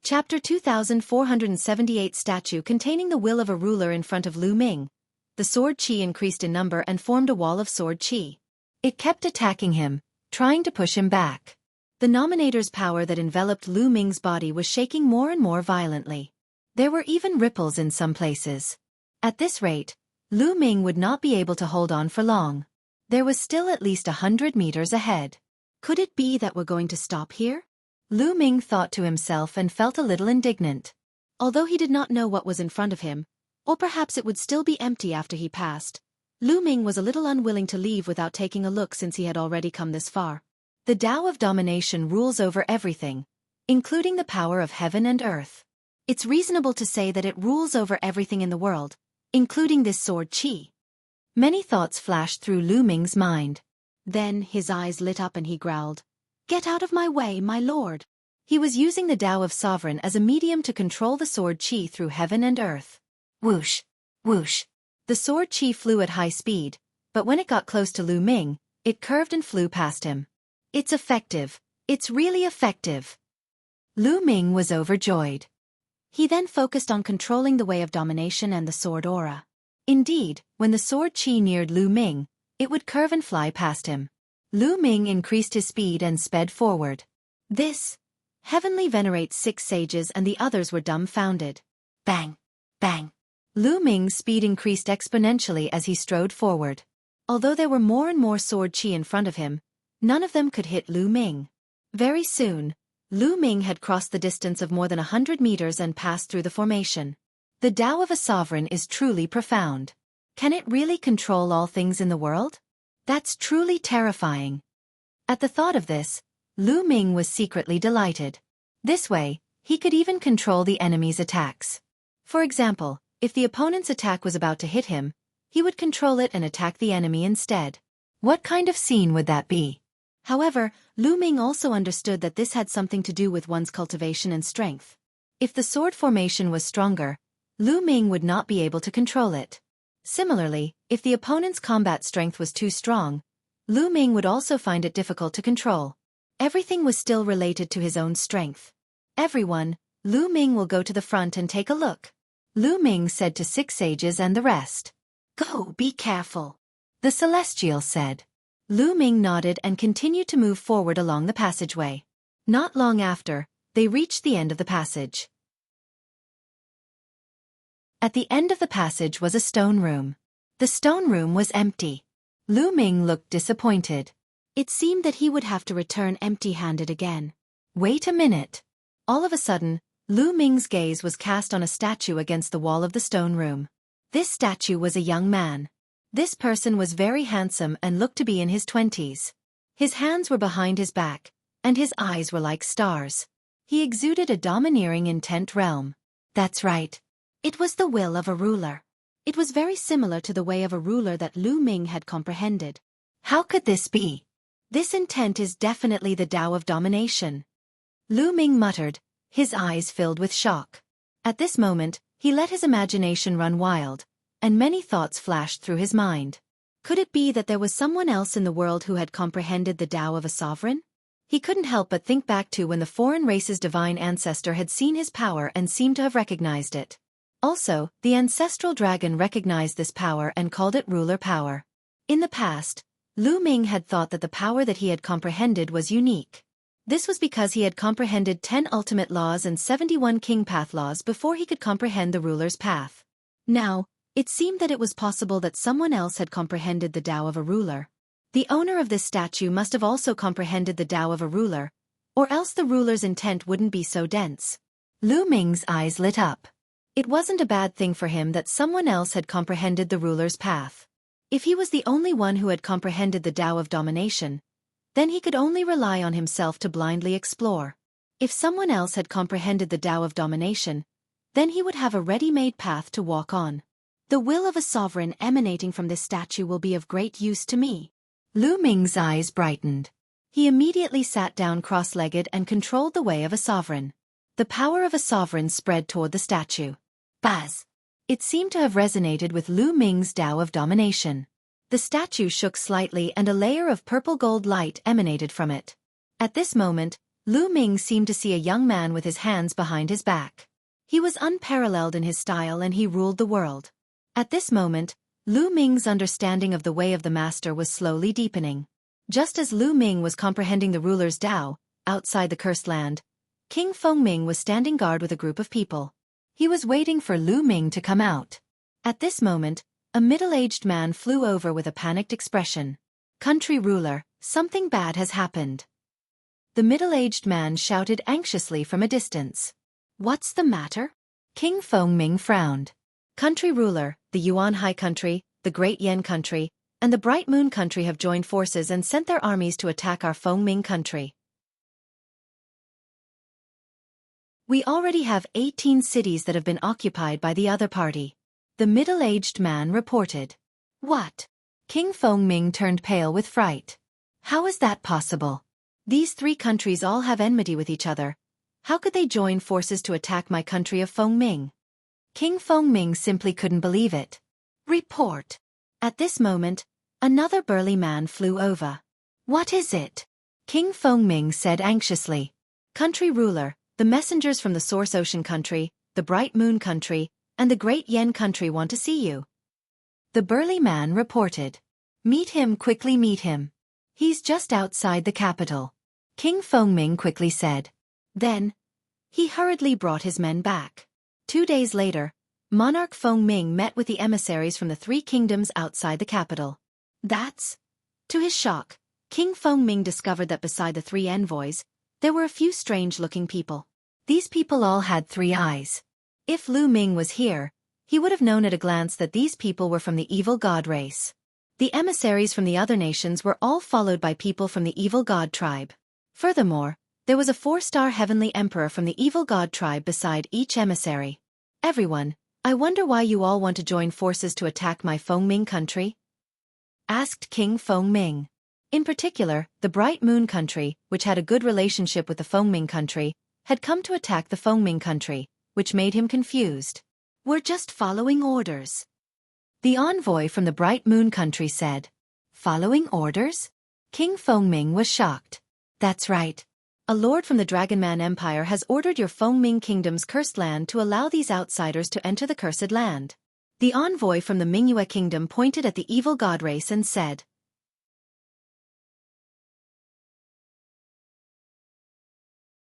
Chapter 2478 Statue containing the will of a ruler in front of Lu Ming. The sword chi increased in number and formed a wall of sword chi. It kept attacking him, trying to push him back. The Nominator's power that enveloped Lu Ming's body was shaking more and more violently. There were even ripples in some places. At this rate, Lu Ming would not be able to hold on for long. There was still at least 100 meters ahead. Could it be that we're going to stop here? Lu Ming thought to himself and felt a little indignant. Although he did not know what was in front of him, or perhaps it would still be empty after he passed, Lu Ming was a little unwilling to leave without taking a look since he had already come this far. The Tao of domination rules over everything, including the power of heaven and earth. It's reasonable to say that it rules over everything in the world, including this sword chi. Many thoughts flashed through Lu Ming's mind. Then his eyes lit up and he growled, "Get out of my way, my lord." He was using the Tao of Sovereign as a medium to control the sword chi through heaven and earth. Whoosh! Whoosh! The sword chi flew at high speed, but when it got close to Lu Ming, it curved and flew past him. It's effective. It's really effective. Lu Ming was overjoyed. He then focused on controlling the way of domination and the sword aura. Indeed, when the sword chi neared Lu Ming, it would curve and fly past him. Lu Ming increased his speed and sped forward. This heavenly venerates 6 sages and the others were dumbfounded. Bang! Bang! Lu Ming's speed increased exponentially as he strode forward. Although there were more and more sword chi in front of him, none of them could hit Lu Ming. Very soon, Lu Ming had crossed the distance of more than 100 meters and passed through the formation. The Tao of a sovereign is truly profound. Can it really control all things in the world? That's truly terrifying. At the thought of this, Lu Ming was secretly delighted. This way, he could even control the enemy's attacks. For example, if the opponent's attack was about to hit him, he would control it and attack the enemy instead. What kind of scene would that be? However, Lu Ming also understood that this had something to do with one's cultivation and strength. If the sword formation was stronger, Lu Ming would not be able to control it. Similarly, if the opponent's combat strength was too strong, Lu Ming would also find it difficult to control. Everything was still related to his own strength. Everyone, Lu Ming will go to the front and take a look. Lu Ming said to 6 sages and the rest. Go, be careful. The Celestial said. Lu Ming nodded and continued to move forward along the passageway. Not long after, they reached the end of the passage. At the end of the passage was a stone room. The stone room was empty. Lu Ming looked disappointed. It seemed that he would have to return empty-handed again. Wait a minute. All of a sudden, Lu Ming's gaze was cast on a statue against the wall of the stone room. This statue was a young man. This person was very handsome and looked to be in his 20s. His hands were behind his back, and his eyes were like stars. He exuded a domineering intent realm. That's right. It was the will of a ruler. It was very similar to the way of a ruler that Lu Ming had comprehended. How could this be? This intent is definitely the Tao of domination. Lu Ming muttered, his eyes filled with shock. At this moment, he let his imagination run wild, and many thoughts flashed through his mind. Could it be that there was someone else in the world who had comprehended the Tao of a sovereign? He couldn't help but think back to when the foreign race's divine ancestor had seen his power and seemed to have recognized it. Also, the ancestral dragon recognized this power and called it ruler power. In the past, Lu Ming had thought that the power that he had comprehended was unique. This was because he had comprehended 10 ultimate laws and 71 king path laws before he could comprehend the ruler's path. Now, it seemed that it was possible that someone else had comprehended the Tao of a ruler. The owner of this statue must have also comprehended the Tao of a ruler, or else the ruler's intent wouldn't be so dense. Lu Ming's eyes lit up. It wasn't a bad thing for him that someone else had comprehended the ruler's path. If he was the only one who had comprehended the Tao of domination, then he could only rely on himself to blindly explore. If someone else had comprehended the Tao of domination, then he would have a ready-made path to walk on. The will of a sovereign emanating from this statue will be of great use to me. Lu Ming's eyes brightened. He immediately sat down cross-legged and controlled the way of a sovereign. The power of a sovereign spread toward the statue. Buzz! It seemed to have resonated with Lu Ming's Tao of domination. The statue shook slightly and a layer of purple-gold light emanated from it. At this moment, Lu Ming seemed to see a young man with his hands behind his back. He was unparalleled in his style and he ruled the world. At this moment, Lu Ming's understanding of the way of the master was slowly deepening. Just as Lu Ming was comprehending the ruler's Tao, outside the cursed land, King Fengming was standing guard with a group of people. He was waiting for Lu Ming to come out. At this moment, a middle-aged man flew over with a panicked expression. "Country ruler, something bad has happened." The middle-aged man shouted anxiously from a distance. "What's the matter?" King Fengming frowned. "Country ruler, the Yuan High Country, the Great Yan Country, and the Bright Moon Country have joined forces and sent their armies to attack our Fengming Country. We already have 18 cities that have been occupied by the other party," the middle-aged man reported. "What?" King Fengming turned pale with fright. "How is that possible? These 3 countries all have enmity with each other. How could they join forces to attack my country of Fengming?" King Fengming simply couldn't believe it. "Report." At this moment, another burly man flew over. "What is it?" King Fengming said anxiously. "Country ruler, the messengers from the Source Ocean Country, the Bright Moon Country, and the Great Yan Country want to see you," the burly man reported. "Meet him quickly, meet him. He's just outside the capital," King Fengming quickly said. Then, he hurriedly brought his men back. 2 days later, Monarch Fengming met with the emissaries from the 3 kingdoms outside the capital. To his shock, King Fengming discovered that beside the 3 envoys, there were a few strange-looking people. These people all had 3 eyes. If Lu Ming was here, he would have known at a glance that these people were from the evil god race. The emissaries from the other nations were all followed by people from the evil god tribe. Furthermore, there was a 4-star heavenly emperor from the evil god tribe beside each emissary. "Everyone, I wonder why you all want to join forces to attack my Fengming country?" asked King Fengming. In particular, the Bright Moon Country, which had a good relationship with the Fengming country, had come to attack the Fengming country, which made him confused. "We're just following orders," the envoy from the Bright Moon Country said. "Following orders?" King Fengming was shocked. "That's right. A lord from the Dragonman Empire has ordered your Fengming Kingdom's cursed land to allow these outsiders to enter the cursed land." The envoy from the Mingyue Kingdom pointed at the evil god race and said.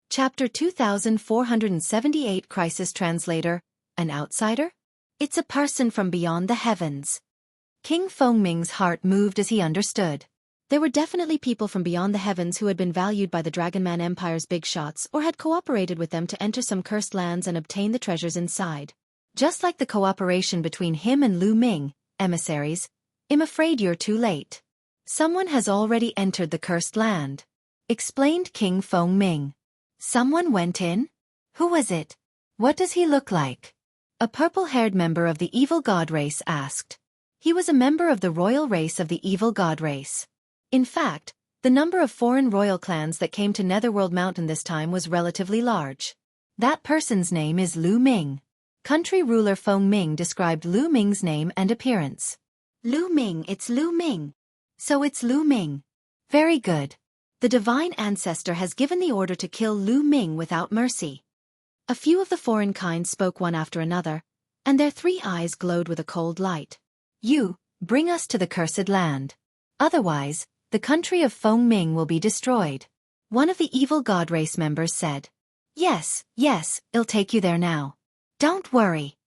Chapter 2478 Crisis Translator, An outsider? It's a person from beyond the heavens. King Fengming's heart moved as he understood. There were definitely people from beyond the heavens who had been valued by the Dragonman Empire's big shots or had cooperated with them to enter some cursed lands and obtain the treasures inside. Just like the cooperation between him and Lu Ming, emissaries, "I'm afraid you're too late. Someone has already entered the cursed land," explained King Fengming. "Someone went in? Who was it? What does he look like?" A purple-haired member of the evil god race asked. He was a member of the royal race of the evil god race. In fact, the number of foreign royal clans that came to Netherworld Mountain this time was relatively large. That person's name is Lu Ming. Country ruler Fengming described Lu Ming's name and appearance. Lu Ming, it's Lu Ming. So it's Lu Ming. Very good. The divine ancestor has given the order to kill Lu Ming without mercy. A few of the foreign kind spoke one after another, and their 3 eyes glowed with a cold light. You, bring us to the cursed land. Otherwise, the country of Feng Ming will be destroyed. One of the evil god race members said. Yes, I'll take you there now. Don't worry.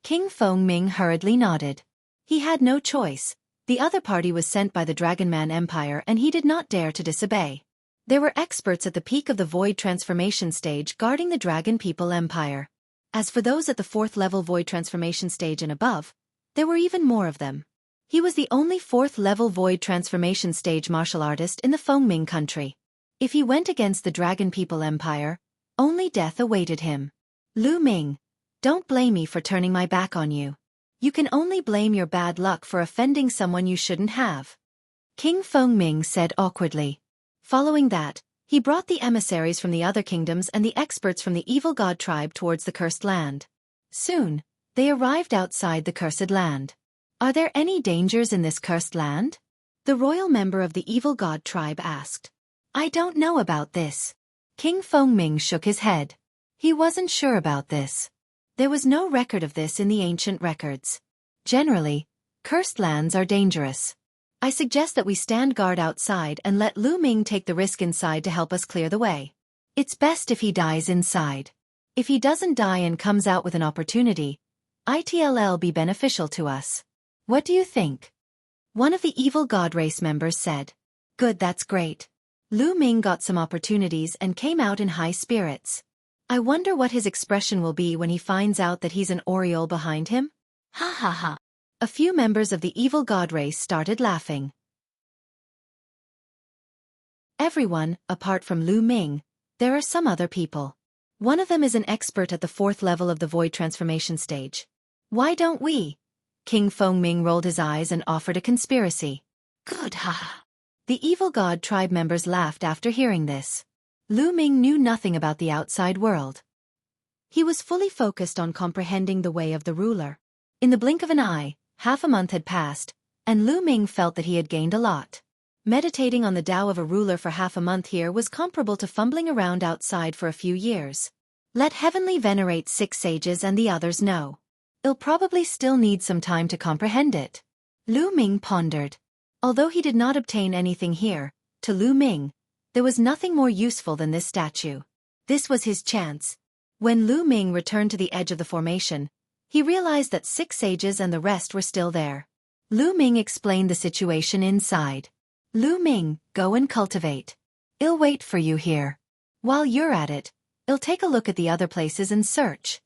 King Feng Ming hurriedly nodded. He had no choice. The other party was sent by the Dragonman Empire and he did not dare to disobey. There were experts at the peak of the Void Transformation stage guarding the Dragon People Empire. As for those at the 4th level Void Transformation stage and above, there were even more of them. He was the only 4th level Void Transformation stage martial artist in the Feng Ming country. If he went against the Dragon People Empire, only death awaited him. Lu Ming, don't blame me for turning my back on you. You can only blame your bad luck for offending someone you shouldn't have. King Feng Ming said awkwardly. Following that, he brought the emissaries from the other kingdoms and the experts from the evil god tribe towards the cursed land. Soon, they arrived outside the cursed land. Are there any dangers in this cursed land? The royal member of the evil god tribe asked. I don't know about this. King Feng Ming shook his head. He wasn't sure about this. There was no record of this in the ancient records. Generally, cursed lands are dangerous. I suggest that we stand guard outside and let Lu Ming take the risk inside to help us clear the way. It's best if he dies inside. If he doesn't die and comes out with an opportunity, it'll be beneficial to us. What do you think? One of the evil god race members said. Good, that's great. Lu Ming got some opportunities and came out in high spirits. I wonder what his expression will be when he finds out that he's an aureole behind him? Ha ha ha. A few members of the evil god race started laughing. Everyone, apart from Lu Ming, there are some other people. One of them is an expert at the 4th level of the Void Transformation stage. Why don't we? King Feng Ming rolled his eyes and offered a conspiracy. Good, ha. The evil god tribe members laughed after hearing this. Lu Ming knew nothing about the outside world. He was fully focused on comprehending the way of the ruler. In the blink of an eye, half a month had passed, and Lu Ming felt that he had gained a lot. Meditating on the Tao of a ruler for half a month here was comparable to fumbling around outside for a few years. Let Heavenly venerate 6 sages and the others know. He'll probably still need some time to comprehend it. Lu Ming pondered. Although he did not obtain anything here, to Lu Ming, there was nothing more useful than this statue. This was his chance. When Lu Ming returned to the edge of the formation, he realized that 6 sages and the rest were still there. Lu Ming explained the situation inside. Lu Ming, go and cultivate. I'll wait for you here. While you're at it, I'll take a look at the other places and search.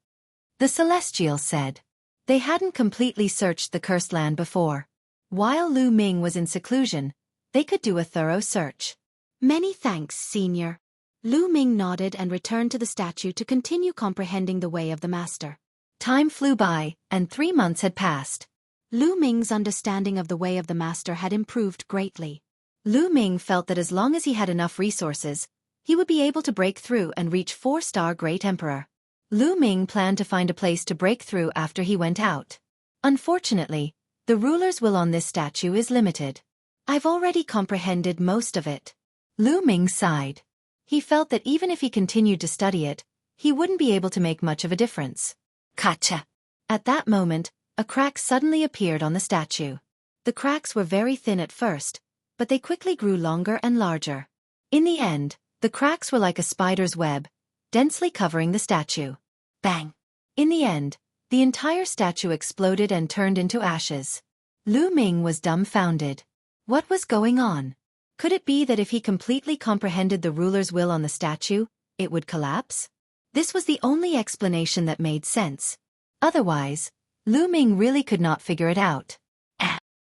The Celestial said. They hadn't completely searched the cursed land before. While Lu Ming was in seclusion, they could do a thorough search. Many thanks, Senior. Lu Ming nodded and returned to the statue to continue comprehending the way of the master. Time flew by, and 3 months had passed. Lu Ming's understanding of the way of the master had improved greatly. Lu Ming felt that as long as he had enough resources, he would be able to break through and reach 4-star Great Emperor. Lu Ming planned to find a place to break through after he went out. Unfortunately, the ruler's will on this statue is limited. I've already comprehended most of it. Lu Ming sighed. He felt that even if he continued to study it, he wouldn't be able to make much of a difference. Gotcha! At that moment, a crack suddenly appeared on the statue. The cracks were very thin at first, but they quickly grew longer and larger. In the end, the cracks were like a spider's web, densely covering the statue. Bang! In the end, the entire statue exploded and turned into ashes. Lu Ming was dumbfounded. What was going on? Could it be that if he completely comprehended the ruler's will on the statue, it would collapse? This was the only explanation that made sense. Otherwise, Lu Ming really could not figure it out.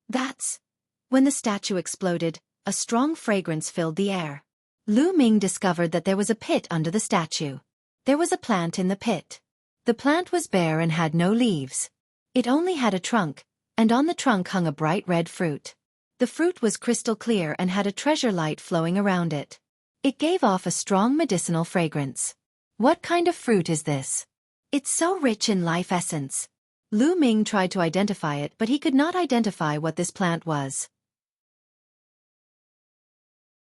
That's... When the statue exploded, a strong fragrance filled the air. Lu Ming discovered that there was a pit under the statue. There was a plant in the pit. The plant was bare and had no leaves. It only had a trunk, and on the trunk hung a bright red fruit. The fruit was crystal clear and had a treasure light flowing around it. It gave off a strong medicinal fragrance. What kind of fruit is this? It's so rich in life essence. Lu Ming tried to identify it, but he could not identify what this plant was.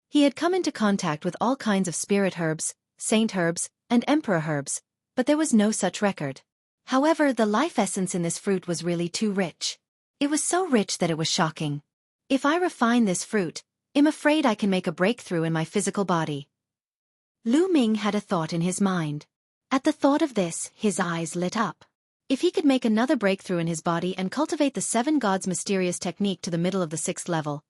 He had come into contact with all kinds of spirit herbs, saint herbs, and emperor herbs, but there was no such record. However, the life essence in this fruit was really too rich. It was so rich that it was shocking. If I refine this fruit, I'm afraid I can make a breakthrough in my physical body. Lu Ming had a thought in his mind. At the thought of this, his eyes lit up. If he could make another breakthrough in his body and cultivate the 7 gods' mysterious technique to the middle of the 6th level,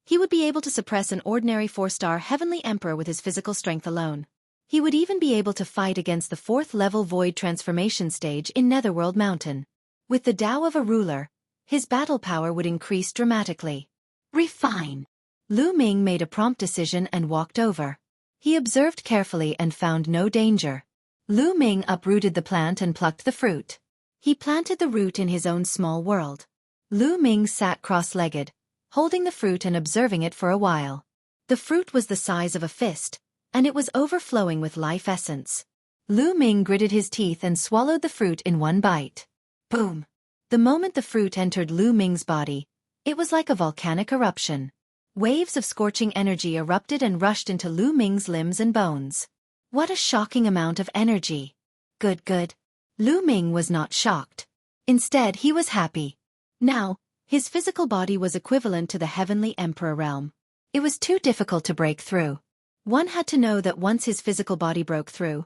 he would be able to suppress an ordinary 4-star heavenly emperor with his physical strength alone. He would even be able to fight against the 4th level void transformation stage in Netherworld Mountain. With the Tao of a ruler, his battle power would increase dramatically. Refine. Lu Ming made a prompt decision and walked over. He observed carefully and found no danger. Lu Ming uprooted the plant and plucked the fruit. He planted the root in his own small world. Lu Ming sat cross-legged, holding the fruit and observing it for a while. The fruit was the size of a fist, and it was overflowing with life essence. Lu Ming gritted his teeth and swallowed the fruit in one bite. Boom! The moment the fruit entered Lu Ming's body, it was like a volcanic eruption. Waves of scorching energy erupted and rushed into Lu Ming's limbs and bones. What a shocking amount of energy! Good. Lu Ming was not shocked. Instead, he was happy. Now, his physical body was equivalent to the heavenly emperor realm. It was too difficult to break through. One had to know that once his physical body broke through,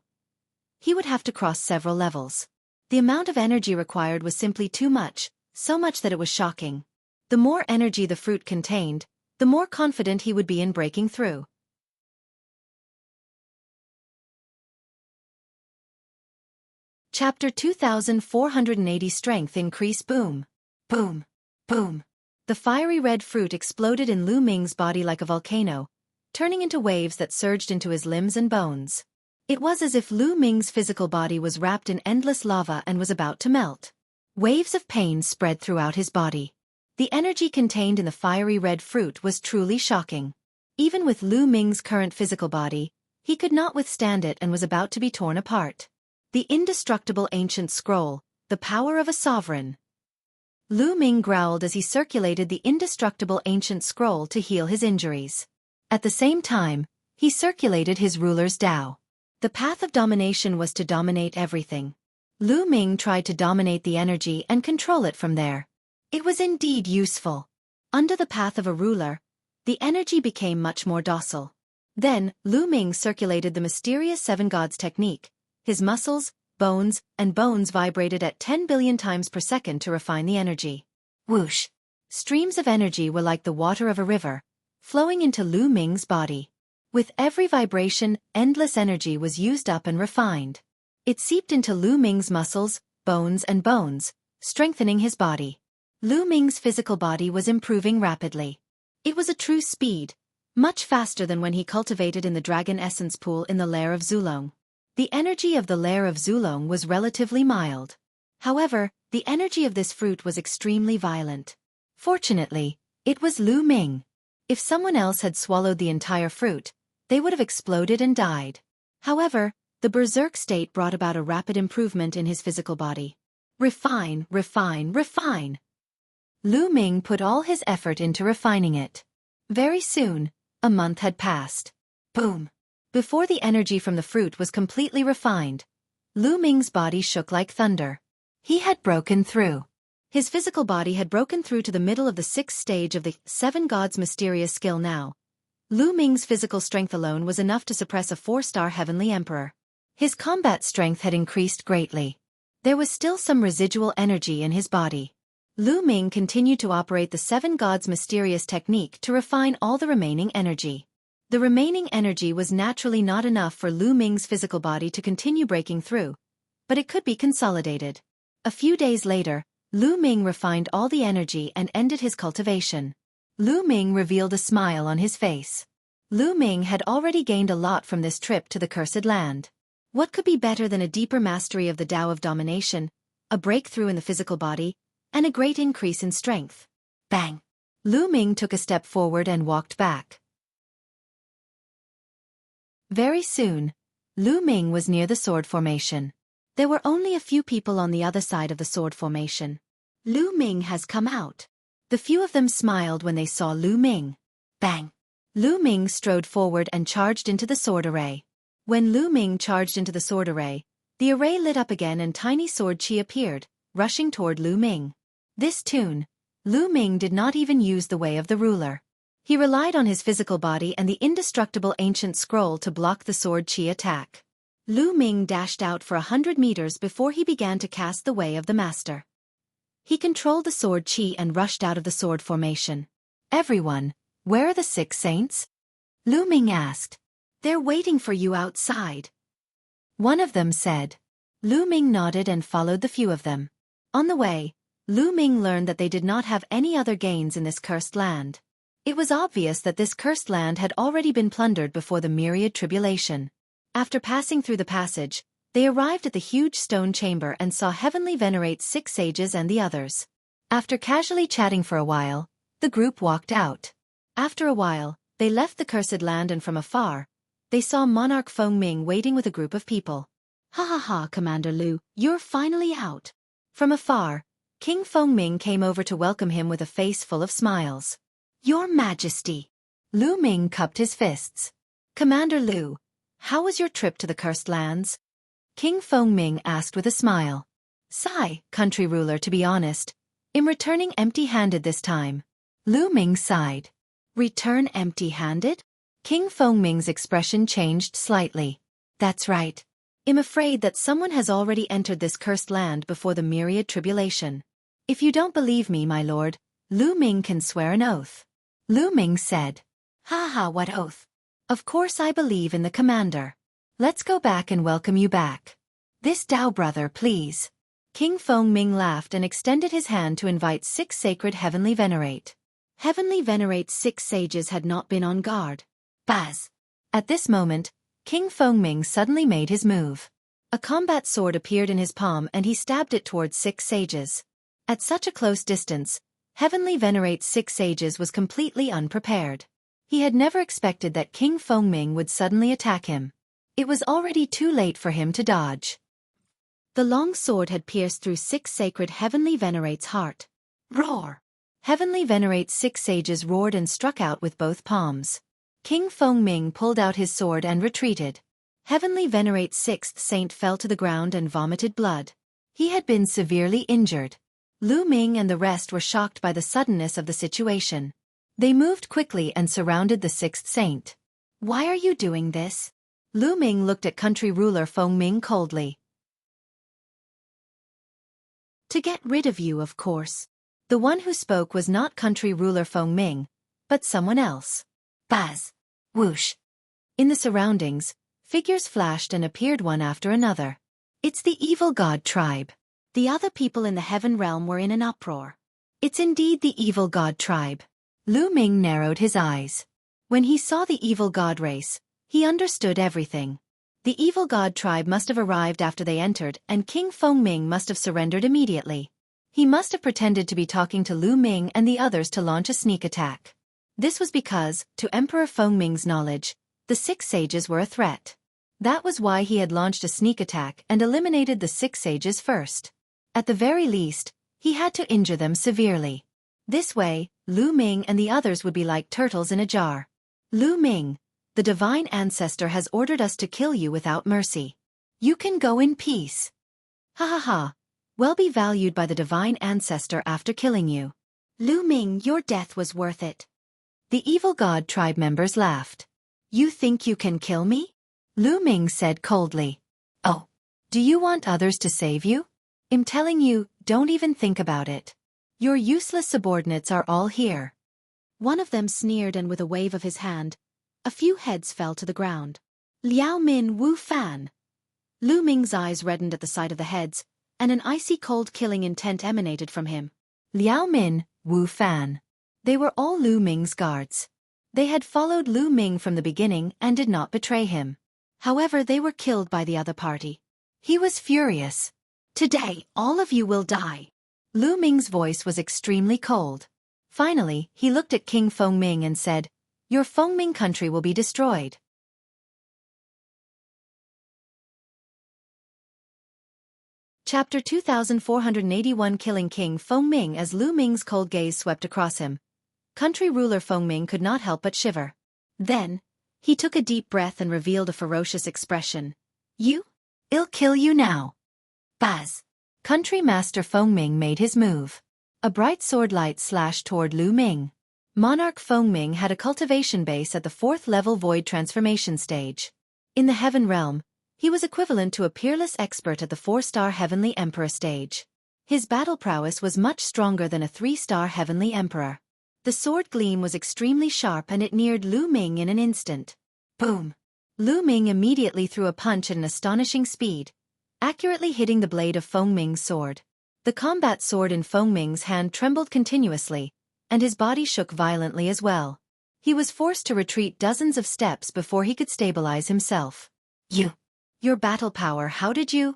he would have to cross several levels. The amount of energy required was simply too much, so much that it was shocking. The more energy the fruit contained, the more confident he would be in breaking through. Chapter 2480 Strength Increase. Boom. Boom. Boom. The fiery red fruit exploded in Lu Ming's body like a volcano, turning into waves that surged into his limbs and bones. It was as if Lu Ming's physical body was wrapped in endless lava and was about to melt. Waves of pain spread throughout his body. The energy contained in the fiery red fruit was truly shocking. Even with Lu Ming's current physical body, he could not withstand it and was about to be torn apart. The indestructible ancient scroll, the power of a sovereign. Lu Ming growled as he circulated the indestructible ancient scroll to heal his injuries. At the same time, he circulated his ruler's Tao. The path of domination was to dominate everything. Lu Ming tried to dominate the energy and control it from there. It was indeed useful. Under the path of a ruler, the energy became much more docile. Then, Lu Ming circulated the mysterious 7 gods technique. His muscles, bones vibrated at 10 billion times per second to refine the energy. Whoosh! Streams of energy were like the water of a river, flowing into Lu Ming's body. With every vibration, endless energy was used up and refined. It seeped into Lu Ming's muscles, bones, strengthening his body. Lu Ming's physical body was improving rapidly. It was a true speed, much faster than when he cultivated in the dragon essence pool in the lair of Zulong. The energy of the lair of Zulong was relatively mild. However, the energy of this fruit was extremely violent. Fortunately, it was Lu Ming. If someone else had swallowed the entire fruit, they would have exploded and died. However, the berserk state brought about a rapid improvement in his physical body. Refine. Lu Ming put all his effort into refining it. Very soon, a month had passed. Boom! Before the energy from the fruit was completely refined, Lu Ming's body shook like thunder. He had broken through. His physical body had broken through to the middle of the 6th stage of the 7 gods' mysterious skill now. Lu Ming's physical strength alone was enough to suppress a 4-star heavenly emperor. His combat strength had increased greatly. There was still some residual energy in his body. Lu Ming continued to operate the 7 gods' mysterious technique to refine all the remaining energy. The remaining energy was naturally not enough for Lu Ming's physical body to continue breaking through, but it could be consolidated. A few days later, Lu Ming refined all the energy and ended his cultivation. Lu Ming revealed a smile on his face. Lu Ming had already gained a lot from this trip to the Cursed Land. What could be better than a deeper mastery of the Tao of domination, a breakthrough in the physical body, and a great increase in strength? Bang! Lu Ming took a step forward and walked back. Very soon, Lu Ming was near the sword formation. There were only a few people on the other side of the sword formation. Lu Ming has come out. The few of them smiled when they saw Lu Ming. Bang! Lu Ming strode forward and charged into the sword array. When Lu Ming charged into the sword array, the array lit up again and tiny sword chi appeared, rushing toward Lu Ming. This tune, Lu Ming did not even use the way of the ruler. He relied on his physical body and the indestructible ancient scroll to block the sword chi attack. Lu Ming dashed out for 100 meters before he began to cast the way of the master. He controlled the sword chi and rushed out of the sword formation. Everyone, where are the 6 saints? Lu Ming asked. They're waiting for you outside. One of them said. Lu Ming nodded and followed the few of them. On the way, Lu Ming learned that they did not have any other gains in this cursed land. It was obvious that this cursed land had already been plundered before the Myriad tribulation. After passing through the passage, they arrived at the huge stone chamber and saw Heavenly venerate 6 sages and the others. After casually chatting for a while, the group walked out. After a while, they left the cursed land and from afar, they saw Monarch Feng Ming waiting with a group of people. Ha ha ha, Commander Lu, you're finally out. From afar, King Feng Ming came over to welcome him with a face full of smiles. Your Majesty. Lu Ming cupped his fists. Commander Lu, how was your trip to the cursed lands? King Feng Ming asked with a smile. Sigh, country ruler, to be honest. I'm returning empty-handed this time. Lu Ming sighed. Return empty-handed? King Feng Ming's expression changed slightly. That's right. I'm afraid that someone has already entered this cursed land before the Myriad tribulation. If you don't believe me, my lord, Lu Ming can swear an oath. Lu Ming said. Ha ha, what oath? Of course I believe in the commander. Let's go back and welcome you back. This Dao brother, please. King Feng Ming laughed and extended his hand to invite 6 sacred Heavenly venerate. Heavenly venerate's 6 sages had not been on guard. Baz! At this moment, King Feng Ming suddenly made his move. A combat sword appeared in his palm and he stabbed it towards 6 sages. At such a close distance, Heavenly venerate's 6 sages was completely unprepared. He had never expected that King Feng Ming would suddenly attack him. It was already too late for him to dodge. The long sword had pierced through 6 sacred Heavenly venerate's heart. Roar! Heavenly venerate's 6 sages roared and struck out with both palms. King Feng Ming pulled out his sword and retreated. Heavenly venerate's 6th saint fell to the ground and vomited blood. He had been severely injured. Lu Ming and the rest were shocked by the suddenness of the situation. They moved quickly and surrounded the 6th saint. Why are you doing this? Lu Ming looked at country ruler Feng Ming coldly. To get rid of you, of course. The one who spoke was not country ruler Feng Ming, but someone else. Baz! Whoosh! In the surroundings, figures flashed and appeared one after another. It's the evil god tribe. The other people in the heaven realm were in an uproar. It's indeed the evil god tribe. Lu Ming narrowed his eyes. When he saw the evil god race, he understood everything. The evil god tribe must have arrived after they entered and King Feng Ming must have surrendered immediately. He must have pretended to be talking to Lu Ming and the others to launch a sneak attack. This was because, to Emperor Feng Ming's knowledge, the 6 sages were a threat. That was why he had launched a sneak attack and eliminated the 6 sages first. At the very least, he had to injure them severely. This way, Lu Ming and the others would be like turtles in a jar. Lu Ming, the divine ancestor has ordered us to kill you without mercy. You can go in peace. Ha ha ha. Well, be valued by the divine ancestor after killing you. Lu Ming, your death was worth it. The evil god tribe members laughed. You think you can kill me? Lu Ming said coldly. Oh, do you want others to save you? I'm telling you, don't even think about it. Your useless subordinates are all here. One of them sneered and with a wave of his hand, a few heads fell to the ground. Liao Min Wu Fan. Lu Ming's eyes reddened at the sight of the heads, and an icy cold killing intent emanated from him. Liao Min, Wu Fan. They were all Lu Ming's guards. They had followed Lu Ming from the beginning and did not betray him. However, they were killed by the other party. He was furious. Today, all of you will die. Lu Ming's voice was extremely cold. Finally, he looked at King Feng Ming and said, Your Feng Ming country will be destroyed. Chapter 2481 Killing King Fengming. As Lu Ming's cold gaze swept across him, country ruler Fengming could not help but shiver. Then, he took a deep breath and revealed a ferocious expression. I'll kill you now. Buzz. Country Master Fengming made his move. A bright sword light slashed toward Lu Ming. Monarch Fengming had a cultivation base at the 4th level void transformation stage. In the Heaven Realm, he was equivalent to a peerless expert at the 4-star Heavenly Emperor stage. His battle prowess was much stronger than a 3-star Heavenly Emperor. The sword gleam was extremely sharp and it neared Lu Ming in an instant. Boom! Lu Ming immediately threw a punch at an astonishing speed, accurately hitting the blade of Fengming's sword. The combat sword in Fengming's hand trembled continuously, and his body shook violently as well. He was forced to retreat dozens of steps before he could stabilize himself. Your battle power, how did you?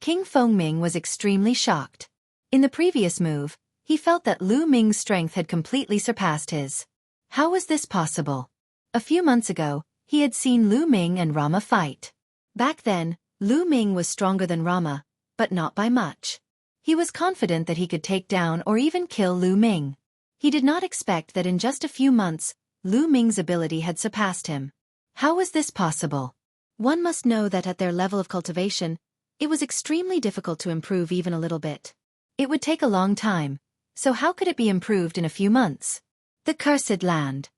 King Fengming was extremely shocked. In the previous move, he felt that Lu Ming's strength had completely surpassed his. How was this possible? A few months ago, he had seen Lu Ming and Rama fight. Back then, Lu Ming was stronger than Rama, but not by much. He was confident that he could take down or even kill Lu Ming. He did not expect that in just a few months, Lu Ming's ability had surpassed him. How was this possible? One must know that at their level of cultivation, it was extremely difficult to improve even a little bit. It would take a long time, so how could it be improved in a few months? The Cursed Land.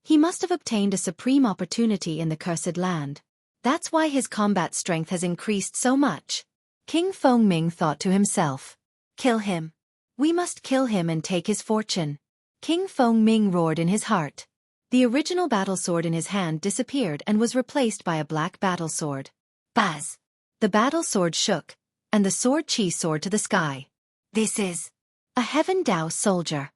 He must have obtained a supreme opportunity in the Cursed Land. That's why his combat strength has increased so much. King Fengming thought to himself. Kill him. We must kill him and take his fortune. King Fengming roared in his heart. The original battle sword in his hand disappeared and was replaced by a black battle sword. Buzz! The battle sword shook, and the sword chi soared to the sky. This is a Heaven Dao soldier.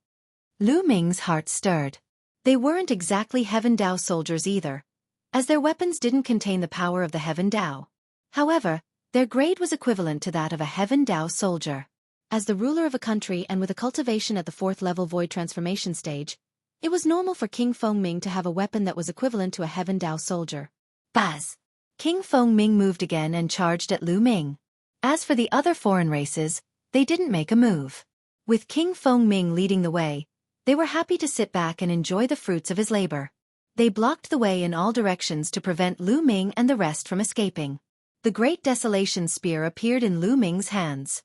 Lu Ming's heart stirred. They weren't exactly Heaven Dao soldiers either, as their weapons didn't contain the power of the Heaven Dao. However, their grade was equivalent to that of a Heaven Dao soldier. As the ruler of a country and with a cultivation at the 4th level void transformation stage, it was normal for King Fengming to have a weapon that was equivalent to a Heaven Dao soldier. Buzz! King Fengming moved again and charged at Lu Ming. As for the other foreign races, they didn't make a move. With King Fengming leading the way, they were happy to sit back and enjoy the fruits of his labor. They blocked the way in all directions to prevent Lu Ming and the rest from escaping. The Great Desolation Spear appeared in Lu Ming's hands.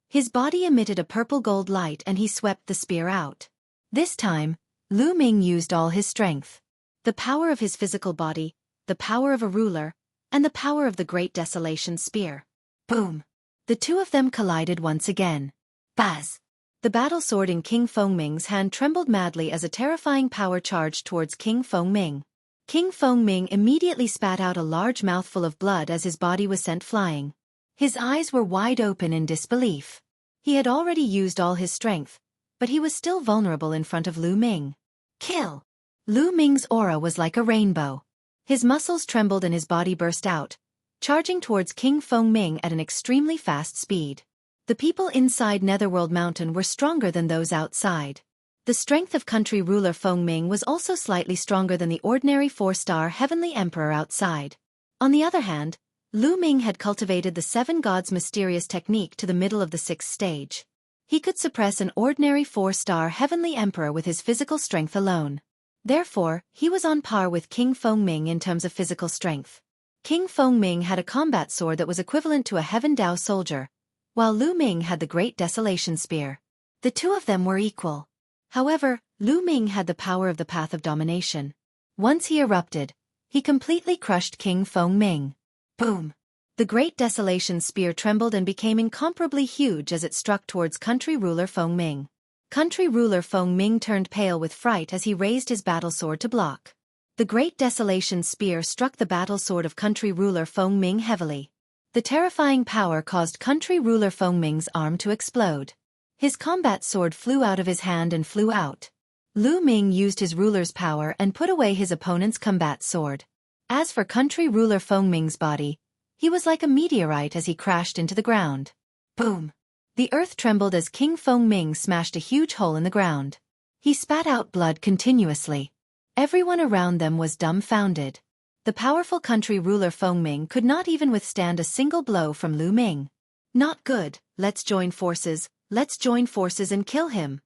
His body emitted a purple-gold light and he swept the spear out. This time, Lu Ming used all his strength. The power of his physical body, the power of a ruler, and the power of the Great Desolation Spear. Boom! The two of them collided once again. Buzz! The battle sword in King Fengming's hand trembled madly as a terrifying power charged towards King Fengming. King Fengming immediately spat out a large mouthful of blood as his body was sent flying. His eyes were wide open in disbelief. He had already used all his strength, but he was still vulnerable in front of Lu Ming. Kill! Lu Ming's aura was like a rainbow. His muscles trembled and his body burst out, charging towards King Fengming at an extremely fast speed. The people inside Netherworld Mountain were stronger than those outside. The strength of country ruler Fengming was also slightly stronger than the ordinary 4-star Heavenly Emperor outside. On the other hand, Lu Ming had cultivated the 7 Gods mysterious technique to the middle of the 6th stage. He could suppress an ordinary 4-star Heavenly Emperor with his physical strength alone. Therefore, he was on par with King Fengming in terms of physical strength. King Fengming had a combat sword that was equivalent to a Heaven Dao soldier, while Lu Ming had the Great Desolation Spear. The two of them were equal. However, Lu Ming had the power of the Path of Domination. Once he erupted, he completely crushed King Fengming. Boom! The Great Desolation Spear trembled and became incomparably huge as it struck towards country ruler Fengming. Country ruler Fengming turned pale with fright as he raised his battle sword to block. The Great Desolation Spear struck the battle sword of country ruler Fengming heavily. The terrifying power caused country ruler Fengming's arm to explode. His combat sword flew out of his hand and flew out. Lu Ming used his ruler's power and put away his opponent's combat sword. As for country ruler Fengming's body, he was like a meteorite as he crashed into the ground. Boom! The earth trembled as King Fengming smashed a huge hole in the ground. He spat out blood continuously. Everyone around them was dumbfounded. The powerful country ruler Feng Ming could not even withstand a single blow from Lu Ming. Not good, let's join forces and kill him.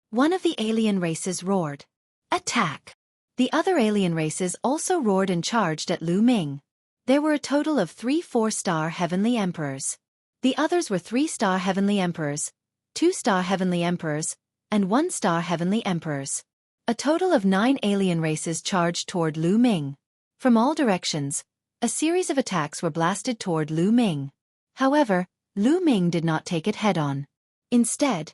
One of the alien races roared. Attack! The other alien races also roared and charged at Lu Ming. There were a total of 3 4-star heavenly emperors. The others were 3-star heavenly emperors, 2-star heavenly emperors, and 1-star heavenly emperors. A total of 9 alien races charged toward Lu Ming. From all directions, a series of attacks were blasted toward Lu Ming. However, Lu Ming did not take it head-on. Instead,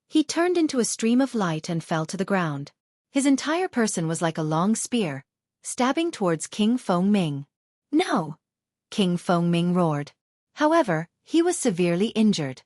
he turned into a stream of light and fell to the ground. His entire person was like a long spear, stabbing towards King Feng Ming. No! King Feng Ming roared. However, he was severely injured.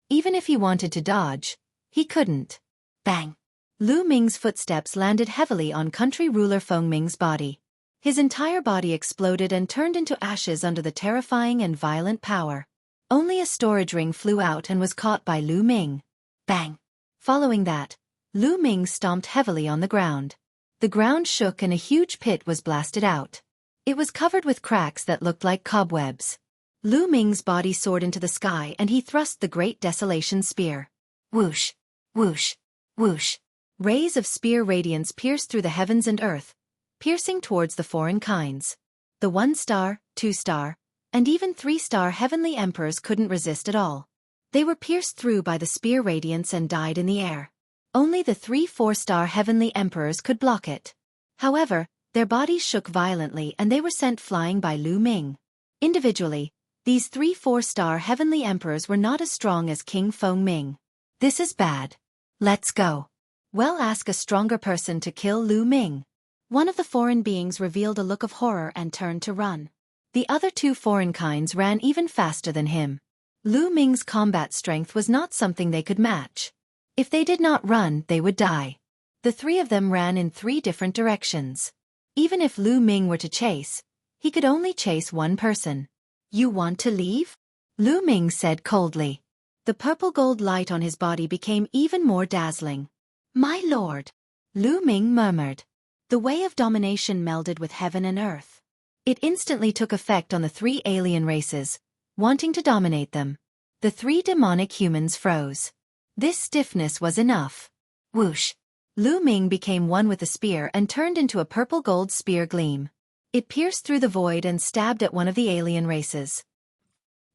Even if he wanted to dodge, he couldn't. Bang! Lu Ming's footsteps landed heavily on country ruler Feng Ming's body. His entire body exploded and turned into ashes under the terrifying and violent power. Only a storage ring flew out and was caught by Lu Ming. Bang! Following that, Lu Ming stomped heavily on the ground. The ground shook and a huge pit was blasted out. It was covered with cracks that looked like cobwebs. Lu Ming's body soared into the sky and he thrust the Great Desolation Spear. Whoosh! Whoosh! Whoosh! Rays of spear radiance pierced through the heavens and earth, piercing towards the foreign kinds. The 1-star, 2-star, and even 3-star heavenly emperors couldn't resist at all. They were pierced through by the spear radiance and died in the air. Only the 3 4-star heavenly emperors could block it. However, their bodies shook violently and they were sent flying by Lu Ming. Individually, these 3 4-star heavenly emperors were not as strong as King Feng Ming. This is bad. Let's go. Well, ask a stronger person to kill Lu Ming. One of the foreign beings revealed a look of horror and turned to run. The other 2 foreign kinds ran even faster than him. Lu Ming's combat strength was not something they could match. If they did not run, they would die. The 3 of them ran in 3 different directions. Even if Lu Ming were to chase, he could only chase one person. You want to leave? Lu Ming said coldly. The purple gold light on his body became even more dazzling. My lord, Lu Ming murmured. The way of domination melded with heaven and earth. It instantly took effect on the 3 alien races, wanting to dominate them. The 3 demonic humans froze. This stiffness was enough. Whoosh! Lu Ming became one with the spear and turned into a purple gold spear gleam. It pierced through the void and stabbed at one of the alien races.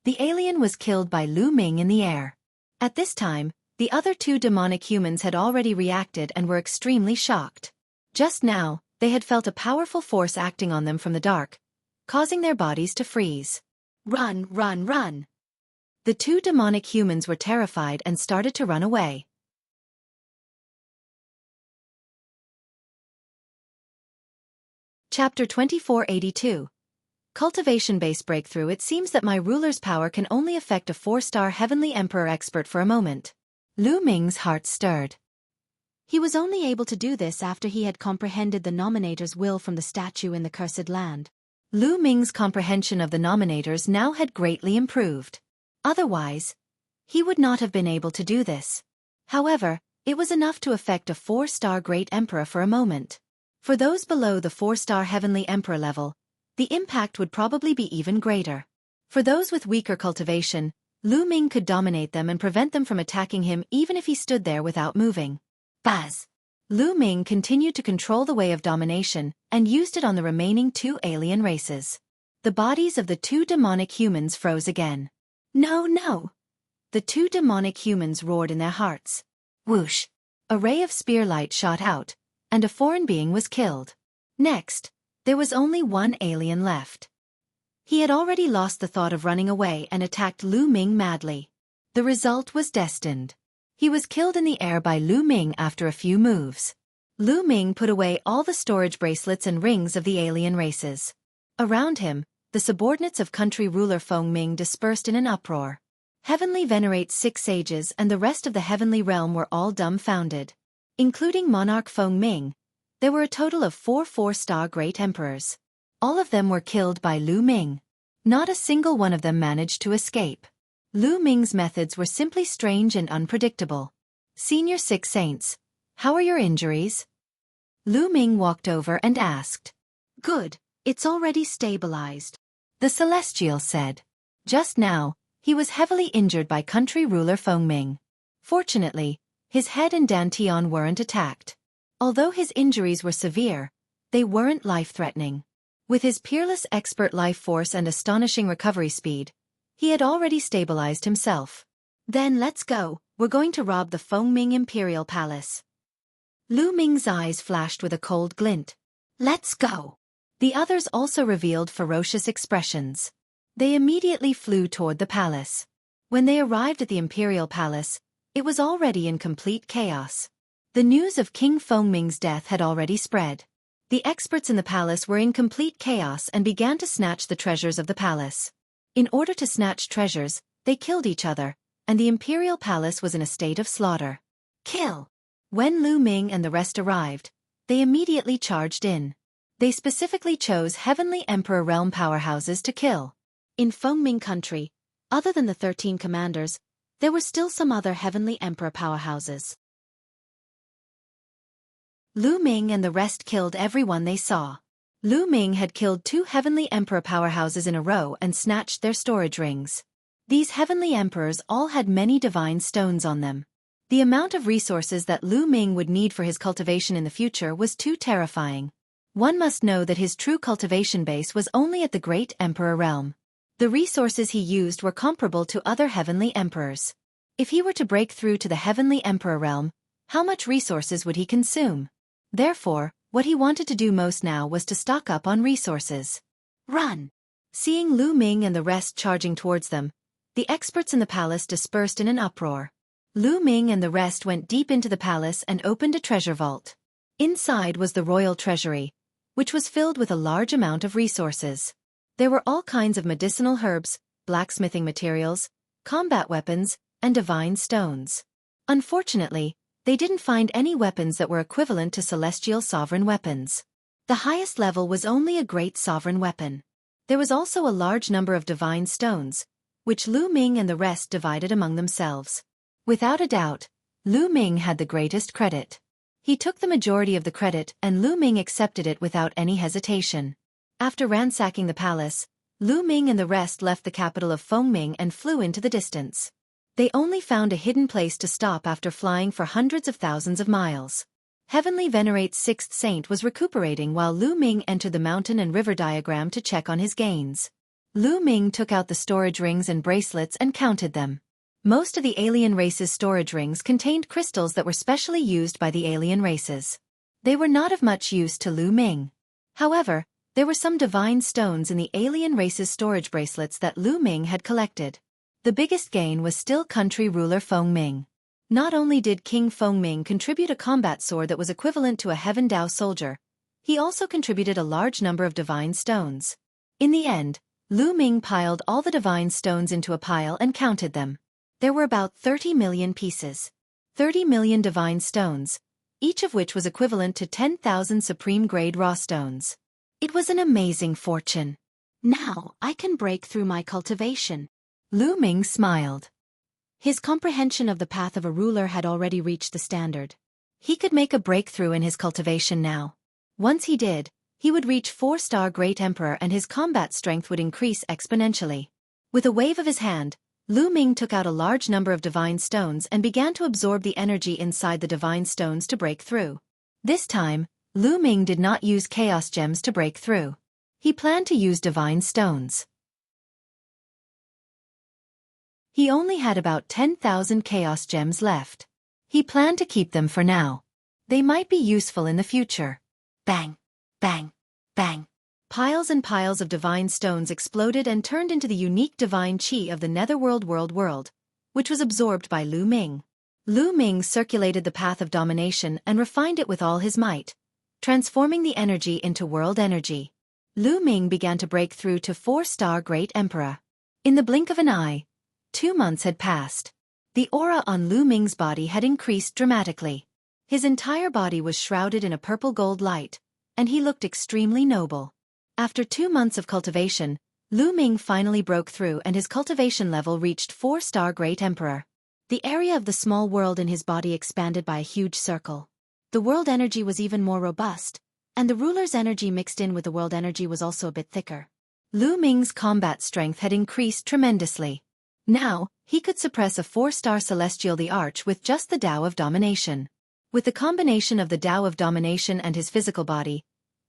The alien was killed by Lu Ming in the air. At this time, the other 2 demonic humans had already reacted and were extremely shocked. Just now, they had felt a powerful force acting on them from the dark, causing their bodies to freeze. Run, run, run! The 2 demonic humans were terrified and started to run away. Chapter 2482. Cultivation Base Breakthrough. It seems that my ruler's power can only affect a 4-star heavenly emperor expert for a moment. Lu Ming's heart stirred. He was only able to do this after he had comprehended the Nominator's will from the statue in the Cursed Land. Lu Ming's comprehension of the Nominators now had greatly improved. Otherwise, he would not have been able to do this. However, it was enough to affect a 4-star Great Emperor for a moment. For those below the 4-star Heavenly Emperor level, the impact would probably be even greater. For those with weaker cultivation, Lu Ming could dominate them and prevent them from attacking him even if he stood there without moving. Buzz! Lu Ming continued to control the way of domination and used it on the remaining 2 alien races. The bodies of the 2 demonic humans froze again. No, no! The 2 demonic humans roared in their hearts. Whoosh! A ray of spear light shot out, and a foreign being was killed. Next, there was only 1 alien left. He had already lost the thought of running away and attacked Lu Ming madly. The result was destined. He was killed in the air by Lu Ming after a few moves. Lu Ming put away all the storage bracelets and rings of the alien races. Around him, the subordinates of country ruler Feng Ming dispersed in an uproar. Heavenly Venerate 6 sages and the rest of the heavenly realm were all dumbfounded. Including monarch Feng Ming, there were a total of 4 4-star great emperors. All of them were killed by Lu Ming. Not a single one of them managed to escape. Lu Ming's methods were simply strange and unpredictable. Senior 6 Saints, how are your injuries? Lu Ming walked over and asked. Good, it's already stabilized. The Celestial said. Just now, he was heavily injured by country ruler Feng Ming. Fortunately, his head and dantian weren't attacked. Although his injuries were severe, they weren't life-threatening. With his peerless expert life force and astonishing recovery speed, he had already stabilized himself. Then let's go, we're going to rob the Feng Ming Imperial Palace. Lu Ming's eyes flashed with a cold glint. Let's go. The others also revealed ferocious expressions. They immediately flew toward the palace. When they arrived at the Imperial Palace, it was already in complete chaos. The news of King Feng Ming's death had already spread. The experts in the palace were in complete chaos and began to snatch the treasures of the palace. In order to snatch treasures, they killed each other, and the Imperial Palace was in a state of slaughter. Kill! When Lu Ming and the rest arrived, they immediately charged in. They specifically chose Heavenly Emperor realm powerhouses to kill. In Feng Ming country, other than the 13 commanders, there were still some other Heavenly Emperor powerhouses. Lu Ming and the rest killed everyone they saw. Lu Ming had killed 2 Heavenly Emperor powerhouses in a row and snatched their storage rings. These Heavenly Emperors all had many divine stones on them. The amount of resources that Lu Ming would need for his cultivation in the future was too terrifying. One must know that his true cultivation base was only at the Great Emperor realm. The resources he used were comparable to other Heavenly Emperors. If he were to break through to the Heavenly Emperor realm, how much resources would he consume? Therefore, what he wanted to do most now was to stock up on resources. Run! Seeing Lu Ming and the rest charging towards them, the experts in the palace dispersed in an uproar. Lu Ming and the rest went deep into the palace and opened a treasure vault. Inside was the royal treasury, which was filled with a large amount of resources. There were all kinds of medicinal herbs, blacksmithing materials, combat weapons, and divine stones. Unfortunately, they didn't find any weapons that were equivalent to celestial sovereign weapons. The highest level was only a great sovereign weapon. There was also a large number of divine stones, which Lu Ming and the rest divided among themselves. Without a doubt, Lu Ming had the greatest credit. He took the majority of the credit and Lu Ming accepted it without any hesitation. After ransacking the palace, Lu Ming and the rest left the capital of Feng Ming and flew into the distance. They only found a hidden place to stop after flying for hundreds of thousands of miles. Heavenly Venerate's 6th saint was recuperating while Lu Ming entered the mountain and river diagram to check on his gains. Lu Ming took out the storage rings and bracelets and counted them. Most of the alien race's storage rings contained crystals that were specially used by the alien races. They were not of much use to Lu Ming. However, there were some divine stones in the alien race's storage bracelets that Lu Ming had collected. The biggest gain was still country ruler Feng Ming. Not only did King Feng Ming contribute a combat sword that was equivalent to a Heaven Dao soldier, he also contributed a large number of divine stones. In the end, Lu Ming piled all the divine stones into a pile and counted them. There were about 30 million pieces. 30 million divine stones, each of which was equivalent to 10,000 supreme-grade raw stones. It was an amazing fortune. Now I can break through my cultivation. Lu Ming smiled. His comprehension of the path of a ruler had already reached the standard. He could make a breakthrough in his cultivation now. Once he did, he would reach 4-star Great Emperor and his combat strength would increase exponentially. With a wave of his hand, Lu Ming took out a large number of divine stones and began to absorb the energy inside the divine stones to break through. This time, Lu Ming did not use chaos gems to break through. He planned to use divine stones. He only had about 10,000 chaos gems left. He planned to keep them for now. They might be useful in the future. Bang! Bang! Bang! Piles and piles of divine stones exploded and turned into the unique divine chi of the Netherworld world, which was absorbed by Lu Ming. Lu Ming circulated the path of domination and refined it with all his might, transforming the energy into world energy. Lu Ming began to break through to 4-star Great Emperor. In the blink of an eye, 2 months had passed. The aura on Lu Ming's body had increased dramatically. His entire body was shrouded in a purple gold light, and he looked extremely noble. After 2 months of cultivation, Lu Ming finally broke through and his cultivation level reached 4-star Great Emperor. The area of the small world in his body expanded by a huge circle. The world energy was even more robust, and the ruler's energy mixed in with the world energy was also a bit thicker. Lu Ming's combat strength had increased tremendously. Now, he could suppress a 4-star celestial the Arch with just the Tao of Domination. With the combination of the Tao of Domination and his physical body,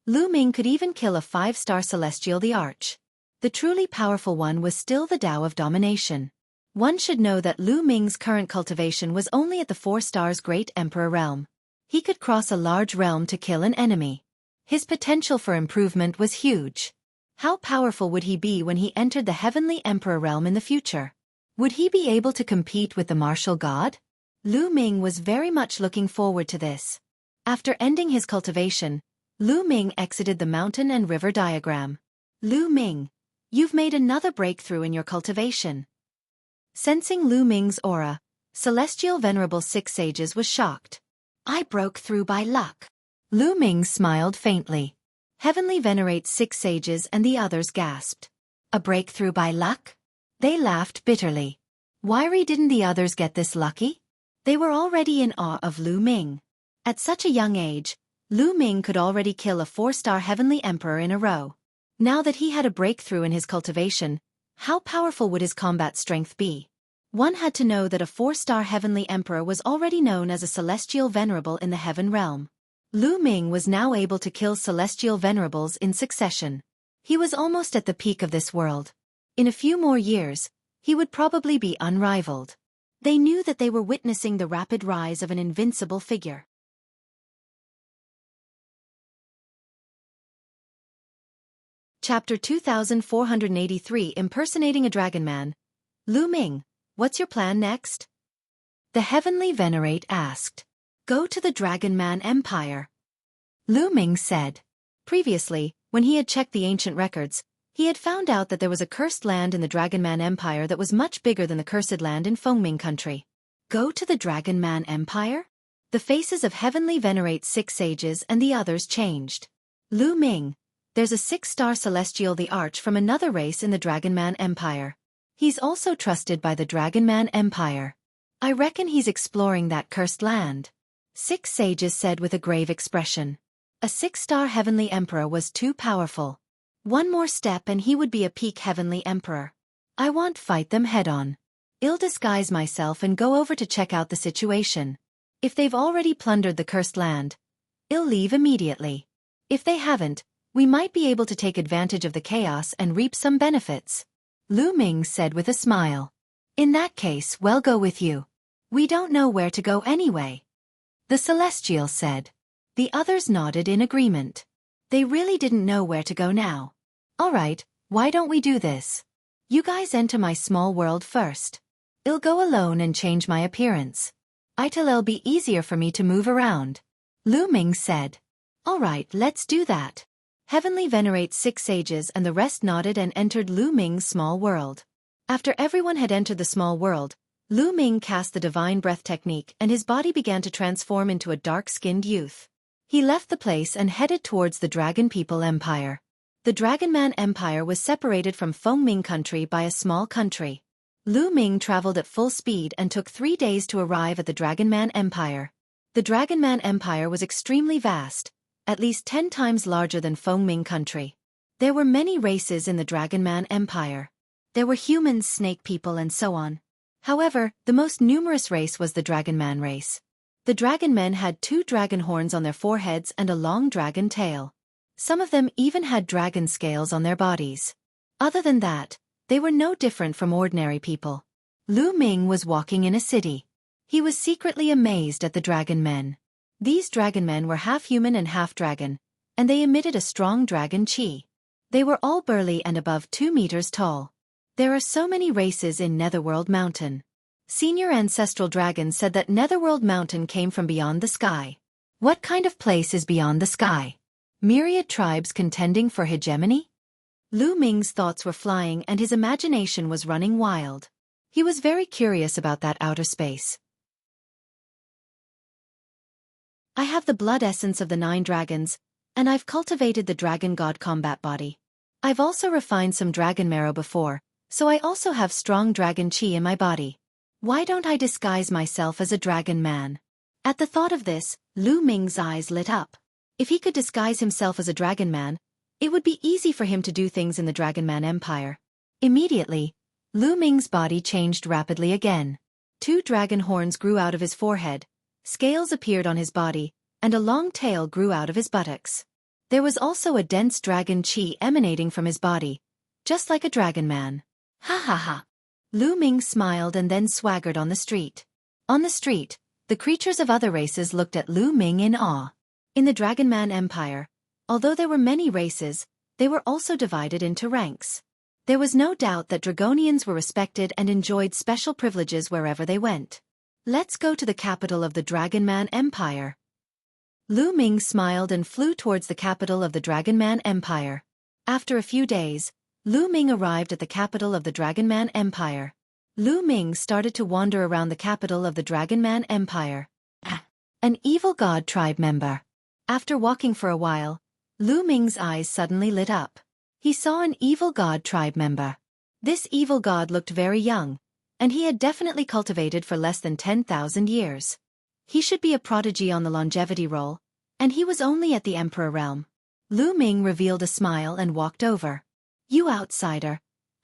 Lu Ming could even kill a 5-star celestial the Arch. The truly powerful one was still the Tao of Domination. One should know that Lu Ming's current cultivation was only at the 4 stars Great Emperor realm. He could cross a large realm to kill an enemy. His potential for improvement was huge. How powerful would he be when he entered the Heavenly Emperor realm in the future? Would he be able to compete with the martial god? Lu Ming was very much looking forward to this. After ending his cultivation, Lu Ming exited the mountain and river diagram. Lu Ming, you've made another breakthrough in your cultivation. Sensing Lu Ming's aura, Celestial Venerable 6 Sages was shocked. I broke through by luck. Lu Ming smiled faintly. Heavenly Venerate 6 Sages and the others gasped. A breakthrough by luck? They laughed bitterly. Why didn't the others get this lucky? They were already in awe of Lu Ming. At such a young age, Lu Ming could already kill a 4-star Heavenly Emperor in a row. Now that he had a breakthrough in his cultivation, how powerful would his combat strength be? One had to know that a 4-star Heavenly Emperor was already known as a Celestial Venerable in the Heaven Realm. Lu Ming was now able to kill Celestial Venerables in succession. He was almost at the peak of this world. In a few more years, he would probably be unrivaled. They knew that they were witnessing the rapid rise of an invincible figure. Chapter 2483 Impersonating a Dragon Man. Lu Ming, what's your plan next? The Heavenly Venerate asked. Go to the Dragon Man Empire. Lu Ming said. Previously, when he had checked the ancient records, he had found out that there was a cursed land in the Dragon Man Empire that was much bigger than the cursed land in Fengming country. Go to the Dragon Man Empire? The faces of Heavenly Venerate 6 Sages and the others changed. Lu Ming, there's a 6-star Celestial the Arch from another race in the Dragon Man Empire. He's also trusted by the Dragon Man Empire. I reckon he's exploring that cursed land. 6 Sages said with a grave expression. A 6-star Heavenly Emperor was too powerful. One more step and he would be a peak Heavenly Emperor. I won't fight them head-on. I'll disguise myself and go over to check out the situation. If they've already plundered the cursed land, I'll leave immediately. If they haven't, we might be able to take advantage of the chaos and reap some benefits. Lu Ming said with a smile. In that case, we'll go with you. We don't know where to go anyway. The Celestial said. The others nodded in agreement. They really didn't know where to go now. All right, why don't we do this? You guys enter my small world first. I'll go alone and change my appearance. It'll be easier for me to move around. Lu Ming said. All right, let's do that. Heavenly Venerate 6 Sages and the rest nodded and entered Lu Ming's small world. After everyone had entered the small world, Lu Ming cast the Divine Breath technique and his body began to transform into a dark-skinned youth. He left the place and headed towards the Dragon People Empire. The Dragon Man Empire was separated from Fengming country by a small country. Lu Ming traveled at full speed and took 3 days to arrive at the Dragon Man Empire. The Dragon Man Empire was extremely vast, at least 10 times larger than Fengming country. There were many races in the Dragon Man Empire. There were humans, snake people and so on. However, the most numerous race was the Dragon Man race. The dragon men had 2 dragon horns on their foreheads and a long dragon tail. Some of them even had dragon scales on their bodies. Other than that, they were no different from ordinary people. Lu Ming was walking in a city. He was secretly amazed at the dragon men. These dragon men were half human and half dragon, and they emitted a strong dragon chi. They were all burly and above 2 meters tall. There are so many races in Netherworld Mountain. Senior Ancestral Dragon said that Netherworld Mountain came from beyond the sky. What kind of place is beyond the sky? Myriad tribes contending for hegemony? Lu Ming's thoughts were flying and his imagination was running wild. He was very curious about that outer space. I have the blood essence of the 9 dragons, and I've cultivated the dragon god combat body. I've also refined some dragon marrow before, so I also have strong dragon chi in my body. Why don't I disguise myself as a dragon man? At the thought of this, Lu Ming's eyes lit up. If he could disguise himself as a dragon man, it would be easy for him to do things in the Dragon Man Empire. Immediately, Lu Ming's body changed rapidly again. 2 dragon horns grew out of his forehead, scales appeared on his body, and a long tail grew out of his buttocks. There was also a dense dragon chi emanating from his body, just like a dragon man. Ha ha ha. Lu Ming smiled and then swaggered on the street. On the street, the creatures of other races looked at Lu Ming in awe. In the Dragon Man Empire, although there were many races, they were also divided into ranks. There was no doubt that Dragonians were respected and enjoyed special privileges wherever they went. Let's go to the capital of the Dragon Man Empire. Lu Ming smiled and flew towards the capital of the Dragon Man Empire. After a few days, Lu Ming arrived at the capital of the Dragon Man Empire. Lu Ming started to wander around the capital of the Dragon Man Empire. An evil god tribe member. After walking for a while, Lu Ming's eyes suddenly lit up. He saw an evil god tribe member. This evil god looked very young, and he had definitely cultivated for less than 10,000 years. He should be a prodigy on the longevity roll, and he was only at the Emperor realm. Lu Ming revealed a smile and walked over. You outsider!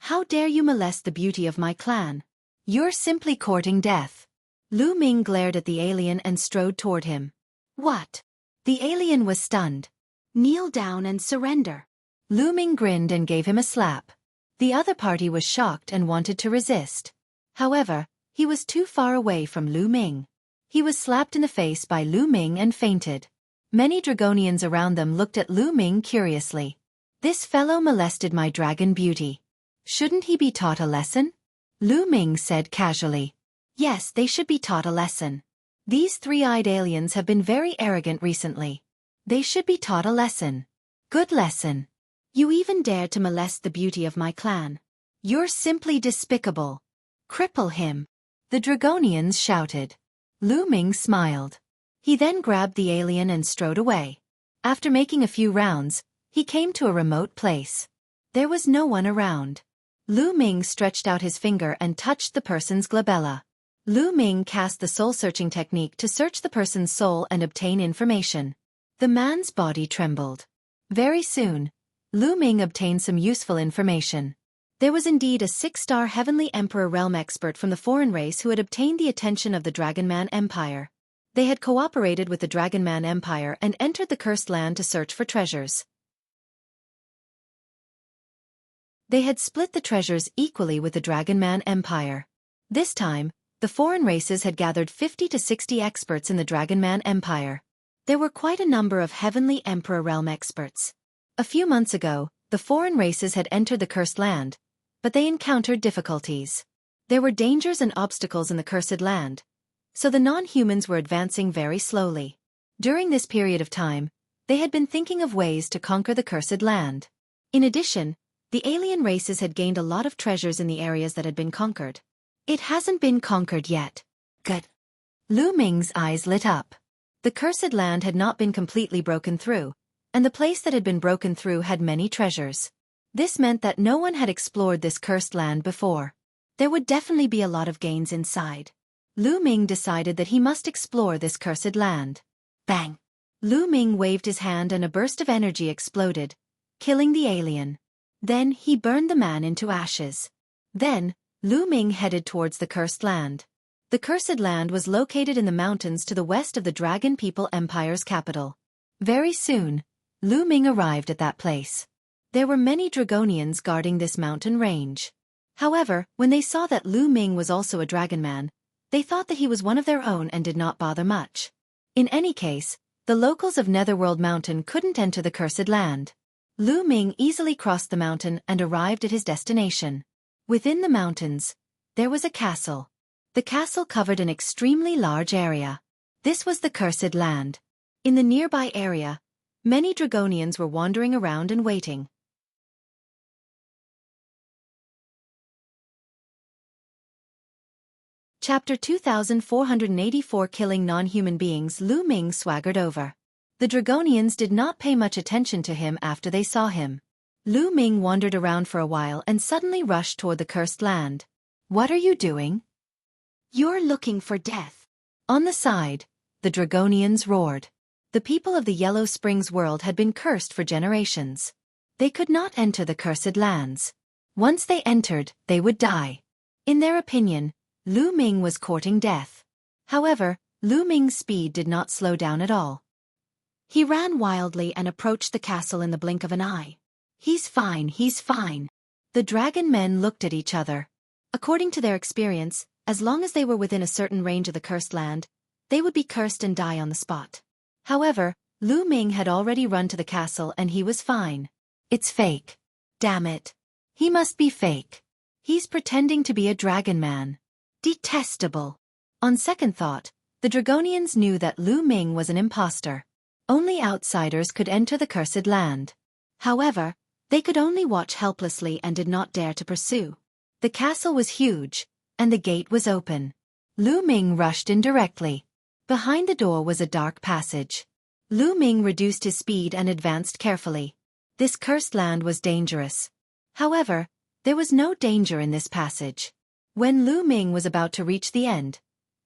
How dare you molest the beauty of my clan? You're simply courting death. Lu Ming glared at the alien and strode toward him. What? The alien was stunned. Kneel down and surrender. Lu Ming grinned and gave him a slap. The other party was shocked and wanted to resist. However, he was too far away from Lu Ming. He was slapped in the face by Lu Ming and fainted. Many Dragonians around them looked at Lu Ming curiously. This fellow molested my dragon beauty. Shouldn't he be taught a lesson? Lu Ming said casually. Yes, they should be taught a lesson. These 3-eyed aliens have been very arrogant recently. They should be taught a lesson. Good lesson. You even dared to molest the beauty of my clan. You're simply despicable. Cripple him. The Dragonians shouted. Lu Ming smiled. He then grabbed the alien and strode away. After making a few rounds, he came to a remote place. There was no one around. Lu Ming stretched out his finger and touched the person's glabella. Lu Ming cast the soul-searching technique to search the person's soul and obtain information. The man's body trembled. Very soon, Lu Ming obtained some useful information. There was indeed a 6-star Heavenly Emperor realm expert from the foreign race who had obtained the attention of the Dragon Man Empire. They had cooperated with the Dragon Man Empire and entered the Cursed Land to search for treasures. They had split the treasures equally with the Dragon Man Empire. This time, the foreign races had gathered 50 to 60 experts in the Dragon Man Empire. There were quite a number of Heavenly Emperor realm experts. A few months ago, the foreign races had entered the Cursed Land, but they encountered difficulties. There were dangers and obstacles in the Cursed Land, so the non-humans were advancing very slowly. During this period of time, they had been thinking of ways to conquer the Cursed Land. In addition, the alien races had gained a lot of treasures in the areas that had been conquered. It hasn't been conquered yet. Good. Lu Ming's eyes lit up. The Cursed Land had not been completely broken through, and the place that had been broken through had many treasures. This meant that no one had explored this Cursed Land before. There would definitely be a lot of gains inside. Lu Ming decided that he must explore this Cursed Land. Bang! Lu Ming waved his hand and a burst of energy exploded, killing the alien. Then he burned the man into ashes. Then, Lu Ming headed towards the Cursed Land. The Cursed Land was located in the mountains to the west of the Dragon People Empire's capital. Very soon, Lu Ming arrived at that place. There were many Dragonians guarding this mountain range. However, when they saw that Lu Ming was also a dragon man, they thought that he was one of their own and did not bother much. In any case, the locals of Netherworld Mountain couldn't enter the Cursed Land. Lu Ming easily crossed the mountain and arrived at his destination. Within the mountains, there was a castle. The castle covered an extremely large area. This was the Cursed Land. In the nearby area, many Dragonians were wandering around and waiting. Chapter 2484 Killing Non-Human Beings. Lu Ming swaggered over. The Dragonians did not pay much attention to him after they saw him. Lu Ming wandered around for a while and suddenly rushed toward the Cursed Land. What are you doing? You're looking for death. On the side, the Dragonians roared. The people of the Yellow Springs world had been cursed for generations. They could not enter the cursed lands. Once they entered, they would die. In their opinion, Lu Ming was courting death. However, Lu Ming's speed did not slow down at all. He ran wildly and approached the castle in the blink of an eye. He's fine, he's fine. The dragon men looked at each other. According to their experience, as long as they were within a certain range of the cursed land, they would be cursed and die on the spot. However, Lu Ming had already run to the castle and he was fine. It's fake. Damn it. He must be fake. He's pretending to be a dragon man. Detestable. On second thought, the Dragonians knew that Lu Ming was an imposter. Only outsiders could enter the cursed land. However, they could only watch helplessly and did not dare to pursue. The castle was huge, and the gate was open. Lu Ming rushed in directly. Behind the door was a dark passage. Lu Ming reduced his speed and advanced carefully. This cursed land was dangerous. However, there was no danger in this passage. When Lu Ming was about to reach the end,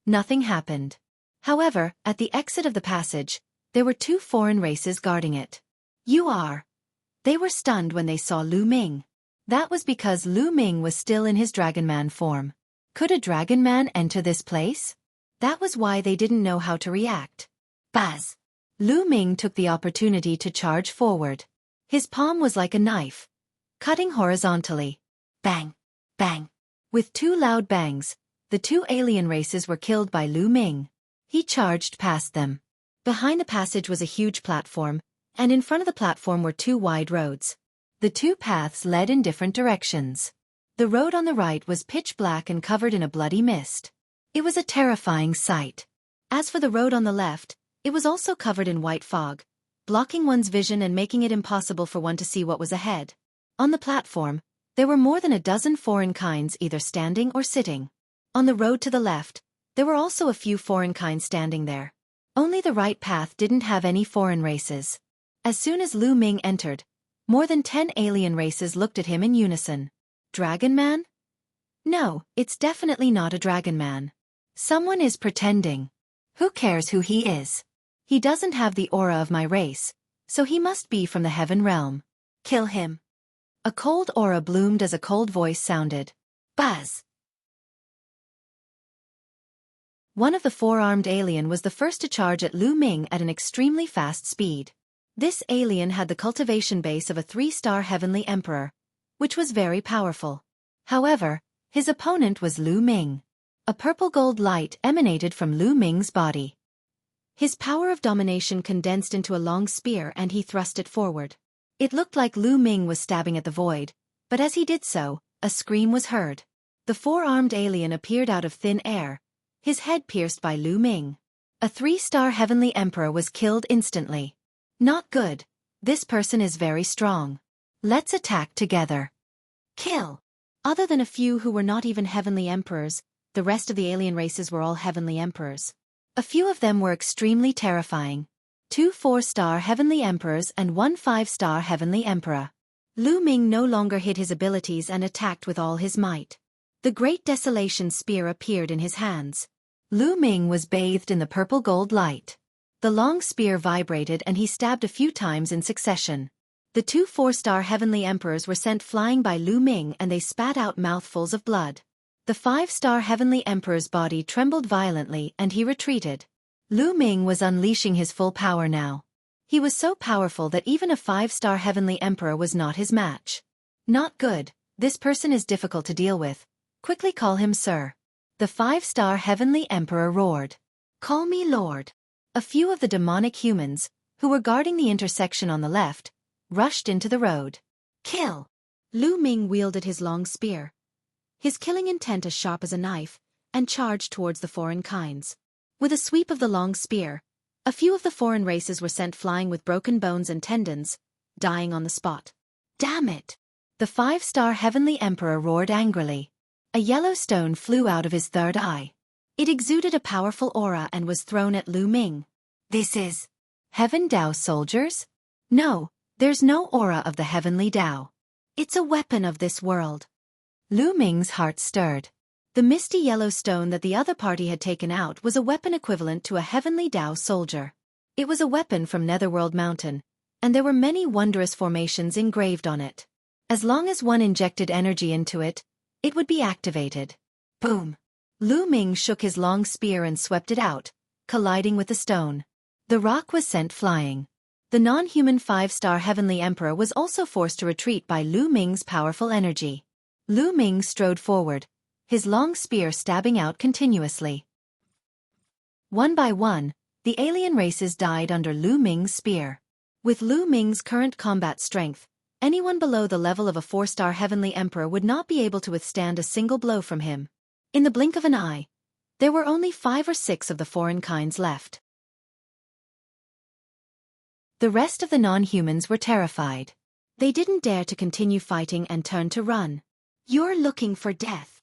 nothing happened. However, at the exit of the passage, there were two foreign races guarding it. They were stunned when they saw Lu Ming. That was because Lu Ming was still in his dragon man form. Could a dragon man enter this place? That was why they didn't know how to react. Buzz! Lu Ming took the opportunity to charge forward. His palm was like a knife, cutting horizontally. Bang! Bang! With two loud bangs, the two alien races were killed by Lu Ming. He charged past them. Behind the passage was a huge platform, and in front of the platform were two wide roads. The two paths led in different directions. The road on the right was pitch black and covered in a bloody mist. It was a terrifying sight. As for the road on the left, it was also covered in white fog, blocking one's vision and making it impossible for one to see what was ahead. On the platform, there were more than a dozen foreign kinds either standing or sitting. On the road to the left, there were also a few foreign kinds standing there. Only the right path didn't have any foreign races. As soon as Lu Ming entered, more than 10 alien races looked at him in unison. Dragon man? No, it's definitely not a dragon man. Someone is pretending. Who cares who he is? He doesn't have the aura of my race, so he must be from the heaven realm. Kill him. A cold aura bloomed as a cold voice sounded. Buzz! One of the four-armed alien was the first to charge at Lu Ming at an extremely fast speed. This alien had the cultivation base of a 3-star heavenly emperor, which was very powerful. However, his opponent was Lu Ming. A purple gold light emanated from Lu Ming's body. His power of domination condensed into a long spear and he thrust it forward. It looked like Lu Ming was stabbing at the void, but as he did so, a scream was heard. The four-armed alien appeared out of thin air, his head pierced by Lu Ming. A 3-star heavenly emperor was killed instantly. Not good. This person is very strong. Let's attack together. Kill! Other than a few who were not even heavenly emperors, the rest of the alien races were all heavenly emperors. A few of them were extremely terrifying. 2 4-star heavenly emperors and 1 5-star heavenly emperor. Lu Ming no longer hid his abilities and attacked with all his might. The Great Desolation Spear appeared in his hands. Lu Ming was bathed in the purple gold light. The long spear vibrated and he stabbed a few times in succession. The 2 4-star heavenly emperors were sent flying by Lu Ming and they spat out mouthfuls of blood. The 5-star heavenly emperor's body trembled violently and he retreated. Lu Ming was unleashing his full power now. He was so powerful that even a 5-star heavenly emperor was not his match. Not good. This person is difficult to deal with. Quickly call him sir. The 5-star heavenly emperor roared. Call me lord. A few of the demonic humans, who were guarding the intersection on the left, rushed into the road. Kill! Lu Ming wielded his long spear, his killing intent as sharp as a knife, and charged towards the foreign kinds. With a sweep of the long spear, a few of the foreign races were sent flying with broken bones and tendons, dying on the spot. Damn it! The 5-star heavenly emperor roared angrily. A yellow stone flew out of his third eye. It exuded a powerful aura and was thrown at Lu Ming. This is Heaven Dao soldiers? No, there's no aura of the heavenly Dao. It's a weapon of this world. Lu Ming's heart stirred. The misty yellow stone that the other party had taken out was a weapon equivalent to a heavenly Tao soldier. It was a weapon from Netherworld Mountain, and there were many wondrous formations engraved on it. As long as one injected energy into it, it would be activated. Boom! Lu Ming shook his long spear and swept it out, colliding with the stone. The rock was sent flying. The non-human 5-star Heavenly Emperor was also forced to retreat by Lu Ming's powerful energy. Lu Ming strode forward, his long spear stabbing out continuously. One by one, the alien races died under Lu Ming's spear. With Lu Ming's current combat strength, anyone below the level of a 4-star Heavenly Emperor would not be able to withstand a single blow from him. In the blink of an eye, there were only 5 or 6 of the foreign kinds left. The rest of the non-humans were terrified. They didn't dare to continue fighting and turned to run. "You're looking for death."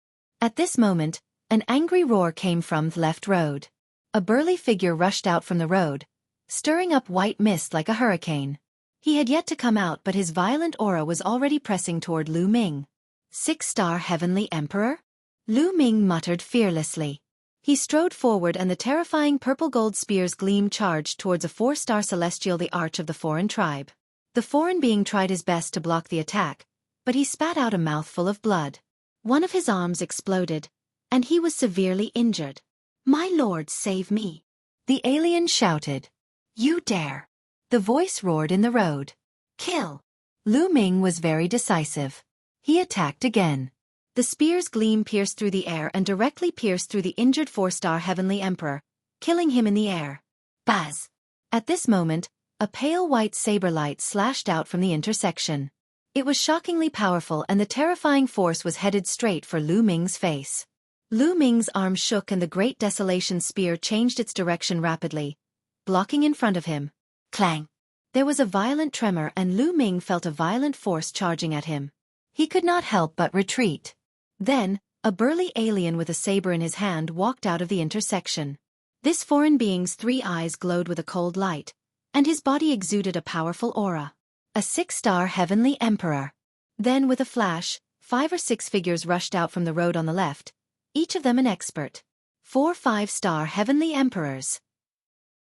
At this moment, an angry roar came from the left road. A burly figure rushed out from the road, stirring up white mist like a hurricane. He had yet to come out, but his violent aura was already pressing toward Lu Ming. 6-star Heavenly Emperor? Lu Ming muttered fearlessly. He strode forward and the terrifying purple-gold spear's gleam charged towards a 4-star celestial, the arch of the foreign tribe. The foreign being tried his best to block the attack, but he spat out a mouthful of blood. One of his arms exploded, and he was severely injured. "My lord, save me!" the alien shouted. "You dare!" the voice roared in the road. "Kill!" Lu Ming was very decisive. He attacked again. The spear's gleam pierced through the air and directly pierced through the injured 4-star Heavenly Emperor, killing him in the air. Buzz! At this moment, a pale white saber light slashed out from the intersection. It was shockingly powerful and the terrifying force was headed straight for Lu Ming's face. Lu Ming's arm shook and the Great Desolation spear changed its direction rapidly, blocking in front of him. Clang! There was a violent tremor and Lu Ming felt a violent force charging at him. He could not help but retreat. Then, a burly alien with a saber in his hand walked out of the intersection. This foreign being's 3 eyes glowed with a cold light, and his body exuded a powerful aura. A 6-star Heavenly Emperor. Then with a flash, 5 or 6 figures rushed out from the road on the left, each of them an expert. 4 5-star Heavenly Emperors.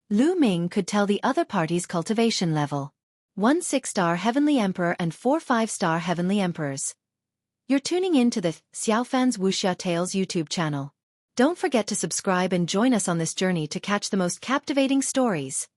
Lu Ming could tell the other party's cultivation level. 1 6-star Heavenly Emperor and 4 5-star Heavenly Emperors. You're tuning in to the Xiaofan's Wuxia Tales YouTube channel. Don't forget to subscribe and join us on this journey to catch the most captivating stories.